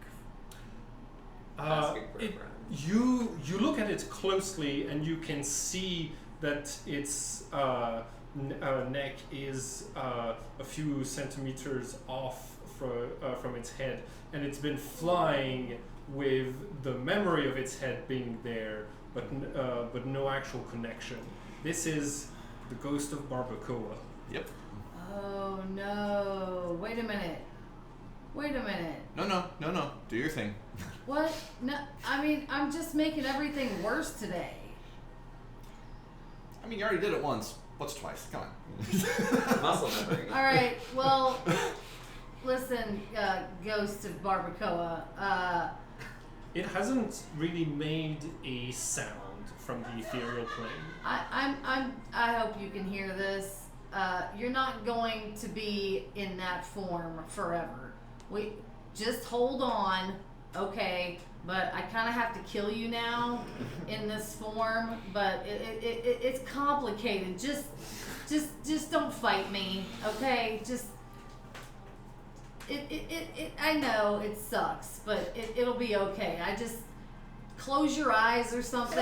Asking for a friend. You look at it closely, and you can see that its neck is a few centimeters off from its head, and it's been flying with the memory of its head being there, but no actual connection. This is the ghost of Barbacoa. Yep. Oh no! Wait a minute. No. Do your thing. What? No, I mean, I'm just making everything worse today. I mean, you already did it once. What's twice? Come on. Muscle memory. All right. Well, listen, ghost of Barbacoa. It hasn't really made a sound from the ethereal plane. I hope you can hear this. You're not going to be in that form forever. We just hold on, okay? But I kind of have to kill you now in this form. But it's complicated. Just don't fight me, okay? Just I know it sucks, but it'll be okay. I just close your eyes or something,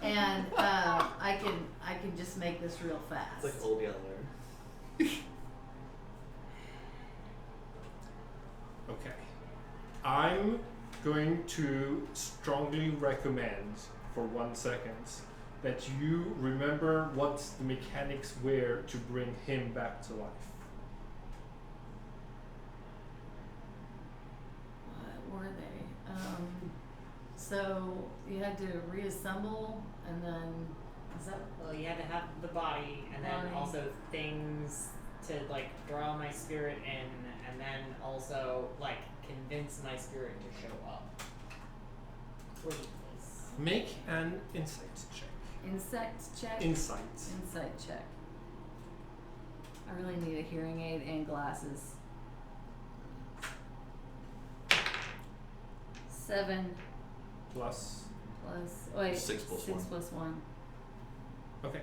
and I can just make this real fast. It's like Old Yeller. Okay. I'm going to strongly recommend for 1 second that you remember what the mechanics were to bring him back to life. What were they? So you had to reassemble, and then is that? Well, you had to have the body, and then Body. also things to like draw my spirit in, and then also like convince my spirit to show up. Please. Make an insight check. Insect check. Insight. Insight check. I really need a hearing aid and glasses. 7 Plus. wait. 6 plus 6 1. plus 1. Okay.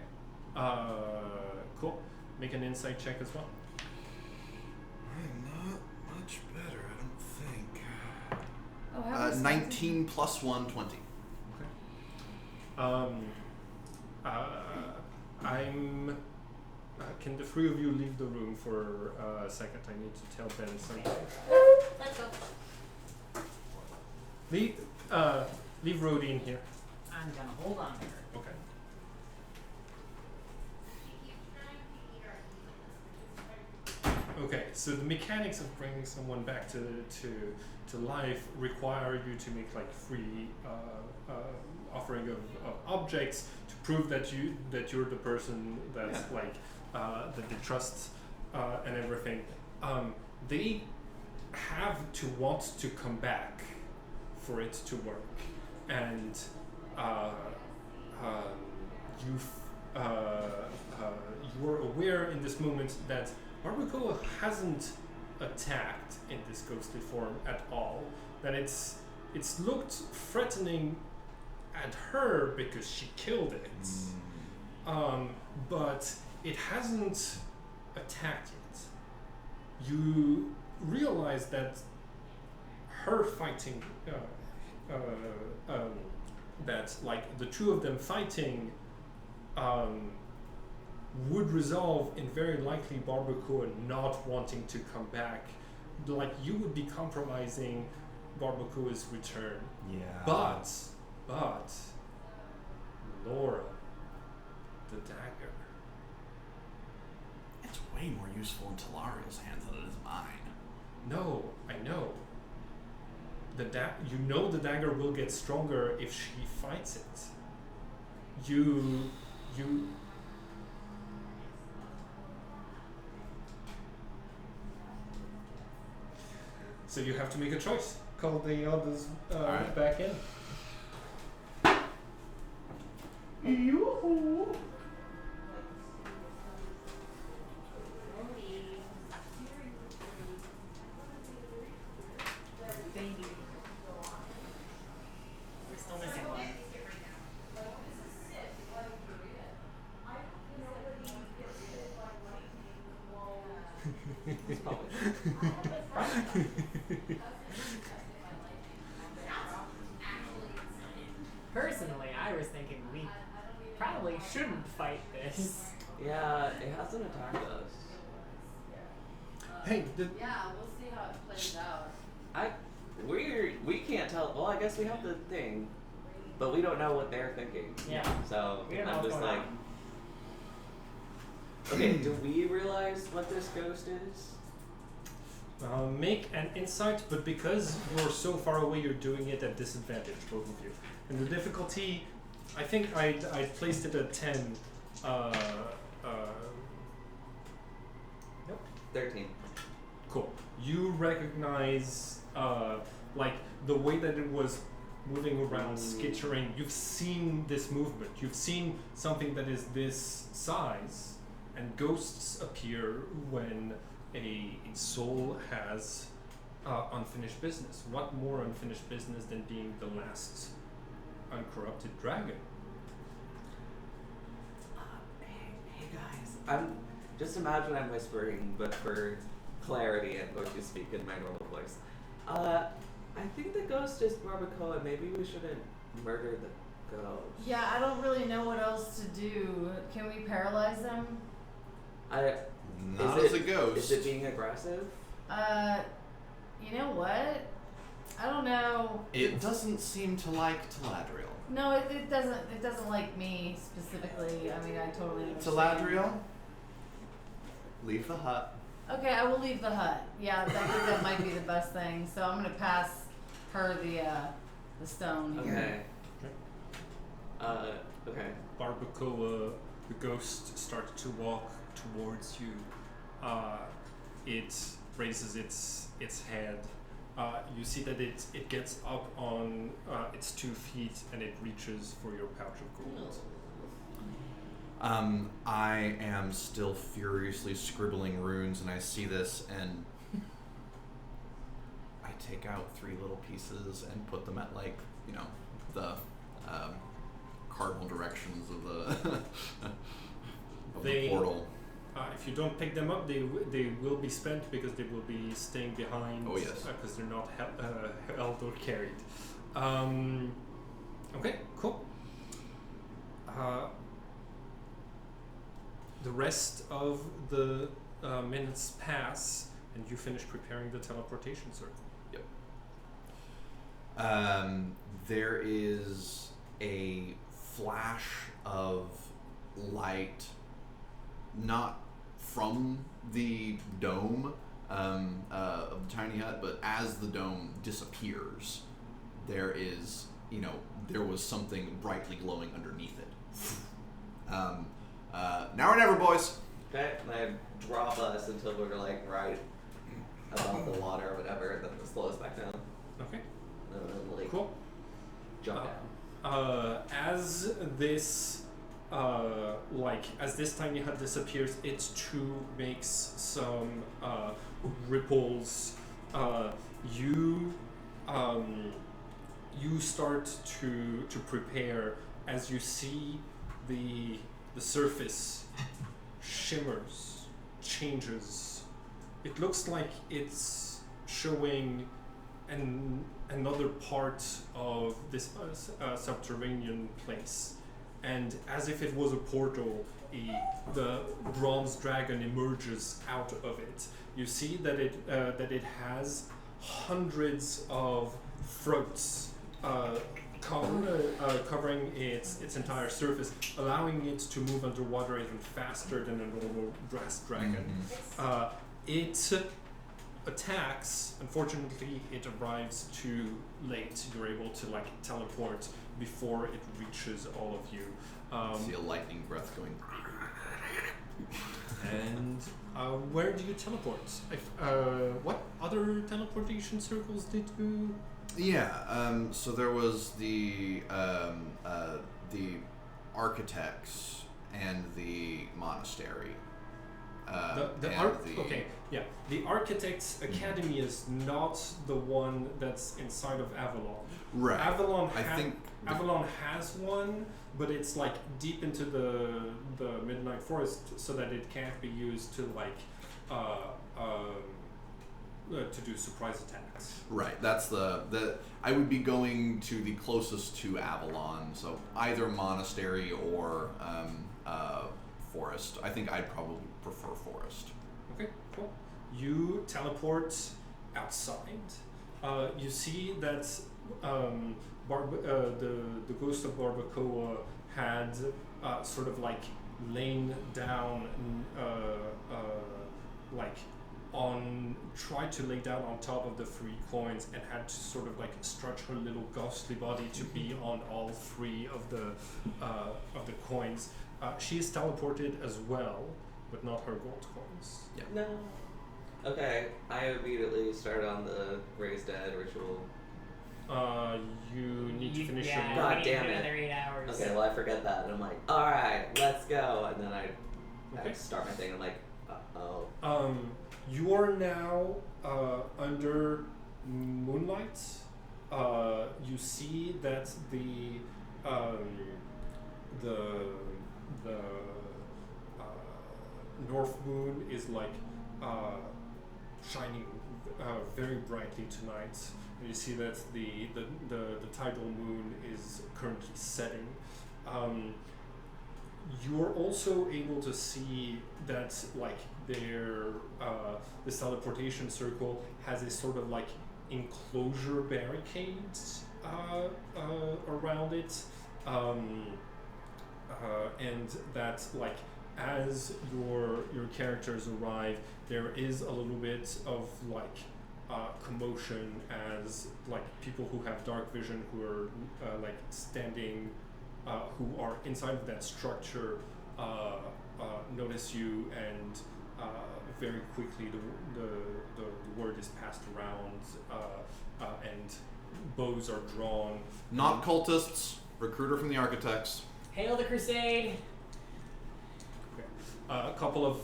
Cool. Make an insight check as well. I'm not much better, I don't think. Oh, how was 19 plus 1, 20. Can the three of you leave the room for a second? I need to tell Ben something. Let's go. Leave Rhodey in here. I'm gonna hold on to her. Okay. Okay, so the mechanics of bringing someone back to life require you to make like free offering of objects to prove that you're the person that's like that they trust and everything. They have to want to come back for it to work, and you're aware in this moment that Barbacoa hasn't attacked in this ghostly form at all. That it's looked threatening at her because she killed it, but it hasn't attacked yet. You realize that her fighting, that like the two of them fighting, would resolve in very likely Barbacoa not wanting to come back. Like you would be compromising Barbacoa's return. Yeah. But Laura, the dagger. It's way more useful in Talariel's hands than it is mine. No, I know. The dagger will get stronger if she fights it. You. So you have to make a choice. Call the others Alright. back in. Yoo-hoo. Baby. We're still missing one. It's probably Personally, I was thinking we probably shouldn't fight this. yeah, it hasn't attacked us. Hey, Yeah, we'll see how it plays out. We can't tell. Well, I guess we have the thing, but we don't know what they're thinking. Yeah. So We don't know I'm what's just going like, on. okay, do we realize what this ghost is? make an insight, but because you're so far away, you're doing it at disadvantage, both of you. And the difficulty, I think I placed it at 10. Nope. 13. Cool. You recognize, like, the way that it was moving around, skittering. You've seen this movement. You've seen something that is this size, and ghosts appear when a soul has unfinished business. What more unfinished business than being the last uncorrupted dragon? Hey guys, I'm just imagine I'm whispering, but for clarity, I'm going to speak in my normal voice. I think the ghost is Barbacoa. Maybe we shouldn't murder the ghost. Yeah, I don't really know what else to do. Can we paralyze them? Not as a ghost. Is it being aggressive? You know what? I don't know. It doesn't seem to like Taladriel. No, it doesn't. It doesn't like me specifically. I mean, I totally understand. Taladriel, leave the hut. Okay, I will leave the hut. Yeah, I think that might be the best thing. So I'm gonna pass her the stone here. Okay. Okay. Barbacoa, the ghost, starts to walk towards you. It raises its head. You see that it gets up on its 2 feet and it reaches for your pouch of gold. I am still furiously scribbling runes, and I see this, and I take out 3 little pieces and put them at, like, you know, the cardinal directions of the the portal. If you don't pick them up, they will be spent because they will be staying behind. Oh, yes. Because they're not held or carried. Okay, cool. The rest of the minutes pass, and you finish preparing the teleportation circle. Yep. There is a flash of light, not from the dome of the tiny hut, but as the dome disappears, there is, there was something brightly glowing underneath it. Now or never, boys. Okay, and I drop us until we're like right above the water or whatever, and then slow us back down. Okay. And then like Cool. jump down. As this tiny hut disappears, it too makes some ripples. You start to prepare as you see the surface shimmers, changes. It looks like it's showing another part of this subterranean place. And as if it was a portal, the bronze dragon emerges out of it. You see that it has hundreds of throats covering its entire surface, allowing it to move underwater even faster than a normal brass dragon. It attacks. Unfortunately, it arrives too late. You're able to teleport before it reaches all of you. See a lightning breath going. And where do you teleport? What other teleportation circles did you? Yeah. So there was the architects and the monastery. The Architects Academy is not the one that's inside of Avalon. Right. Avalon has one, but it's deep into the Midnight Forest, so that it can't be used to do surprise attacks. Right. That's the I would be going to the closest to Avalon, so either monastery or forest. I think I'd probably prefer forest. Okay, cool. You teleport outside. You see that the ghost of Barbacoa had lain down, tried to lay down on top of the 3 coins and had to stretch her little ghostly body to be on all 3 of the coins. She is teleported as well, but not her gold coins. Yeah. No. Okay, I immediately start on the raise dead ritual. You need to finish yeah, your God we need damn it. another 8 hours. Okay, well I forget that, and I'm like, all right, let's go, and then I Okay. start my thing. I'm like, uh-oh. You are now under moonlight. You see that the north moon is shining very brightly tonight. You see that the tidal moon is currently setting. You're also able to see that like this teleportation circle has a sort of like enclosure barricade around it, and that like as your characters arrive, there is a little bit of like commotion as like people who have dark vision who are like standing, who are inside of that structure, notice you, and very quickly the word is passed around, and bows are drawn. Not cultists. Recruiter from the Architects. Hail the crusade! A couple of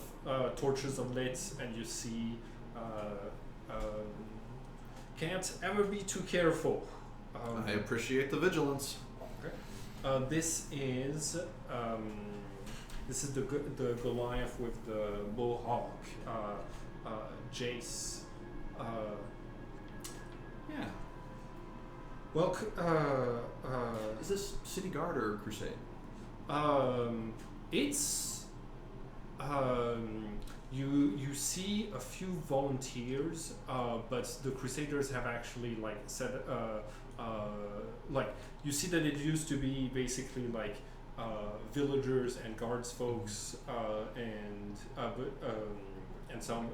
torches are lit, and you see can't ever be too careful. I appreciate the vigilance. This is the Goliath with the mohawk, Jace. Yeah. Well, Is this City Guard or Crusade? it's you see a few volunteers, but the Crusaders have actually like said like you see that it used to be basically like villagers and guards folks, and some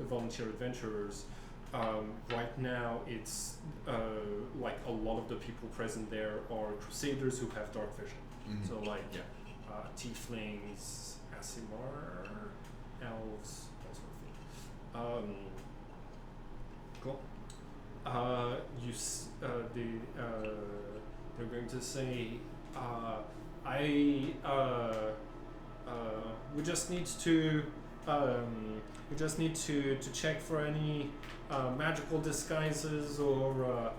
volunteer adventurers. Right now, it's like a lot of the people present there are Crusaders who have dark vision. Mhm. So like Yeah. tieflings, Asimar, elves, that sort of thing. Cool. They're going to say, we just need to check for any magical disguises or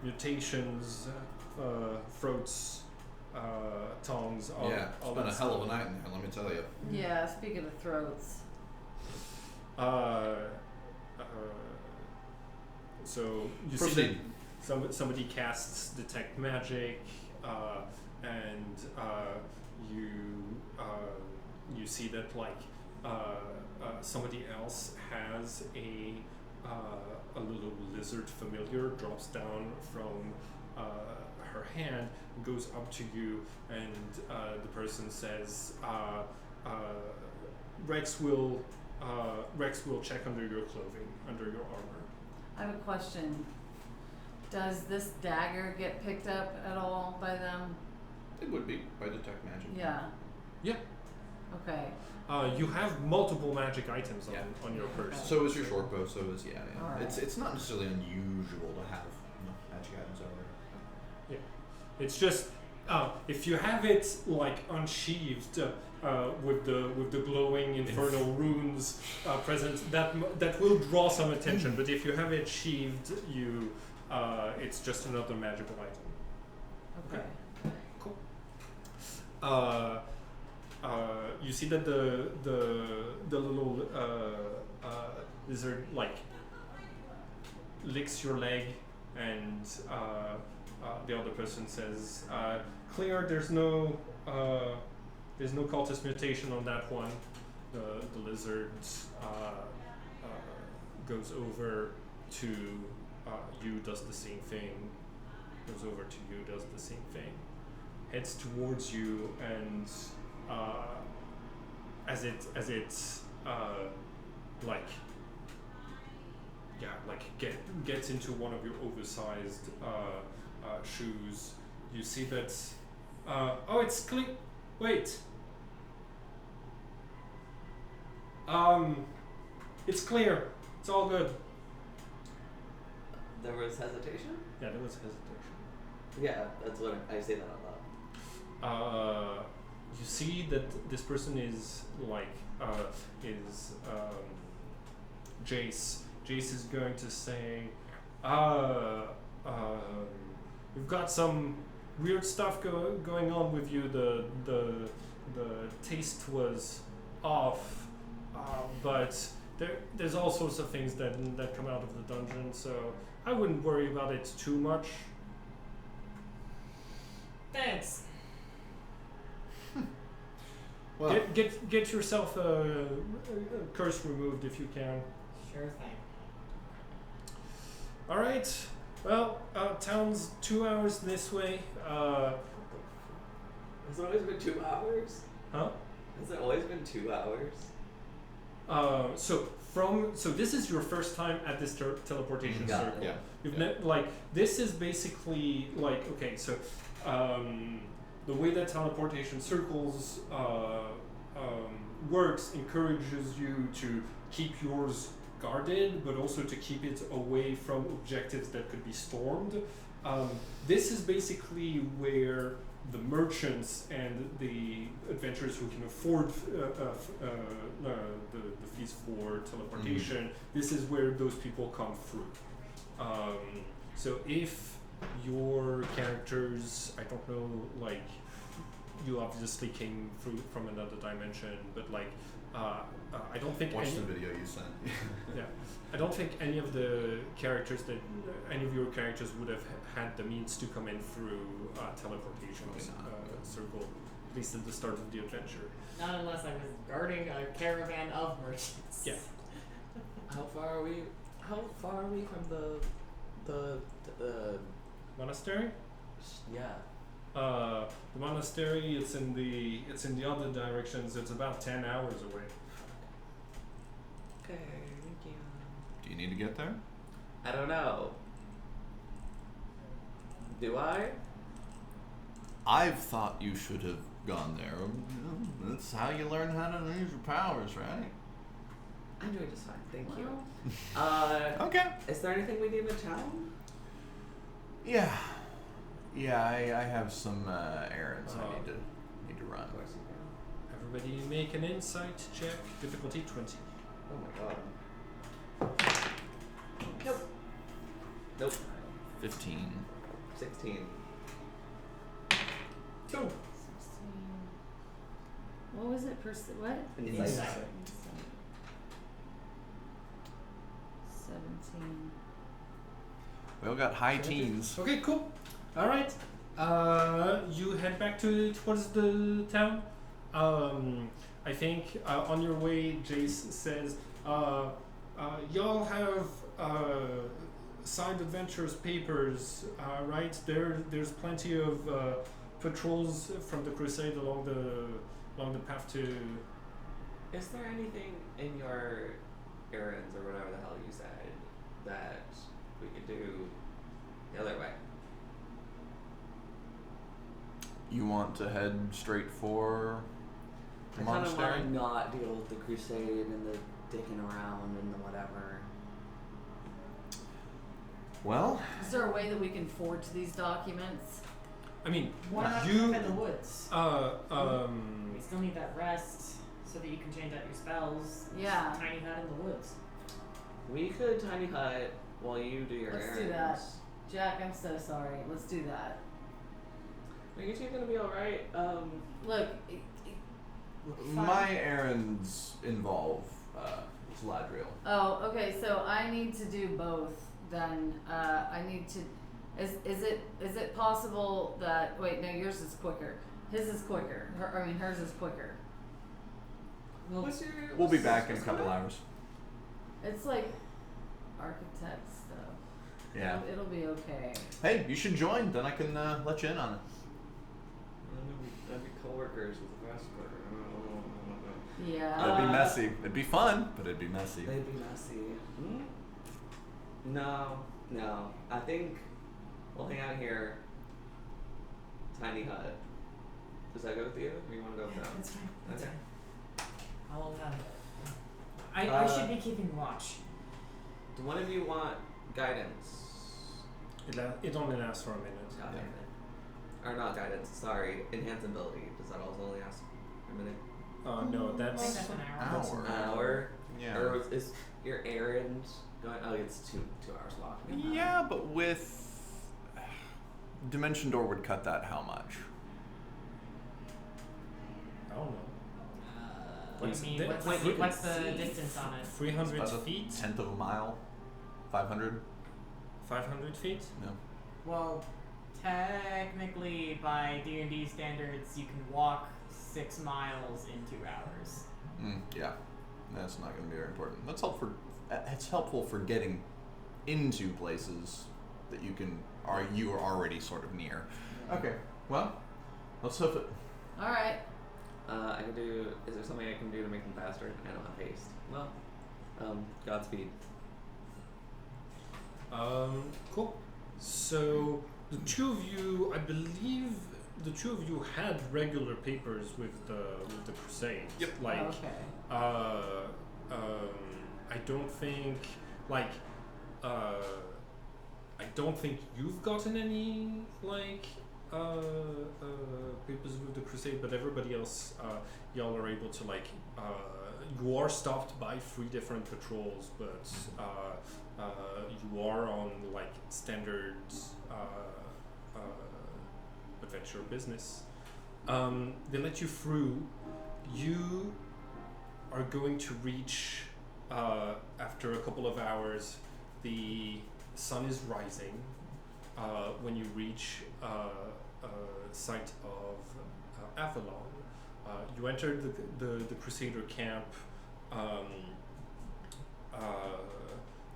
mutations, throats, tongues. Yeah, it's been a hell of a night in there, let me tell you. Yeah, speaking of throats. So you Proceed. see that somebody casts detect magic, and you see that like somebody else has a little lizard familiar drops down from her hand, goes up to you, and the person says, Rex will check under your clothing, under your armor. I have a question. Does this dagger get picked up at all by them? It would be by detect magic. Yeah. Yeah. Okay. You have multiple magic items on, Yeah. on your person. So is your short bow. So is yeah. All right. It's not necessarily unusual to have magic items over. It's just if you have it like unsheathed with the glowing infernal runes present, that will draw some attention. But if you have it sheathed, it's just another magical item. Okay. Cool. You see that the little lizard like licks your leg, and the other person says, "Clear. There's no cultist mutation on that one." The lizard goes over to you, does the same thing. Goes over to you, does the same thing. Heads towards you, and as it gets into one of your oversized shoes, you see that it's clean. Wait. It's clear. It's all good. There was hesitation? Yeah, there was hesitation. Yeah, that's what I say that out loud. You see that this person is Jace. Jace is going to say, we've got some weird stuff going on with you. The taste was off, but there's all sorts of things that come out of the dungeon, so I wouldn't worry about it too much. Thanks. Well, Get yourself a curse removed if you can. Sure thing. All right. Well, town's 2 hours this way. Has it always been 2 hours? Huh? Has it always been 2 hours? So this is your first time at this teleportation Got circle. it. Yeah. You've this is basically like, okay, so the way that teleportation circles works encourages you to keep yours guarded, but also to keep it away from objectives that could be stormed. This is basically where the merchants and the adventurers who can afford the fees for teleportation, this is where those people come through. So if your characters, I don't know, like, you obviously came through from another dimension, but like, I don't think watch any, the video you sent. yeah, I don't think any of the characters that any of your characters would have had the means to come in through teleportation circle, at least at the start of the adventure. Not unless I was guarding a caravan of merchants. Yeah. How far are we from the Monastery? yeah. The monastery, it's in the other directions. It's about 10 hours away. Okay, thank you. Do you need to get there? I don't know. Do I? I've thought you should have gone there. That's how you learn how to use your powers, right? I'm doing just fine, thank you. Well, Okay. Is there anything we need in town? Yeah. Yeah, I have some errands I need to run. Of course you can. Everybody make an insight check. Difficulty 20. Oh my god. Nope. Nope. 15. 16. 2. what was it? What? Insight. 17. We all got high teens. Okay, cool. All right. You head back towards the town. I think on your way, Jace says, y'all have signed adventurers papers, right? There's plenty of patrols from the crusade along the path to. Is there anything in your errands or whatever the hell you said that we could do the other way? You want to head straight for the I kind of monastery? want to not deal with the crusade and the dicking around and the whatever. Well, Is there a way that we can forge these documents? I mean, Why not you. camp in the woods? We still need that rest so that you can change out your spells. Yeah. Tiny hut in the woods. We could tiny hut while you do your Let's errands. do that. Jack, I'm so sorry. Let's do that. Are you two gonna be alright? Look, my errands involve Galadriel. oh, okay. So I need to do both. Then I need to. Is it possible that wait? No, yours is quicker. His is quicker. Hers is quicker. What's your? We'll be what's- back in a what's couple your- hours. It's like architect stuff. Yeah. It'll be okay. Hey, you should join. Then I can let you in on it. I'd be co-workers with the rest of Yeah. It'd be messy. It'd be fun, but it'd be messy. They'd be messy. No. I think we'll hang out here. Tiny hut. Does that go with you? Or you want to go with them? That's fine. That's Okay. fine. I'll I should be keeping watch. Do one of you want guidance? It only lasts for a minute. God Yeah. damn it. Or not guidance, sorry. Enhance ability. Does that also only last a minute? No, I think that's that's an hour. Hour. An hour? Yeah. Or is your errand going? Oh, it's 2 hours long. Yeah, but with Dimension Door would cut that how much? I don't know. What's I mean, that? what's the distance on it? 300 About a feet? tenth of a mile. 500. 500 feet? No. Well, technically, by D&D standards, you can walk 6 miles in 2 hours. Yeah, that's not going to be very important. It's helpful for getting into places that you are already sort of near. Okay, well, let's hoof it. All right. I can do. Is there something I can do to make them faster? I don't have haste. Well, Godspeed. Cool. So the two of you, I believe, the two of you had regular papers with the crusade. Yep. Like, Okay. I don't think I don't think you've gotten any papers with the crusade, but everybody else, y'all are able to you are stopped by 3 different patrols, but you are on standard adventure business. They let you through. You are going to reach after a couple of hours. The sun is rising when you reach site of Avalon. You entered the Crusader camp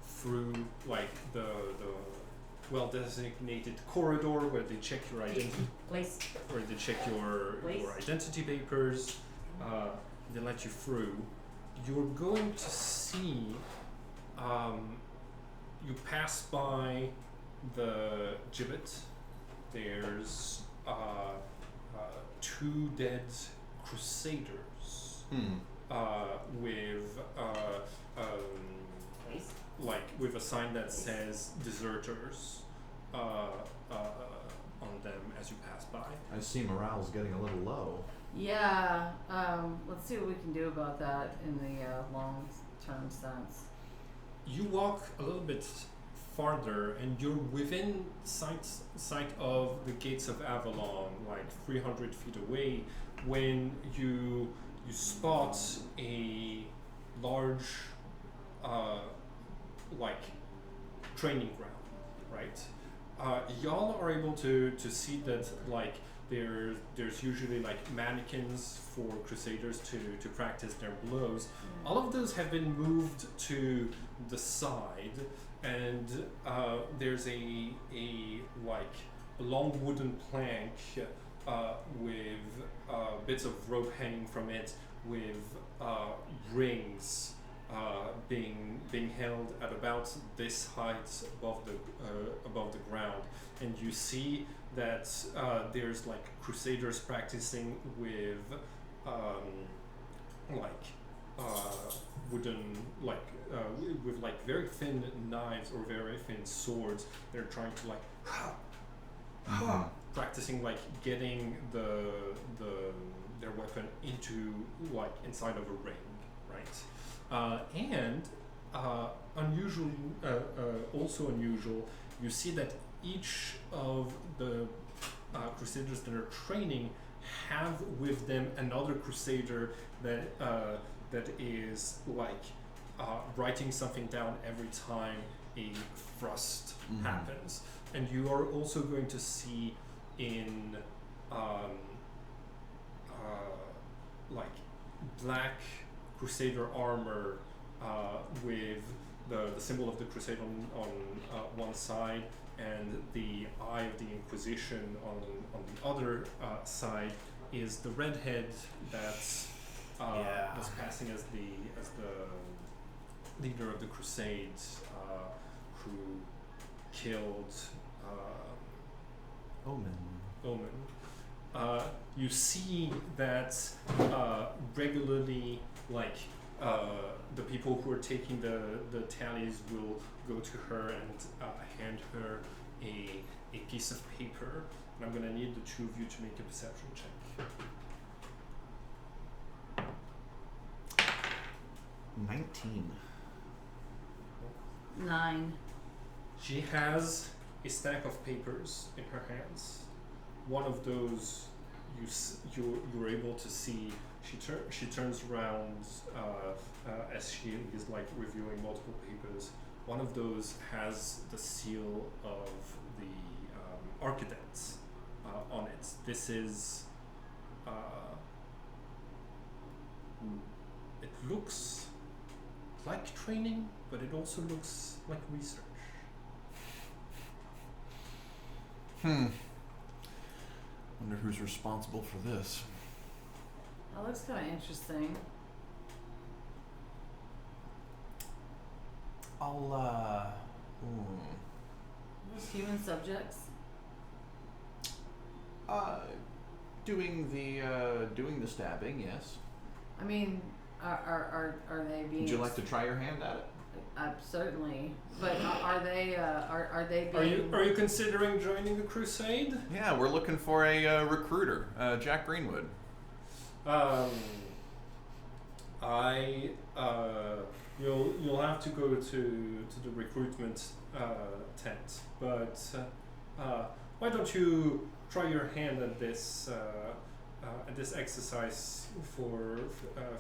through the well designated corridor where they check your identity, Place. where they check your Place. identity papers. They let you through. You're going to see. You pass by the gibbet. There's 2 dead crusaders with Place. with a sign that says deserters on them as you pass by. I see morale's getting a little low. Yeah. Let's see what we can do about that in the long-term sense. You walk a little bit farther, and you're within sight of the gates of Avalon, 300 feet away, when you spot a large, training ground, right? Y'all are able to see that there's usually mannequins for crusaders to practice their blows. All of those have been moved to the side, and there's a long wooden plank with bits of rope hanging from it, with rings being held at about this height above the ground, and you see that there's crusaders practicing with wooden with very thin knives or very thin swords. They're trying to practicing getting their weapon into inside of a ring, right? And unusual, also unusual, you see that each of the crusaders that are training have with them another crusader that is writing something down every time a thrust happens. And you are also going to see in black crusader armor with the symbol of the crusade on one side and the Eye of the Inquisition on the other side is the redhead that's was passing as the leader of the Crusades, who killed Omen. You see that regularly, the people who are taking the tallies will go to her and hand her a piece of paper. And I'm gonna need the 2 of you to make a perception check. 19. 9. She has a stack of papers in her hands. One of those you were able to see she turns around as she is like reviewing multiple papers. One of those has the seal of the architects on it. This is it looks like training, but it also looks like research. Wonder who's responsible for this. That looks kind of interesting. I'll Those human subjects. doing the stabbing, yes. I mean, are they being? Would you like to try your hand at it? Certainly, but are they being? Are you considering joining the crusade? Yeah, we're looking for a recruiter, Jack Greenwood. You'll have to go to the recruitment tent, but why don't you try your hand at this exercise for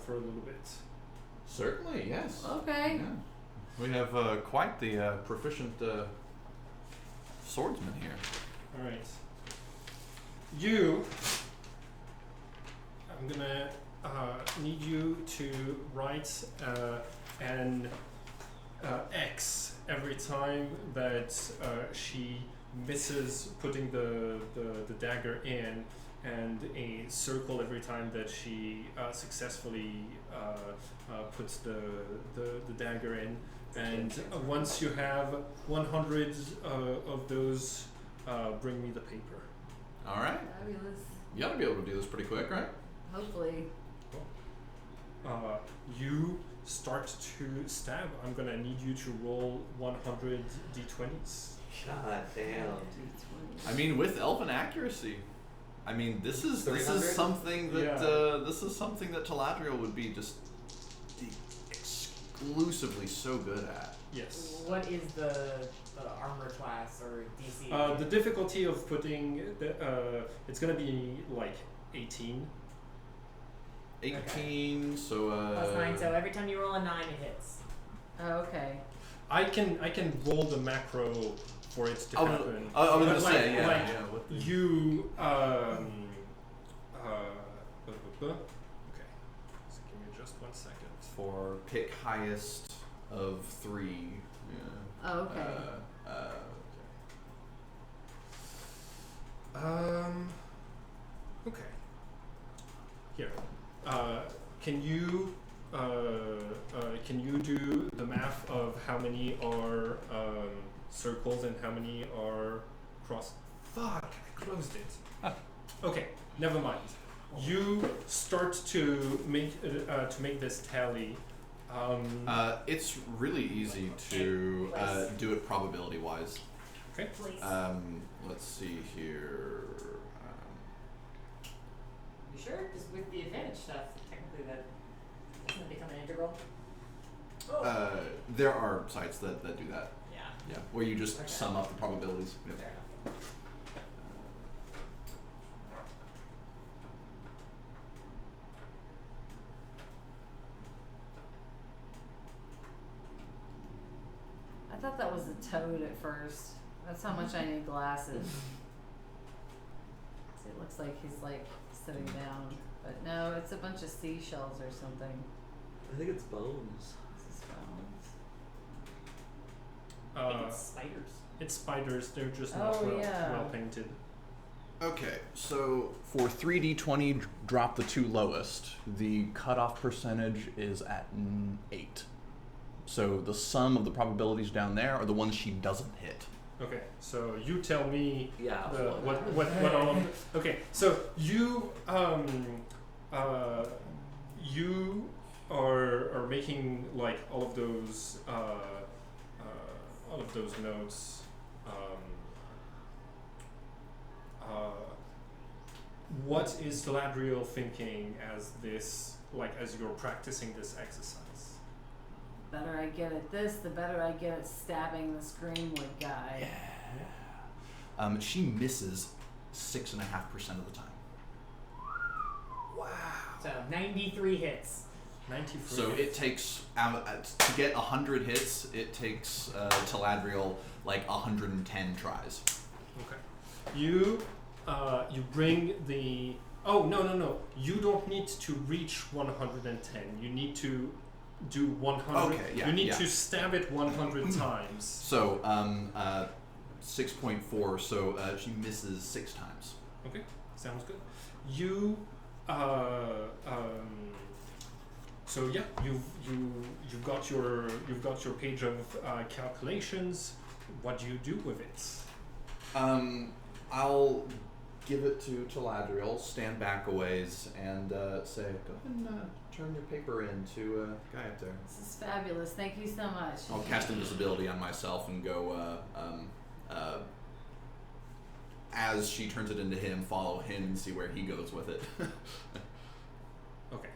a little bit? Certainly, yes. Okay. Yeah. We have quite the proficient swordsman here. All right. I'm gonna need you to write an X every time that she misses putting the dagger in, and a circle every time that she successfully puts the dagger in. And once you have 100 of those, bring me the paper. All right. Fabulous. You ought to be able to do this pretty quick, right? Hopefully. You start to stab. I'm gonna need you to roll 100 d20s. God damn. I mean, with elven accuracy. I mean, this is 300? something that Yeah. this is something that Taladriel would be just exclusively so good at. Yes. What is the armor class or DC? The difficulty of putting it's gonna be like 18. 18, so Plus 9, so every time you roll a 9, it hits. Oh, okay. I can roll the macro for it to happen. I was gonna But say, yeah, like, yeah. What the, You okay. So give me just 1 second. for pick highest of 3. Yeah. Oh, okay. Okay. Here. Can you do the math of how many are circles and how many are cross? Fuck! I closed it. Okay, never mind. You start to make this tally. It's really easy to do it probability wise. Okay. Please. Let's see here. You sure? Just with the advantage stuff, technically that doesn't become an integral. There are sites that do that. Yeah. Yeah, where you just Okay. sum up the probabilities. Yep. Fair enough. I thought that was a toad at first. That's how much I need glasses. See, it looks like he's like sitting down, but no, it's a bunch of seashells or something. I think it's bones. This is bones. I think it's spiders. It's spiders. They're just not Oh, yeah. well painted. Okay, so for 3d20, drop the 2 lowest. The cutoff percentage is at 8. So the sum of the probabilities down there are the ones she doesn't hit. Okay, so you tell me Yeah. what all of okay, so you you are making like all of those notes. What is Galadriel thinking as you're practicing this exercise? The better I get at this, the better I get at stabbing this Greenwood guy. Yeah. She misses 6.5% of the time. Wow. So 93 hits. 93. So it takes to get 100 hits. It takes Taladriel like 110 tries. Okay. You bring the. Oh no! You don't need to reach 110. You need to do 100. Okay, yeah, you need yeah. to stab it 100 times. So 6.4. So she misses 6 times. Okay, sounds good. You so yeah, you've got your page of calculations. What do you do with it? I'll give it to Taladriel, stand back a ways, and say, go ahead and turn your paper in to the guy up there. This is fabulous. Thank you so much. I'll cast invisibility on myself and go, as she turns it into him, follow him and see where he goes with it. Okay.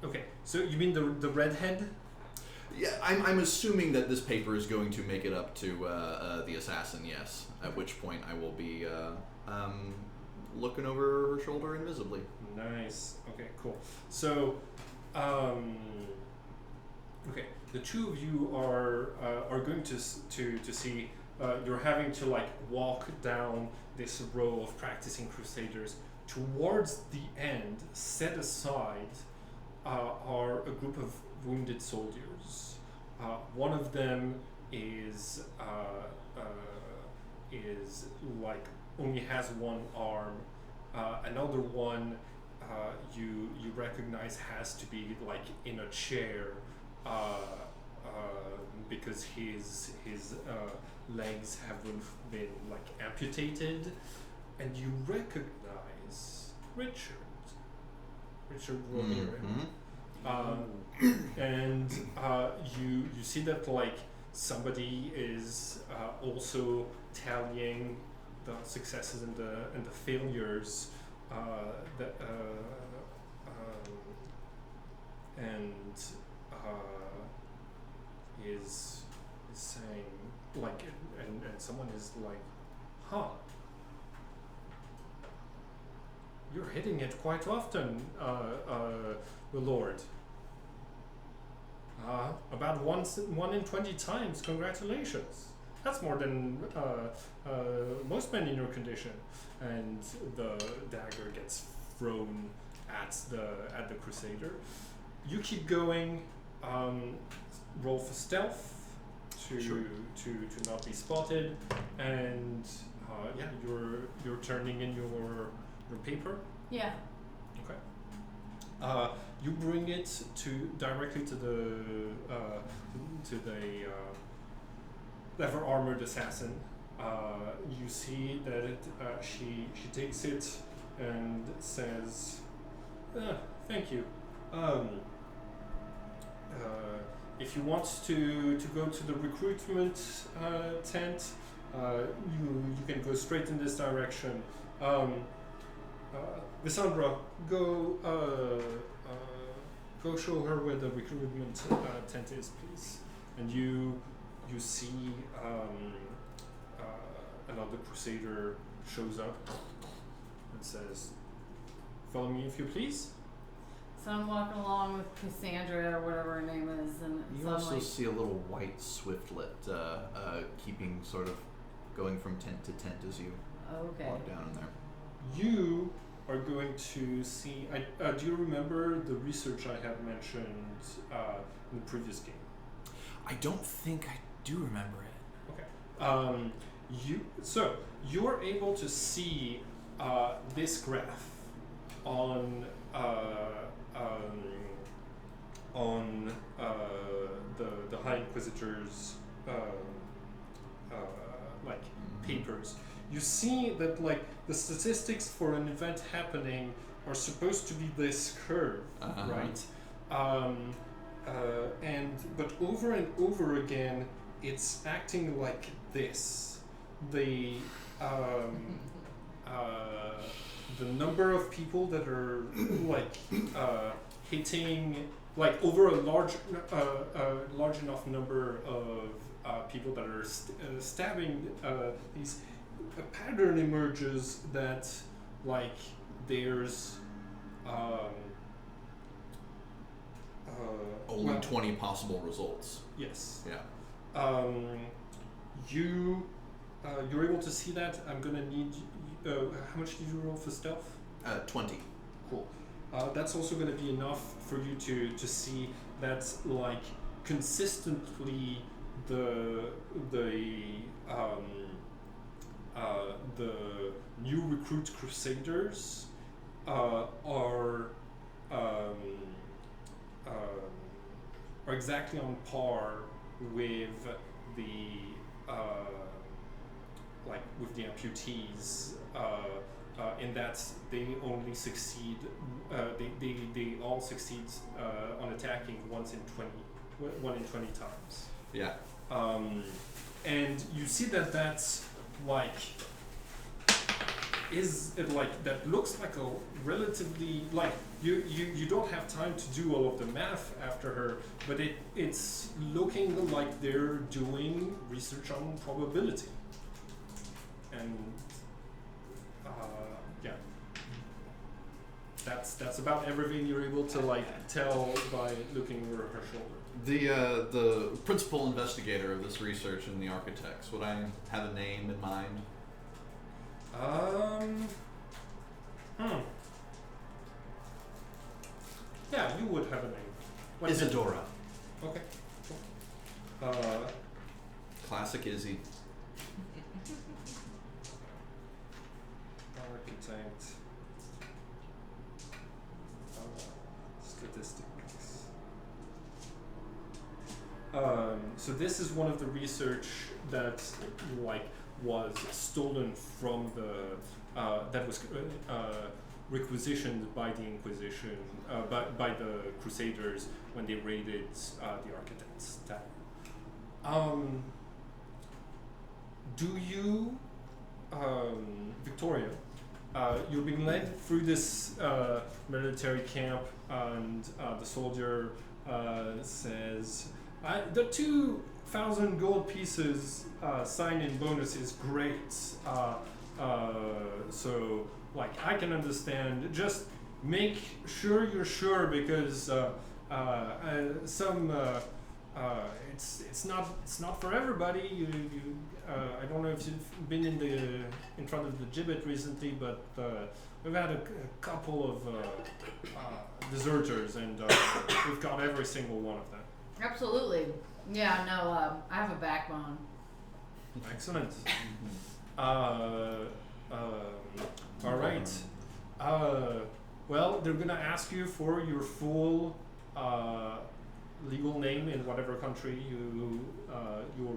Okay. So you mean the redhead? Yeah, I'm assuming that this paper is going to make it up to the assassin, yes. At which point I will be looking over her shoulder invisibly. Nice. Okay, cool. So, okay, the two of you are going to see. You're having to like walk down this row of practicing crusaders. Towards the end, set aside are a group of wounded soldiers. One of them is like only has one arm. Another one you recognize has to be like in a chair because his legs have been like amputated, and you recognize Richard Romero. And you see that like somebody is also tallying the successes and the failures and is saying like and someone is like, huh, you're hitting it quite often, the Lord. About 1 in 20 times. Congratulations. That's more than most men in your condition. And the dagger gets thrown at the crusader. You keep going. Roll for stealth to not be spotted. And yeah, you're turning in your paper. Yeah. Okay. You bring it directly to the leather armored assassin. You see that she takes it and says, "Thank you. If you want to go to the recruitment tent, you can go straight in this direction. Lissandra, go show her where the recruitment tent is, please." And you see another crusader shows up and says, "Follow me if you please." So I'm walking along with Cassandra or whatever her name is, and You so I'm also like, see a little white swiftlet keeping sort of going from tent to tent as you okay. walk down in there. You are going to see. Do you remember the research I had mentioned in the previous game? I don't think I do remember it. Okay. You're able to see this graph on the High Inquisitor's like papers. You see that like the statistics for an event happening are supposed to be this curve, right? But over and over again, it's acting like this. The number of people that are like hitting like over a large enough number of people that are stabbing these. A pattern emerges that like there's Only well, 20 possible results. yes. Yeah. You're able to see that. I'm gonna need. How much did you roll for stealth? 20. Cool. That's also gonna be enough for you to see that like consistently the new recruit crusaders are exactly on par with the with the amputees in that they only succeed they all succeed on attacking 1 in 20 times. Yeah. And you see that that's like that looks like a relatively like you don't have time to do all of the math after her, but it's looking like they're doing research on probability. And yeah, that's about everything you're able to like tell by looking over her shoulder. The principal investigator of this research in the architects, would I have a name in mind? Yeah, you would have a name. What is it? Isadora. Okay. Cool. Classic Izzy. Architect. Statistics. So this is one of the research that like was stolen from the that was requisitioned by the Inquisition by the Crusaders when they raided the Architects' town. Do you, Victoria? You're being led through this military camp, and the soldier says, "The 2,000 gold pieces sign-in bonus is great. So, like, I can understand. Just make sure you're sure, because it's not for everybody. I don't know if you've been in front of the gibbet recently, but we've had a couple of deserters, and we've got every single one of them." Absolutely. Yeah, no, I have a backbone. Excellent. All right. Well, they're gonna ask you for your full legal name in whatever country you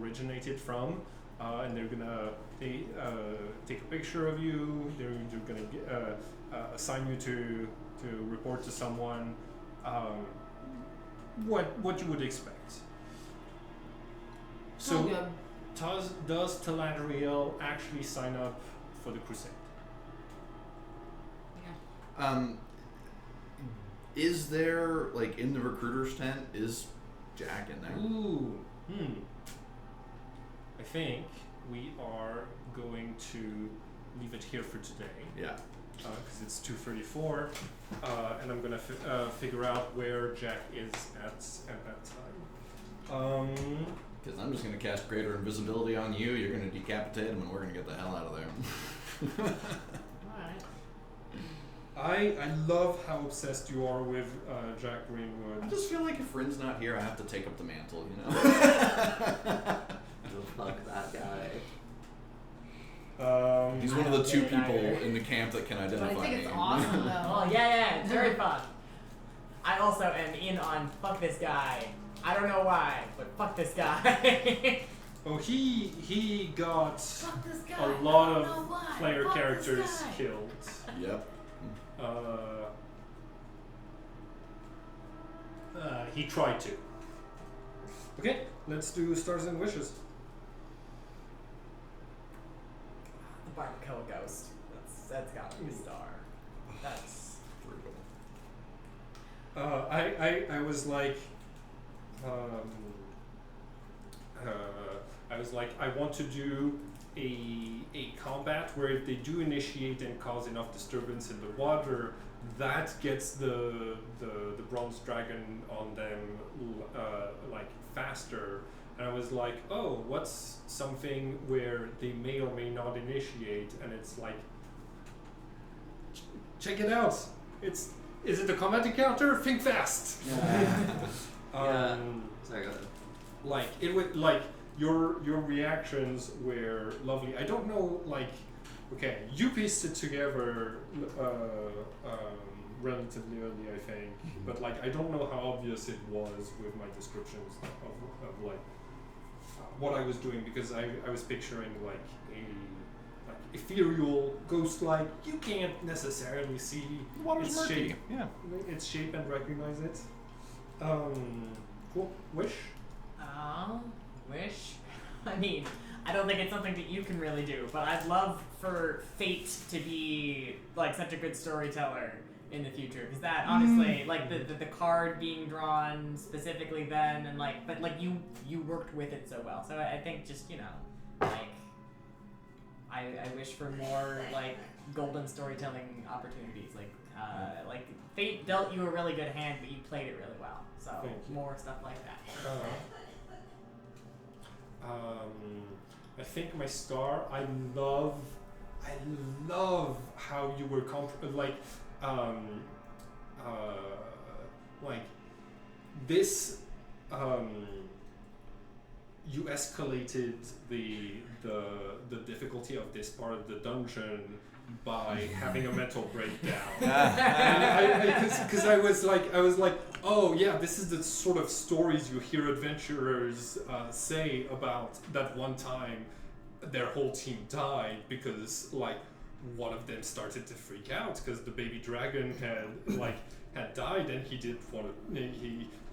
originated from, and they're gonna take a picture of you. They're gonna assign you to report to someone. What you would expect. So, good. does Taladriel actually sign up for the crusade? Yeah. Is there, like, in the recruiter's tent, is Jack in there? Ooh, I think we are going to leave it here for today. Yeah. Because it's 2:34, and I'm gonna figure out where Jack is at that time. Because I'm just going to cast greater invisibility on you, you're going to decapitate him, and we're going to get the hell out of there. Alright. I love how obsessed you are with Jack Greenwood. I just feel like if Friend's not here, I have to take up the mantle, you know? Fuck that guy. He's one of the two people in the camp that can But identify I think me. it's awesome, though. Oh yeah, it's very fun. I also am in on fuck this guy. I don't know why, but fuck this guy. Oh, he got Fuck this guy. a lot I don't of know why. player Fuck this characters guy. killed. Yep. He tried to. Okay, let's do stars and wishes. The Barbacoa ghost. That's gotta be a star. That's Brutal. I was like, I was like, I want to do a combat where if they do initiate and cause enough disturbance in the water, that gets the bronze dragon on them like faster. And I was like, oh, what's something where they may or may not initiate? And it's like, check it out. Is it a combat encounter? Think fast. Sorry, go ahead. Like it would like your reactions were lovely. I don't know, like, okay, you pieced it together relatively early, I think, but like I don't know how obvious it was with my descriptions of like what I was doing, because I was picturing like a ethereal ghost-like. You can't necessarily see Water's its murky. shape. Yeah. Its shape and recognize it. Cool. Wish. Wish. I mean, I don't think it's something that you can really do, but I'd love for Fate to be like such a good storyteller in the future, because that honestly, like the card being drawn specifically then, and like, but like you worked with it so well. So I think just, you know, like I wish for more like golden storytelling opportunities. Like Fate dealt you a really good hand, but you played it really well. So Thank you. more stuff like that. I think my star. I love how you were like this. You escalated the difficulty of this part of the dungeon by having a mental breakdown. Because I was like, oh yeah, this is the sort of stories you hear adventurers say about that one time their whole team died because like one of them started to freak out because the baby dragon had died, and he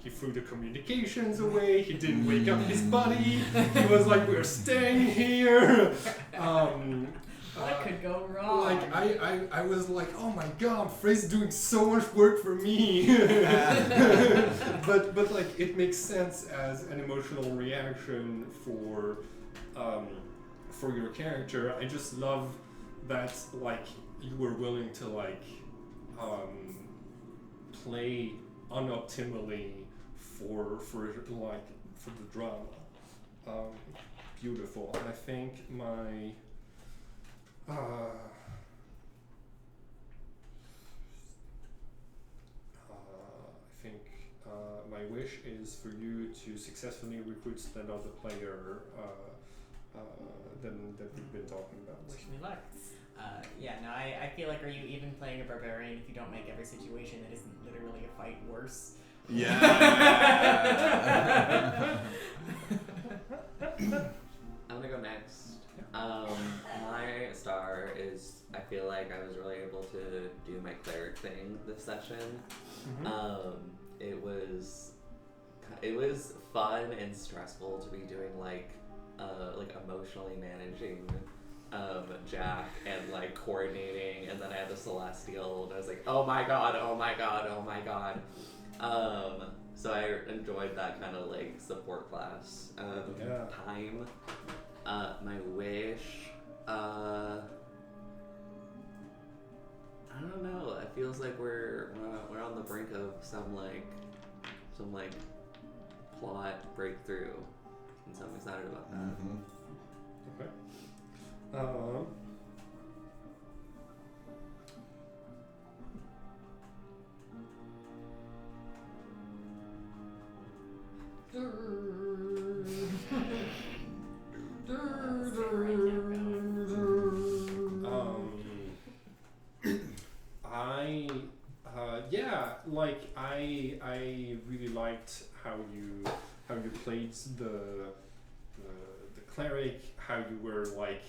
threw the communications away. He didn't wake up his buddy. He was like, we're staying here. What could go wrong? Like I was like, oh my god, Frey's doing so much work for me. but like it makes sense as an emotional reaction for your character. I just love that like you were willing to like play unoptimally for the drama. Beautiful. And I think my my wish is for you to successfully recruit another player than we've been talking about. Wish me luck. I feel like, are you even playing a barbarian if you don't make every situation that isn't literally a fight worse? Yeah. I'm gonna go next. My star is, I feel like I was really able to do my cleric thing this session. It was fun and stressful to be doing like emotionally managing Jack and like coordinating, and then I had the Celestial and I was like, oh my god. So I enjoyed that kind of like support class time. My wish, I don't know. It feels like we're on the brink of some plot breakthrough, and so I'm excited about that. Okay. I really liked how you played the cleric, how you were like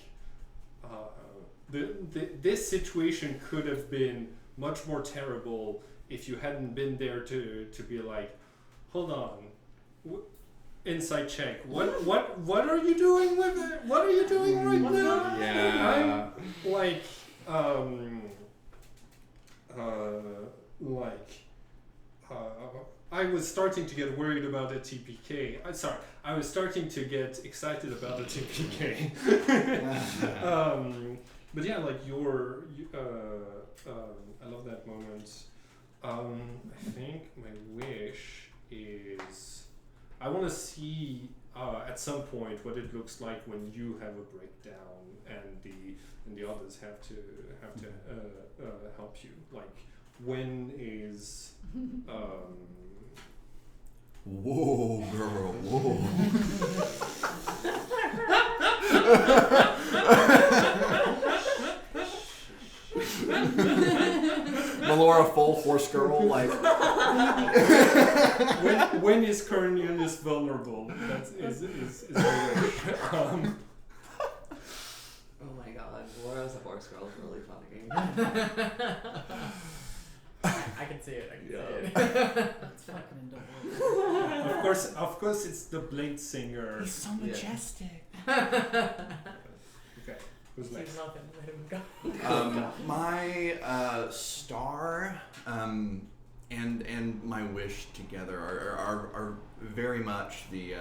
this situation could have been much more terrible if you hadn't been there to be like, hold on, insight check. What are you doing with it? What are you doing right now? Yeah. I'm I was starting to get worried about the TPK. I was starting to get excited about the TPK. but yeah, like I love that moment. I think my wish is I want to see at some point what it looks like when you have a breakdown and the others have to help you. Like when is Whoa, girl, whoa. Melora full horse girl, like. when is Cornelius vulnerable? That is my wish. Oh my god, Laura's a horse girl is really funny. I can see it. I can see it. That's fucking adorable. Of course, it's the Blade Singer. He's so majestic. Okay, who's next? He's nothing. Let him go. My star and my wish together are very much the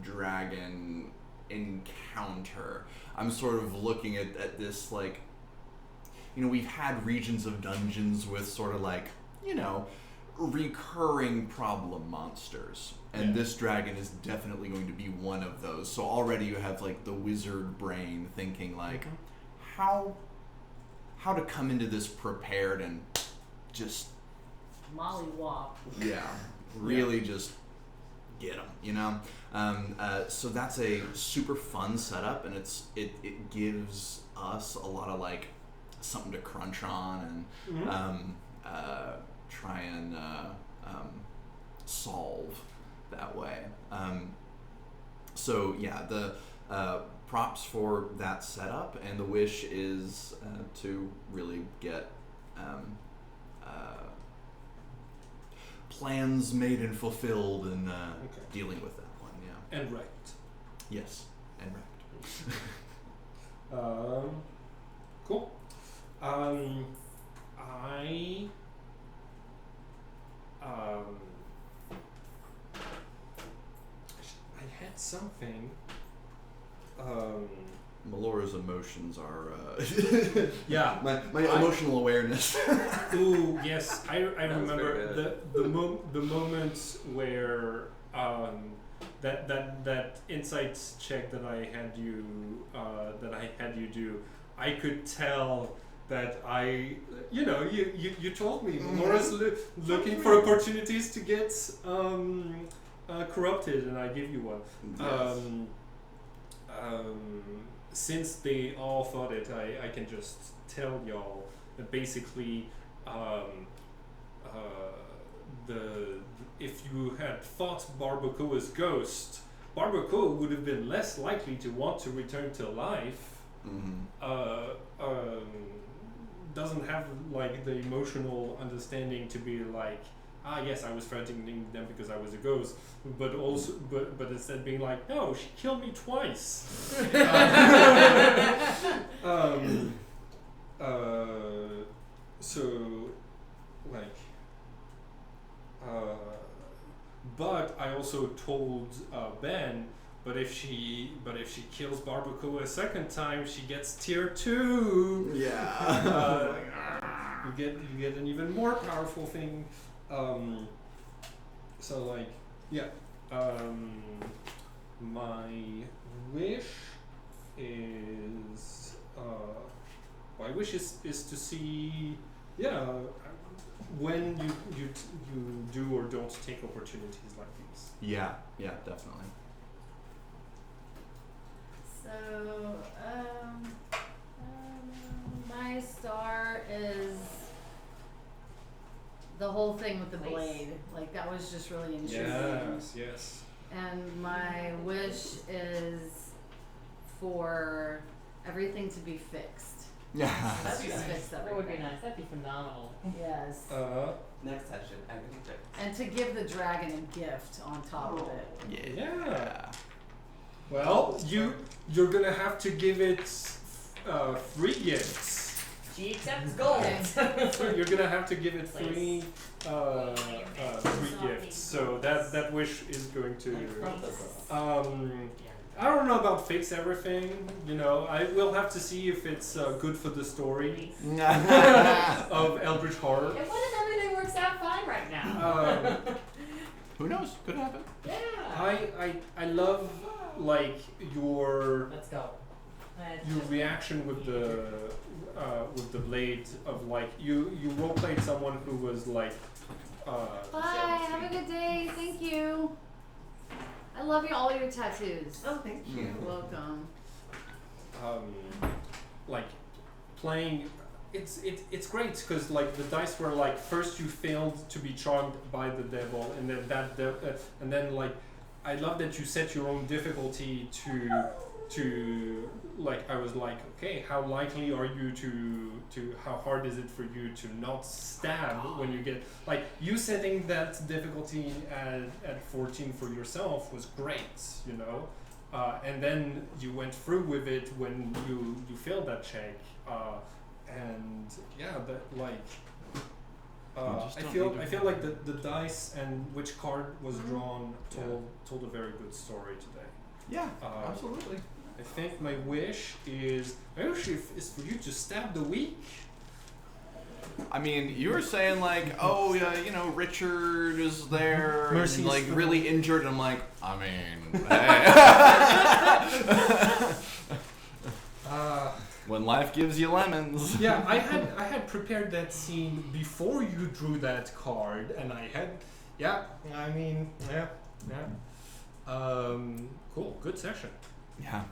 dragon encounter. I'm sort of looking at this like, you know, we've had regions of dungeons with sort of like, you know, recurring problem monsters. And this dragon is definitely going to be one of those. So already you have like the wizard brain thinking like, how to come into this prepared and just Mollywop. really just get them, you know. So that's a super fun setup, and it gives us a lot of like something to crunch on and try and solve that way. So yeah, the props for that setup, and the wish is to really get plans made and fulfilled, and dealing with that one. Yeah. And wrecked. Yes, and wrecked. Cool. I had something. Melora's emotions are Yeah. my emotional awareness. Ooh, yes, I That was remember very the moments where that insights check that I had you do. I could tell that you told me Melora's looking for opportunities to get corrupted, and I give you one. Yes. Since they all thought it, I can just tell y'all that basically if you had fought Barbacoa's ghost, Barbacoa would have been less likely to want to return to life. Doesn't have like the emotional understanding to be like, yes, I was threatening them because I was a ghost, but instead being like, no, she killed me twice. So like, but I also told Ben, but if she kills Barbacoa a second time, she gets tier 2. Yeah. You get an even more powerful thing. So like, yeah. My wish is to see, when you do or don't take opportunities like these. Yeah, definitely. So, my star is the whole thing with the Nice. blade. Like, that was just really interesting. Yes. And my wish is for everything to be fixed. Yeah. Let's be just nice. fix That would be everything. nice. That'd be phenomenal. Yes. Next session, everything fixed. And to give the dragon a gift on top of it. Yeah. Well, you're gonna have to give it free gifts. She accepts gold. Okay. You're gonna have to give it free gifts. So that wish is going to I don't know about fix everything. You know, I will have to see if it's good for the story of Eldritch Horror. And what if everything works out fine right now? Who knows? Could happen. Yeah. I love like your Let's go. your reaction with the blade of like you roleplayed someone who was like Bye. Have a good day. Thank you. I love all your tattoos. Oh, thank you. You're welcome. like playing. It's great because like the dice were like first you failed to be charmed by the devil and then and then like I love that you set your own difficulty to like I was like okay how likely are you to how hard is it for you to not stab when you get like you setting that difficulty at 14 for yourself was great, you know, and then you went through with it when you failed that check, and yeah that like I feel like the dice and which card was drawn told a very good story today. Yeah, absolutely. I think my wish is for you to stab the weak. I mean, you were saying like, oh yeah, you know, Richard is there, Mercy and, is like for really injured, and I'm like, I mean, hey. When life gives you lemons. Yeah, I had prepared that scene before you drew that card, and I had, cool, good session. Yeah.